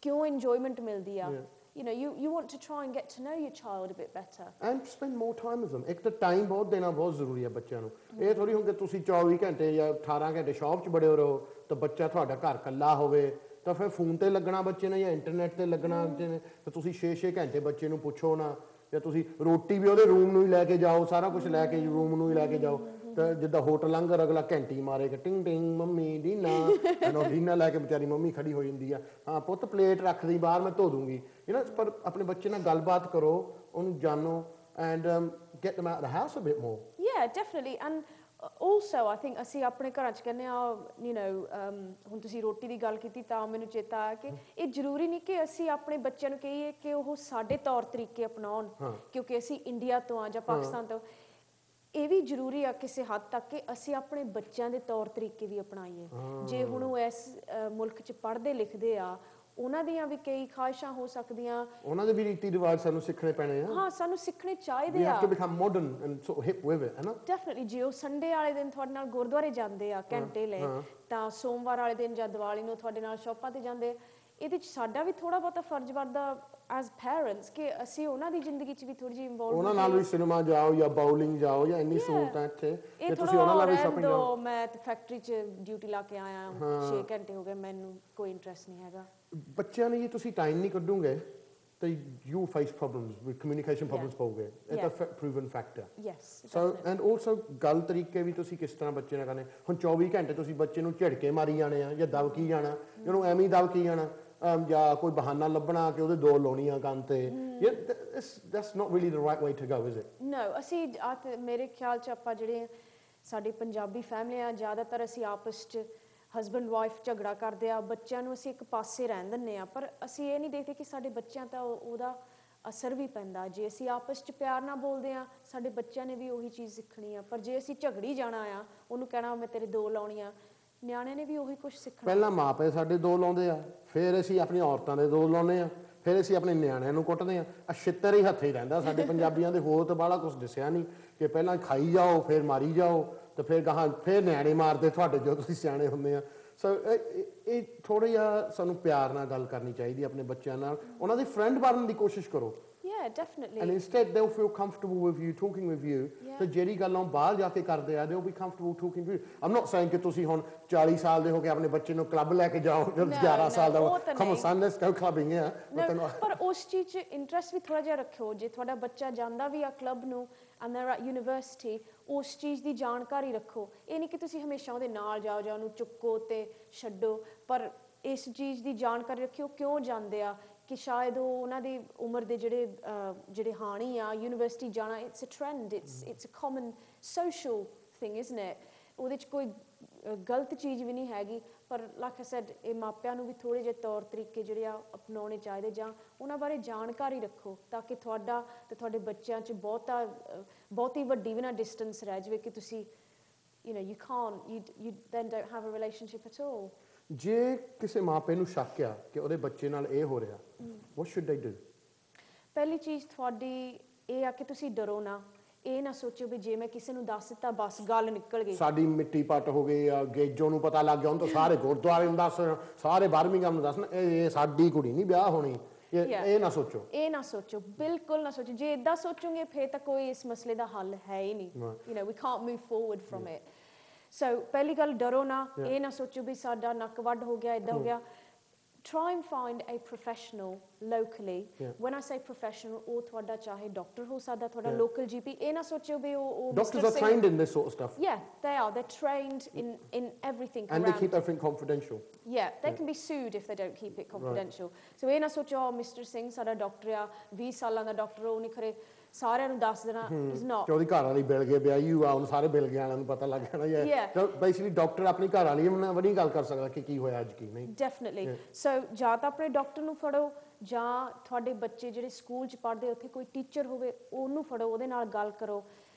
ਕਿਉਂ ਇੰਜੋਇਮੈਂਟ ਮਿਲਦੀ ਆ। You know, you want to try and get to know your child a bit better and spend more time with them. ਇੱਕ ਤਾਂ ਟਾਈਮ ਬਹੁਤ ਦੇਣਾ ਬਹੁਤ ਜ਼ਰੂਰੀ ਹੈ ਬੱਚਿਆਂ ਨੂੰ। ਇਹ ਥੋੜੀ ਹੁਣ ਕਿ ਤੁਸੀਂ 24 ਘੰਟੇ ਜਾਂ 18 ਘੰਟੇ ਸ਼ੌਪ 'ਚ ਬੜੇ ਰਹੋ ਤਾਂ ਬੱਚਾ ਤੁਹਾਡਾ ਘਰ ਇਕੱਲਾ ਹੋਵੇ ਤਾਂ ਫਿਰ ਫੋਨ ਤੇ ਲੱਗਣਾ ਬੱਚੇ ਨੇ ਜਾਂ ਇੰਟਰਨੈਟ ਤੇ ਲੱਗਣਾ ਬੱਚੇ ਨੇ, ਤਾਂ ਤੁਸੀਂ 6-6 ਘੰਟੇ ਬੱਚੇ ਨੂੰ ਪੁੱਛੋ ਨਾ, ਜਾਂ ਤੁਸੀਂ ਰੋਟੀ ਵੀ ਉਹਦੇ ਰੂਮ ਨੂੰ ਹੀ ਲੈ ਕੇ ਜਾਓ, ਸਾਰਾ ਕੁਝ ਲੈ ਕੇ ਰੂਮ ਨੂੰ ਹੀ ਲੈ ਕੇ ਜਾਓ, ਤਾਂ ਜਿੱਦਾਂ ਹੋਟਲ ਲੰਗਰ ਅਗਲਾ ਘੰਟੀ ਮਾਰੇਗਾ ਟਿੰਗ ਟਿੰਗ ਮੰਮੀ ਡੀਨਾ, ਉਹ ਡੀਨਾ ਲੈ ਕੇ ਵਿਚਾਰੀ ਮੰਮੀ ਖੜੀ ਹੋ ਜਾਂਦੀ ਆ, ਹਾਂ ਪੁੱਤ ਪਲੇਟ ਰੱਖ ਦੀ ਬਾਹਰ ਮੈਂ ਧੋ ਦੂੰਗੀ, ਪਰ ਆਪਣੇ ਬੱਚੇ ਨਾਲ ਗੱਲਬਾਤ ਕਰੋ, ਉਹਨੂੰ ਜਾਣੋ and get them out of the house a bit more. Yeah, definitely. And also I think ਅਸੀਂ ਆਪਣੇ ਘਰਾਂ 'ਚ ਕਹਿੰਦੇ ਆ, you know ਹੁਣ ਤੁਸੀਂ ਰੋਟੀ ਦੀ ਗੱਲ ਕੀਤੀ ਤਾਂ ਮੈਨੂੰ ਚੇਤਾ ਆਇਆ ਕਿ ਇਹ ਜ਼ਰੂਰੀ ਨਹੀਂ ਕਿ ਅਸੀਂ ਆਪਣੇ ਬੱਚਿਆਂ ਨੂੰ ਕਹੀਏ ਕਿ ਉਹ ਸਾਡੇ ਤੌਰ ਤਰੀਕੇ ਅਪਣਾਉਣ ਕਿਉਂਕਿ ਅਸੀਂ ਇੰਡੀਆ ਤੋਂ ਆ ਜਾਂ ਪਾਕਿਸਤਾਨ ਤੋਂ। ਇਹ ਵੀ ਜ਼ਰੂਰੀ ਆ ਕਿਸੇ ਹੱਦ ਤੱਕ ਕਿ ਅਸੀਂ ਆਪਣੇ ਬੱਚਿਆਂ ਦੇ ਤੌਰ ਤਰੀਕੇ ਵੀ ਅਪਣਾਈਏ। ਜੇ ਹੁਣ ਉਹ ਇਸ ਮੁਲਕ 'ਚ ਪੜ੍ਹਦੇ ਲਿਖਦੇ ਆ, ਉਹਨਾਂ ਦੀਆਂ ਵੀ ਕਈ ਖਾਹਿਸ਼ਾਂ ਹੋ ਸਕਦੀਆਂ, ਉਹਨਾਂ ਦੇ ਵੀ ਰੀਤੀ ਰਿਵਾਜ ਸਾਨੂੰ ਸਿੱਖਣੇ ਪੈਣੇ ਆ। ਹਾਂ, ਸਾਨੂੰ ਸਿੱਖਣੇ ਚਾਹੀਦੇ ਆ। We have to become modern and sort of hip with it, ਹੈ ਨਾ? Definitely. ਜੇ ਉਹ ਸੰਡੇ ਵਾਲੇ ਦਿਨ ਤੁਹਾਡੇ ਨਾਲ ਗੁਰਦੁਆਰੇ ਜਾਂਦੇ ਆ ਘੰਟੇ ਲਈ, ਤਾਂ ਸੋਮਵਾਰ ਵਾਲੇ ਦਿਨ ਜਾਂ ਦੀਵਾਲੀ ਨੂੰ ਤੁਹਾਡੇ ਨਾਲ ਸ਼ੌਪਾਂ ਤੇ ਜਾਂਦੇ, ਇਹਦੇ 'ਚ ਸਾਡਾ ਵੀ ਥੋੜਾ ਬਹੁਤਾ ਫਰਜ਼ ਬਣਦਾ ਐਜ਼ ਪੈਰੈਂਟਸ ਕਿ ਅਸੀਂ ਉਹਨਾਂ ਦੀ ਜ਼ਿੰਦਗੀ 'ਚ ਵੀ ਥੋੜੀ ਜਿਹੀ ਇਨਵੋਲਵ, ਉਹਨਾਂ ਨਾਲ ਵੀ ਸਿਨੇਮਾ ਜਾਓ ਜਾਂ ਬਾਊਲਿੰਗ ਜਾਓ ਜਾਂ ਇੰਨੀ ਸਹੂਲਤਾਂ ਇੱਥੇ, ਜੇ ਤੁਸੀਂ ਉਹਨਾਂ ਨਾਲ ਵੀ ਸ਼ਾਪਿੰਗ ਜਾਓ। ਮੈਂ ਤੇ ਫੈਕਟਰੀ 'ਚ ਡਿਊਟੀ ਲਾ ਕੇ ਆਇਆ 6 ਘੰਟੇ ਹੋ ਗਏ, ਮੈਨੂੰ ਕੋਈ ਇੰਟਰਸਟ ਨਹੀਂ ਹੈਗਾ। ਬੱਚਿਆਂ ਲਈ ਜੇ ਤੁਸੀਂ ਟਾਈਮ ਨਹੀਂ ਕੱਢੋਗੇ ਤਾਂ you face problems with communication problems ਹੋਗੇ, ਇਹ ਤਾਂ ਪ੍ਰੂਵਨ ਫੈਕਟ ਹੈ। ਯੈਸ, ਸੋ ਐਂਡ ਆਲਸੋ ਗੱਲ ਤਰੀਕੇ ਵੀ ਤੁਸੀਂ ਕਿਸ ਤਰ੍ਹਾਂ ਬੱਚੇ ਨਾਲ ਕਰਨੇ। ਹੁਣ 24 ਘੰਟੇ ਤੁਸੀਂ ਬੱਚੇ ਨੂੰ ਝਿੜਕੇ ਮਾਰੀ ਜਾਣੇ ਆ ਜਾਂ ਦਬਕੀ ਜਾਣਾ, ਉਹਨੂੰ ਐਵੇਂ ਹੀ ਦਬਕੀ ਜਾਣਾ, ਜਾਂ ਕੋਈ ਬਹਾਨਾ ਲੱਭਣਾ ਕਿ ਉਹਦੇ ਦੋ ਲਾਉਣੀਆਂ ਕੰਨ ਤੇ, that's not really the right way to go, is it? No, ਅਸੀਂ ਮੇਰੇ ਖਿਆਲ 'ਚ ਆਪਾਂ ਜਿਹੜੇ ਸਾਡੀ ਪੰਜਾਬੀ ਫੈਮਿਲੀ ਆ, ਜ਼ਿਆਦਾਤਰ ਅਸੀਂ ਆਪਸ 'ਚ ਹਸਬੈਂਡ ਵਾਈਫ ਝਗੜਾ ਕਰਦੇ ਆ, ਬੱਚਿਆਂ ਨੂੰ ਅਸੀਂ ਇੱਕ ਪਾਸੇ ਰਹਿਣ ਦਿੰਦੇ ਆ, ਪਰ ਅਸੀਂ ਇਹ ਨਹੀਂ ਦੇਖਦੇ ਕਿ ਸਾਡੇ ਬੱਚਿਆਂ ਤਾਂ ਉਹਦਾ ਅਸਰ ਵੀ ਪੈਂਦਾ। ਜੇ ਅਸੀਂ ਆਪਸ 'ਚ ਪਿਆਰ ਨਾਲ ਬੋਲਦੇ ਆ, ਸਾਡੇ ਬੱਚਿਆਂ ਨੇ ਵੀ ਉਹੀ ਚੀਜ਼ ਸਿੱਖਣੀ ਆ, ਪਰ ਜੇ ਅਸੀਂ ਝਗੜੀ ਜਾਣਾ ਆ, ਉਹਨੂੰ ਕਹਿਣਾ ਮੈਂ ਤੇਰੇ ਦੋ ਲਾਉਣੀਆਂ, ਨਿਆਣੇ ਨੇ ਵੀ ਉਹੀ ਕੁਝ ਸਿੱਖਣਾ। ਪਹਿਲਾਂ ਮਾਪੇ ਸਾਡੇ ਦੋ ਲਾਉਂਦੇ ਆ, ਫਿਰ ਅਸੀਂ ਆਪਣੀਆਂ ਔਰਤਾਂ ਦੇ ਦੋ ਲਾਉਂਦੇ ਆ, ਫਿਰ ਅਸੀਂ ਆਪਣੇ ਨਿਆਣਿਆਂ ਨੂੰ ਕੁੱਟਦੇ ਆ। ਛਿੱਤਰ ਹੀ ਹੱਥੇ ਰਹਿੰਦਾ ਸਾਡੇ ਪੰਜਾਬੀਆਂ ਦੇ, ਹੋਰ ਤਾਂ ਬਾਹਲਾ ਕੁਛ ਦੱਸਿਆ ਨਹੀਂ ਕਿ ਪਹਿਲਾਂ ਖਾਈ ਜਾਓ ਫਿਰ ਮਾਰੀ ਜਾਓ ਤੇ ਫਿਰ ਗਾਹਾਂ ਫਿਰ ਨਿਆਣੇ ਮਾਰਦੇ ਤੁਹਾਡੇ ਜੋ ਤੁਸੀਂ ਸਿਆਣੇ ਹੁੰਦੇ ਆ। ਸੋ ਇਹ ਥੋੜ੍ਹਾ ਜਿਹਾ ਸਾਨੂੰ ਪਿਆਰ ਨਾਲ ਗੱਲ ਕਰਨੀ ਚਾਹੀਦੀ ਆਪਣੇ ਬੱਚਿਆਂ ਨਾਲ, ਉਹਨਾਂ ਦੀ ਫਰੈਂਡ ਬਣਨ ਦੀ ਕੋਸ਼ਿਸ਼ ਕਰੋ। Yeah, definitely. And instead they'll feel comfortable with you, talking with you. ਤੇ ਜਿਹੜੀ ਗੱਲਾਂ ਬਾਹਰ ਜਾ ਕੇ ਕਰਦੇ ਆ, they'll be comfortable talking to you. I'm not saying ਕਿ ਤੁਸੀਂ ਹੁਣ 40 ਸਾਲ ਦੇ ਹੋ ਕੇ ਆਪਣੇ ਬੱਚੇ ਨੂੰ ਕਲੱਬ ਲੈ ਕੇ ਜਾਓ, ਜਦੋਂ 11 ਸਾਲ ਦਾ ਹੋ, come on son, let's go clubbing, yeah. ਪਰ ਉਸ ਚੀਜ਼ 'ਚ ਇੰਟਰਸਟ ਵੀ ਥੋੜਾ ਜਿਹਾ ਰੱਖਿਓ। ਜੇ ਤੁਹਾਡਾ ਬੱਚਾ ਜਾਂਦਾ ਵੀ ਆ ਕਲੱਬ ਨੂੰ and they're at university, ਉਸ ਚੀਜ਼ ਦੀ ਜਾਣਕਾਰੀ ਰੱਖੋ। ਇਹ ਨਹੀਂ ਕਿ ਤੁਸੀਂ ਹਮੇਸ਼ਾ ਉਹਦੇ ਨਾਲ ਜਾਓ ਜਾਂ ਉਹਨੂੰ ਚੁੱਕੋ ਤੇ ਛੱਡੋ, ਪਰ ਇਸ ਚੀਜ਼ ਦੀ ਜਾਣਕਾਰੀ ਰੱਖਿਓ ਕਿਉਂ ਜਾਂਦੇ ਆ, ਕਿ ਸ਼ਾਇਦ ਉਹ ਉਹਨਾਂ ਦੀ ਉਮਰ ਦੇ ਜਿਹੜੇ ਹਾਣੀ ਆ ਯੂਨੀਵਰਸਿਟੀ ਜਾਣਾ, it's a trend, it's a common social thing, isn't it? ਉਹਦੇ 'ਚ ਕੋਈ ਗਲਤ ਚੀਜ਼ ਵੀ ਨਹੀਂ ਹੈਗੀ, ਪਰ ਲਾਈਕ ਆਈ ਸੈਡ ਇਹ ਮਾਪਿਆਂ ਨੂੰ ਵੀ ਥੋੜ੍ਹੇ ਜਿਹੇ ਤੌਰ ਤਰੀਕੇ ਜਿਹੜੇ ਆ ਅਪਣਾਉਣੇ ਚਾਹੀਦੇ, ਜਾਂ ਉਹਨਾਂ ਬਾਰੇ ਜਾਣਕਾਰੀ ਰੱਖੋ ਤਾਂ ਕਿ ਤੁਹਾਡਾ ਤੇ ਤੁਹਾਡੇ ਬੱਚਿਆਂ 'ਚ ਬਹੁਤੀ ਵੱਡੀ ਵੀ ਨਾ ਡਿਸਟੈਂਸ ਰਹਿ ਜਾਵੇ ਕਿ ਤੁਸੀਂ you then don't have a relationship at all. ਜੇ ਕਿਸੇ ਮਾਪੇ ਨੂੰ ਸ਼ੱਕ ਆ ਕਿ ਉਹਦੇ ਬੱਚੇ ਨਾਲ ਇਹ ਹੋ ਰਿਹਾ, what should they do? ਪਹਿਲੀ ਚੀਜ਼ ਤੁਹਾਡੀ ਇਹ ਆ ਕਿ ਤੁਸੀਂ ਡਰੋ ਨਾ। ਇਹ ਨਾ ਸੋਚੋ ਵੀ ਜੇ ਮੈਂ ਕਿਸੇ ਨੂੰ ਦੱਸ ਦਿੱਤਾ ਬਸ ਗੱਲ ਨਿਕਲ ਗਈ, ਸਾਡੀ ਮਿੱਟੀ ਪੱਟ ਹੋ ਗਈ ਆ, ਗੇਜੋ ਨੂੰ ਪਤਾ ਲੱਗ ਗਿਆ ਹੁਣ ਤਾਂ ਸਾਰੇ ਗੁਰਦੁਆਰੇ ਨੂੰ ਦੱਸ, ਸਾਰੇ ਬਰਮਿੰਘਮ ਨੂੰ ਦੱਸਣ, ਇਹ ਸਾਡੀ ਕੁੜੀ ਨਹੀਂ ਵਿਆਹ ਹੋਣੀ। ਇਹ ਨਾ ਸੋਚੋ, ਇਹ ਨਾ ਸੋਚੋ, ਬਿਲਕੁਲ ਨਾ ਸੋਚੋ। ਜੇ ਏਦਾਂ ਸੋਚੋਗੇ ਫਿਰ ਤਾਂ ਕੋਈ ਇਸ ਮਸਲੇ ਦਾ ਹੱਲ ਹੈ ਹੀ ਨਹੀਂ। We can't move forward from it. ਸੋ ਪਹਿਲੀ ਗੱਲ ਡਰੋ ਨਾ। ਇਹ ਨਾ ਸੋਚੋ ਵੀ ਸਾਡਾ ਨੱਕ ਵੱਢ ਹੋ ਗਿਆ, ਏਦਾਂ ਹੋ ਗਿਆ। try and find a professional locally. Yeah. When I say professional, ਉਹ ਤੁਹਾਡਾ ਚਾਹੇ ਡਾਕਟਰ ਹੋ ਸਕਦਾ, ਤੁਹਾਡਾ Yeah. local GP, ਇਹ ਨਾ ਸੋਚਿਓ ਵੀ ਉਹ Doctors are trained in this sort of stuff. Yeah, they are. They're trained in everything And around. they keep everything confidential. Yeah, they can be sued if they don't keep it confidential. So ਇਹ ਨਾ ਸੋਚੋ ਮਿਸਟਰ ਸਿੰਘ ਸਾਡਾ ਡਾਕਟਰ ਆ 20 ਸਾਲਾਂ ਦਾ ਡਾਕਟਰ ਉਹ ਨਹੀਂ ਖਰੇ ਸਾਰਿਆਂ ਨੂੰ ਦੱਸ ਦੇਣਾ is not. ਕਿ ਉਹਦੀ ਘਰ ਵਾਲੀ ਬਿਲ ਗਿਆ ਵਿਆਹੀ ਹੋਆ ਉਹਨੂੰ ਸਾਰੇ ਬਿਲ ਗਿਆ ਨੂੰ ਪਤਾ ਲੱਗ ਜਾਣਾ Yeah. ਤਾਂ ਬੇਸਿਕਲੀ ਡਾਕਟਰ ਆਪਣੀ ਘਰ ਵਾਲੀ ਨਾਲ ਵਧੀਆ ਗੱਲ ਕਰ ਸਕਦਾ ਕਿ ਕੀ ਹੋਇਆ ਅੱਜ ਕੀ ਨਹੀਂ Definitely. So ਜਾਂ ਤਾਂ ਆਪਣੇ ਡਾਕਟਰ ਨੂੰ ਫੜੋ ਜਾਂ ਤੁਹਾਡੇ ਬੱਚੇ ਜਿਹੜੇ ਸਕੂਲ 'ਚ ਪੜ੍ਹਦੇ ਉੱਥੇ ਕੋਈ ਟੀਚਰ ਹੋਵੇ ਉਹਨੂੰ ਫੜੋ ਉਹਦੇ ਨਾਲ ਗੱਲ ਕਰੋ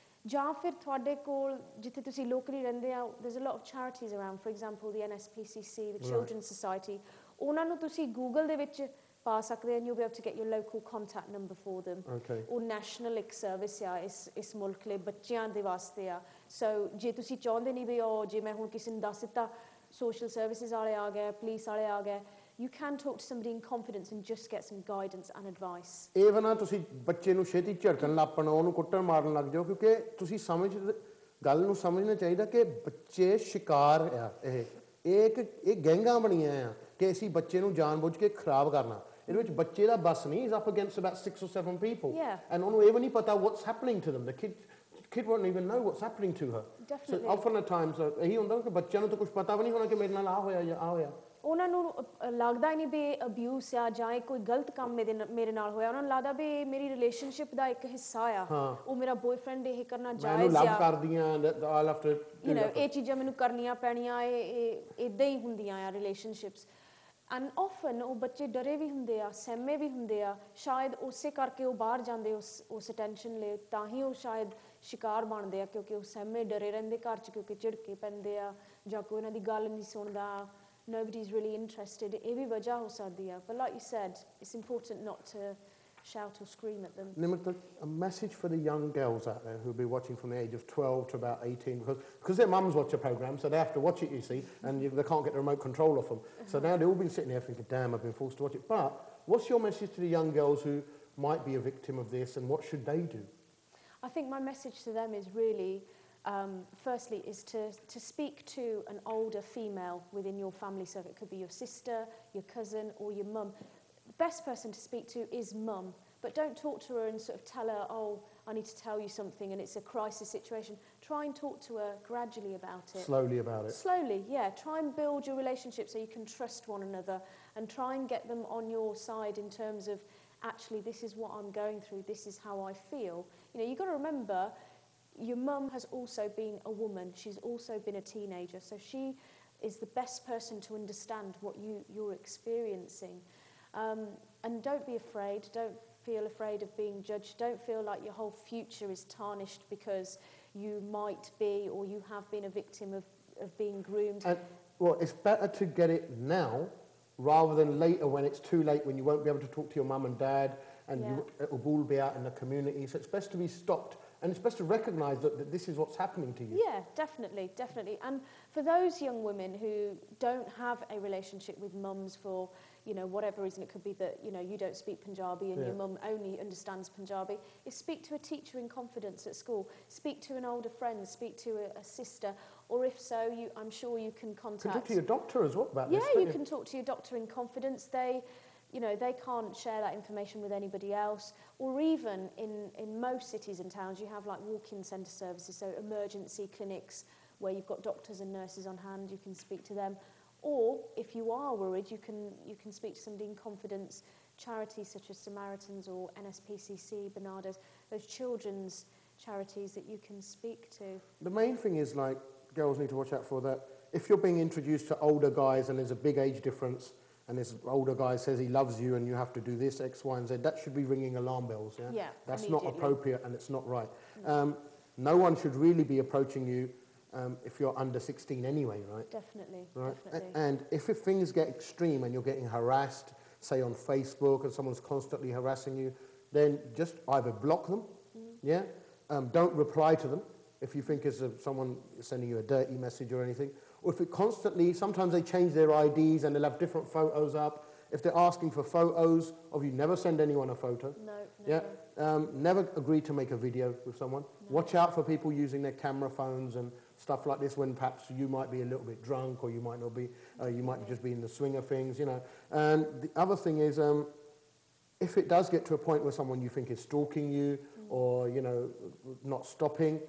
ਜਾਂ ਫਿਰ ਤੁਹਾਡੇ ਕੋਲ ਜਿੱਥੇ ਤੁਸੀਂ ਲੋਕਲੀ ਰਹਿੰਦੇ ਆ there's a lot of charities around, for example the NSPCC, the Children's Society, ਉਹਨਾਂ ਨੂੰ ਤੁਸੀਂ ਗੂਗਲ ਦੇ ਵਿੱਚ ਪਾ ਸਕਦੇ and you'll be able to get your local contact number for them. Okay. ਉਹ national ਇੱਕ service ਆ ਇਸ ਮੁਲਕ ਲਈ ਬੱਚਿਆਂ ਦੇ ਵਾਸਤੇ ਆ so ਜੇ ਤੁਸੀਂ ਚਾਹੁੰਦੇ ਨਹੀਂ ਵੀ ਉਹ ਜੇ ਮੈਂ ਹੁਣ ਕਿਸੇ ਨੂੰ ਦੱਸ ਦਿੱਤਾ social services ਵਾਲੇ ਆ ਗਏ police ਵਾਲੇ ਆ ਗਏ you can talk to somebody in confidence and just get some guidance and advice. ਇਹ ਵਨਾ ਤੁਸੀਂ ਬੱਚੇ ਨੂੰ ਛੇਤੀ ਝੜਕਣ ਲੱਪਣ ਉਹਨੂੰ ਕੁੱਟਣ ਮਾਰਨ ਲੱਗ ਜਾਓ ਕਿਉਂਕਿ ਤੁਸੀਂ ਗੱਲ ਨੂੰ ਸਮਝਣਾ ਚਾਹੀਦਾ ਕਿ ਬੱਚੇ ਸ਼ਿਕਾਰ ਆ ਇਹ ਗੈਂਗਾਂ ਬਣੀਆਂ ਆ ਕਿ ਅਸੀਂ ਬੱਚੇ ਨੂੰ ਜਾਣਬੁੱਝ ਕੇ ਖਰਾਬ ਕਰਨਾ ਇਹਦੇ ਵਿੱਚ ਬੱਚੇ ਦਾ ਬਸ ਨਹੀਂ is up against about 6 or 7 people. Yeah. And ਉਹਨੂੰ ਇਹ ਵੀ ਨਹੀਂ ਪਤਾ what's happening to them. The kid won't even know what's happening to her. Definitely. So often at times ਇਹੀ ਹੁੰਦਾ ਕਿ ਬੱਚਿਆਂ ਨੂੰ ਤਾਂ ਕੁਝ ਪਤਾ ਵੀ ਨਹੀਂ ਹੋਣਾ ਕਿ ਮੇਰੇ ਨਾਲ ਆ ਹੋਇਆ ਜਾਂ ਆ ਹੋਇਆ ਉਹਨਾਂ ਨੂੰ ਲੱਗਦਾ ਹੀ ਨਹੀਂ ਵੀ ਇਹ ਅਬਿਊਸ ਆ ਜਾਂ ਇਹ ਕੋਈ ਗਲਤ ਕੰਮ ਮੇਰੇ ਨਾਲ ਹੋਇਆ ਉਹਨਾਂ ਨੂੰ ਲੱਗਦਾ ਵੀ ਇਹ ਮੇਰੀ ਰਿਲੇਸ਼ਨਸ਼ਿਪ ਦਾ ਇੱਕ ਹਿੱਸਾ ਆ ਉਹ ਮੇਰਾ ਬॉयਫ੍ਰੈਂਡ ਇਹ ਕਰਨਾ ਜਾਇਜ਼ ਆ ਮੈਂ ਲਵ ਕਰਦੀਆਂ I'll have to you know ਇਹ ਚੀਜ਼ਾਂ ਮੈਨੂੰ ਕਰਨੀਆਂ ਪੈਣੀਆਂ ਇਹ ਇਦਾਂ ਹੀ ਹੁੰਦੀਆਂ ਆ ਰਿਲੇਸ਼ਨਸ਼ਿਪਸ ਐਂਡ ਆਫਨ ਉਹ ਬੱਚੇ ਡਰੇ ਵੀ ਹੁੰਦੇ ਆ ਸਹਿਮੇ ਵੀ ਹੁੰਦੇ ਆ ਸ਼ਾਇਦ ਉਸੇ ਕਰਕੇ ਉਹ ਬਾਹਰ ਜਾਂਦੇ ਉਸ ਅਟੈਂਸ਼ਨ ਲਈ ਤਾਂ ਹੀ ਉਹ ਸ਼ਾਇਦ ਸ਼ਿਕਾਰ ਬਣਦੇ ਆ ਕਿਉਂਕਿ ਉਹ ਸਹਿਮੇ ਡਰੇ ਰਹਿੰਦੇ ਘਰ 'ਚ ਕਿਉਂਕਿ ਝਿੜਕੇ ਪੈਂਦੇ ਆ ਜਾਂ ਕੋਈ ਉਹਨਾਂ ਦੀ ਗੱਲ ਨਹੀਂ ਸੁਣਦਾ nobody's really interested ਇਹ ਵੀ ਵਜ੍ਹਾ ਹੋ ਸਕਦੀ ਆ but like you said it's important not to shout or scream at them. Nimrata, a message for the young girls out there who'll be watching from the age of 12 to about 18 because their mums watch a programme so they have to watch it you see and they can't get the remote control off them so now they've all been sitting there thinking damn I've been forced to watch it but what's your message to the young girls who might be a victim of this and what should they do? I think my message to them is really firstly is to speak to an older female within your family circle. It could be your sister, your cousin or your mum. The best person to speak to is mum, but don't talk to her and sort of tell her, oh, I need to tell you something and it's a crisis situation. Try and talk to her gradually about it. Slowly about it. Slowly, yeah. Try and build your relationship so you can trust one another and try and get them on your side in terms of actually this is what I'm going through, this is how I feel. You know, you've got to remember your mum has also been a woman. She's also been a teenager. So she is the best person to understand what you're experiencing. And don't be afraid. Don't feel afraid of being judged. Don't feel like your whole future is tarnished because you might be or you have been a victim of being groomed. Well, it's better to get it now rather than later when it's too late, when you won't be able to talk to your mum and dad and it will all be out in the community. So it's best to be stopped. And it's best to recognise that this is what's happening to you. Yeah, definitely, definitely. And for those young women who don't have a relationship with mums for, you know, whatever reason, it could be that, you know, you don't speak Punjabi and your mum only understands Punjabi, is speak to a teacher in confidence at school. Speak to an older friend, speak to a sister, or if so, I'm sure you can contact... You can talk to your doctor as well about this. Yeah, you can talk to your doctor in confidence. They can't share that information with anybody else. Or even in most cities and towns, you have like walk-in centre services, so emergency clinics where you've got doctors and nurses on hand, you can speak to them. Or if you are worried, you can speak to somebody in confidence, charities such as Samaritans or NSPCC, Bernardo's, those children's charities that you can speak to. The main thing is like girls need to watch out for that. If you're being introduced to older guys and there's a big age difference, and this older guy says he loves you and you have to do this, X, Y, and Z, that should be ringing alarm bells, yeah? Yeah, that's not appropriate and it's not right. No one should really be approaching you if you're under 16 anyway, right? Definitely, right? Definitely. And if things get extreme and you're getting harassed, say on Facebook, and someone's constantly harassing you, then just either block them, yeah? Don't reply to them if you think it's someone sending you a dirty message or anything. Or if it constantly, sometimes they change their IDs and they'll have different photos up. If they're asking for photos of you, never send anyone a photo. No, never. Yeah? Never agree to make a video with someone. No. Watch out for people using their camera phones and stuff like this when perhaps you might be a little bit drunk, or you might not be, you might just be in the swing of things, you know. And the other thing is, if it does get to a point where someone you think is stalking you, or, you know, not stopping,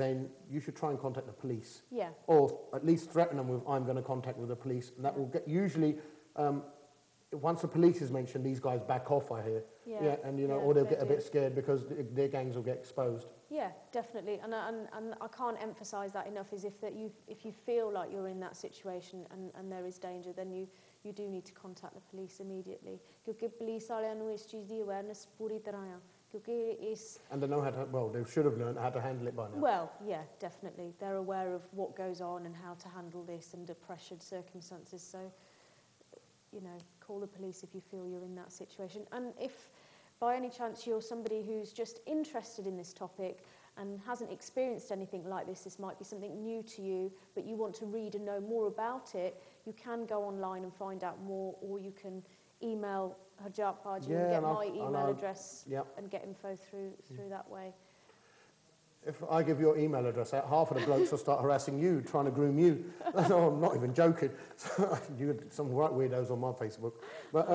then you should try and contact the police. Yeah. Or at least threaten them with, I'm going to contact with the police. And that will get, usually, once the police is mentioned, these guys back off, I hear. Yeah. And, you know, or they'll get a bit scared because their gangs will get exposed. Yeah, definitely. And I can't emphasise that enough, is if you feel like you're in that situation and there is danger, then you do need to contact the police immediately. क्योंकि पुलिस वालियां नूं इस चीज़ दी awareness पूरी तरह आ. And they know how to, well, they should have learned how to handle it by now. Well, yeah, definitely. They're aware of what goes on and how to handle this under pressured circumstances. So, you know, call the police if you feel you're in that situation. And if by any chance you're somebody who's just interested in this topic and hasn't experienced anything like this might be something new to you, but you want to read and know more about it, you can go online and find out more, or you can email Harjap and get my email address and get info through that way. If I give your email address out, half of the blokes will start harassing you, trying to groom you. No, I'm not even joking. You had some right weirdos on my Facebook. But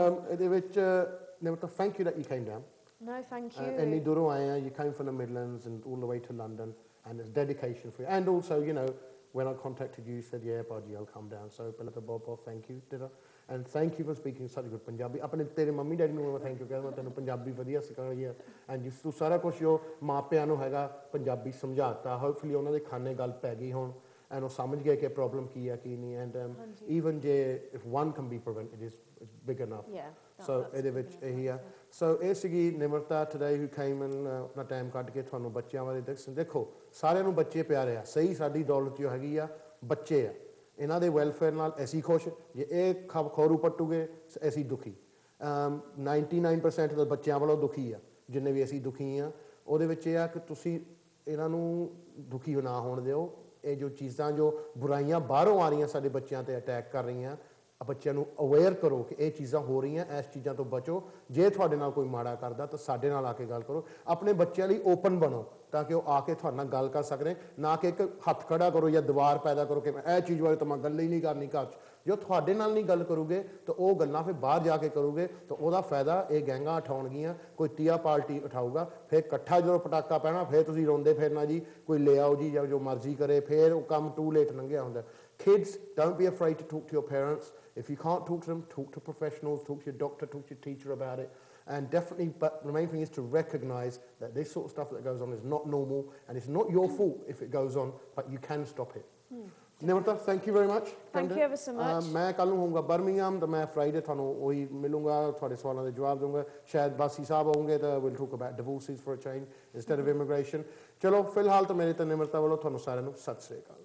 thank you that you came down. No, thank you. Enni duro aaya, you came from the Midlands and all the way to London, and it's dedication for you. And also, you know, when I contacted you, you said, yeah, Baji, I'll come down. So, Bob, thank you, did I? And thank you for speaking such good Punjabi. अपने तेरे मम्मी डैडी ਨੂੰ thank you कहना ਤੈਨੂੰ ਪੰਜਾਬੀ ਵਧੀਆ ਸਿਖਾਈ ਹੈ and ਜਿਸ ਤੂੰ ਸਾਰਾ ਕੁਝ ਜੋ ਮਾਪਿਆਂ ਨੂੰ ਹੈਗਾ ਪੰਜਾਬੀ ਸਮਝਾਤਾ ਹੋਪਫੁਲੀ ਉਹਨਾਂ ਦੇ ਖਾਨੇ ਗੱਲ ਪੈ ਗਈ ਹੁਣ and ਉਹ ਸਮਝ ਗਏ ਕਿ ਪ੍ਰੋਬਲਮ ਕੀ ਹੈ ਕੀ ਨਹੀਂ and even ਜੇ if one can be prevented is big enough. So ਇਹਦੇ ਵਿੱਚ ਇਹੀ ਆ so ਇਹ ਸੀਗੀ ਨਿਮਰਤਾ today who came and ਆਪਣਾ ਟਾਈਮ ਕੱਢ ਕੇ ਤੁਹਾਨੂੰ ਬੱਚਿਆਂ ਬਾਰੇ ਦੇਖੋ ਸਾਰਿਆਂ ਨੂੰ ਬੱਚੇ ਪਿਆਰੇ ਆ ਸਹੀ ਸਾਡੀ ਦੌਲਤ ਜੋ ਹੈਗੀ ਆ ਬੱਚੇ ਆ ਇਹਨਾਂ ਦੇ ਵੈਲਫੇਅਰ ਨਾਲ ਅਸੀਂ ਖੁਸ਼ ਜੇ ਇਹ ਖੋਰੂ ਪੱਟੂਗੇ ਅਸੀਂ ਦੁਖੀ 99% ਦੇ ਬੱਚਿਆਂ ਵੱਲੋਂ ਦੁਖੀ ਆ ਜਿੰਨੇ ਵੀ ਅਸੀਂ ਦੁਖੀ ਆ ਉਹਦੇ ਵਿੱਚ ਇਹ ਆ ਕਿ ਤੁਸੀਂ ਇਹਨਾਂ ਨੂੰ ਦੁਖੀ ਨਾ ਹੋਣ ਦਿਓ ਇਹ ਜੋ ਚੀਜ਼ਾਂ ਜੋ ਬੁਰਾਈਆਂ ਬਾਹਰੋਂ ਆ ਰਹੀਆਂ ਸਾਡੇ ਬੱਚਿਆਂ ਤੇ ਅਟੈਕ ਕਰ ਰਹੀਆਂ ਬੱਚਿਆਂ ਨੂੰ ਅਵੇਅਰ ਕਰੋ ਕਿ ਇਹ ਚੀਜ਼ਾਂ ਹੋ ਰਹੀਆਂ ਇਸ ਚੀਜ਼ਾਂ ਤੋਂ ਬਚੋ ਜੇ ਤੁਹਾਡੇ ਨਾਲ ਕੋਈ ਮਾੜਾ ਕਰਦਾ ਤਾਂ ਸਾਡੇ ਨਾਲ ਆ ਕੇ ਗੱਲ ਕਰੋ ਆਪਣੇ ਬੱਚਿਆਂ ਲਈ ਓਪਨ ਬਣੋ ਤਾਂ ਕਿ ਉਹ ਆ ਕੇ ਤੁਹਾਡੇ ਨਾਲ ਗੱਲ ਕਰ ਸਕਦੇ ਨਾ ਕਿ ਇੱਕ ਹੱਥ ਖੜਾ ਕਰੋ ਜਾਂ ਦੀਵਾਰ ਪੈਦਾ ਕਰੋ ਕਿ ਮੈਂ ਇਹ ਚੀਜ਼ ਬਾਰੇ ਤਾਂ ਮੈਂ ਗੱਲ ਹੀ ਨਹੀਂ ਕਰਨੀ ਘਰ 'ਚ ਜੋ ਤੁਹਾਡੇ ਨਾਲ ਨਹੀਂ ਗੱਲ ਕਰੋਗੇ ਤਾਂ ਉਹ ਗੱਲਾਂ ਫਿਰ ਬਾਹਰ ਜਾ ਕੇ ਕਰੋਗੇ ਤਾਂ ਉਹਦਾ ਫਾਇਦਾ ਇਹ ਗੈਂਗਾਂ ਉਠਾਉਣਗੀਆਂ ਕੋਈ ਤੀਆ ਪਾਰਟੀ ਉਠਾਊਗਾ ਫਿਰ ਇਕੱਠਾ ਜਦੋਂ ਪਟਾਕਾ ਪੈਣਾ ਫਿਰ ਤੁਸੀਂ ਰੋਂਦੇ ਫਿਰਨਾ ਜੀ ਕੋਈ ਲੈ ਆਓ ਜੀ ਜਾਂ ਜੋ ਮਰਜ਼ੀ ਕਰੇ ਫਿਰ ਉਹ ਕੰਮ ਟੂ ਲੇਟ ਲੰਘਿਆ ਹੁੰਦਾ Kids, don't be afraid to talk to your parents. If you can't talk to them, talk to professionals, talk to your doctor, talk to your teacher about it. And definitely, but the main thing is to recognise that this sort of stuff that goes on is not normal, and it's not your fault if it goes on, but you can stop it. Nimrata, thank you very much. Thank you ever so much. मैं कल होऊंगा बर्मिंघम तो मैं फ्राइडे थानू वही मिलूंगा थोड़े सवालों के जवाब दूंगा शायद बासी साहब होंगे तो we'll talk about divorces for a change instead of immigration. चलो फिलहाल तो मेरे तो निमरता वालों थानू सारे नू सत श्री अकाल.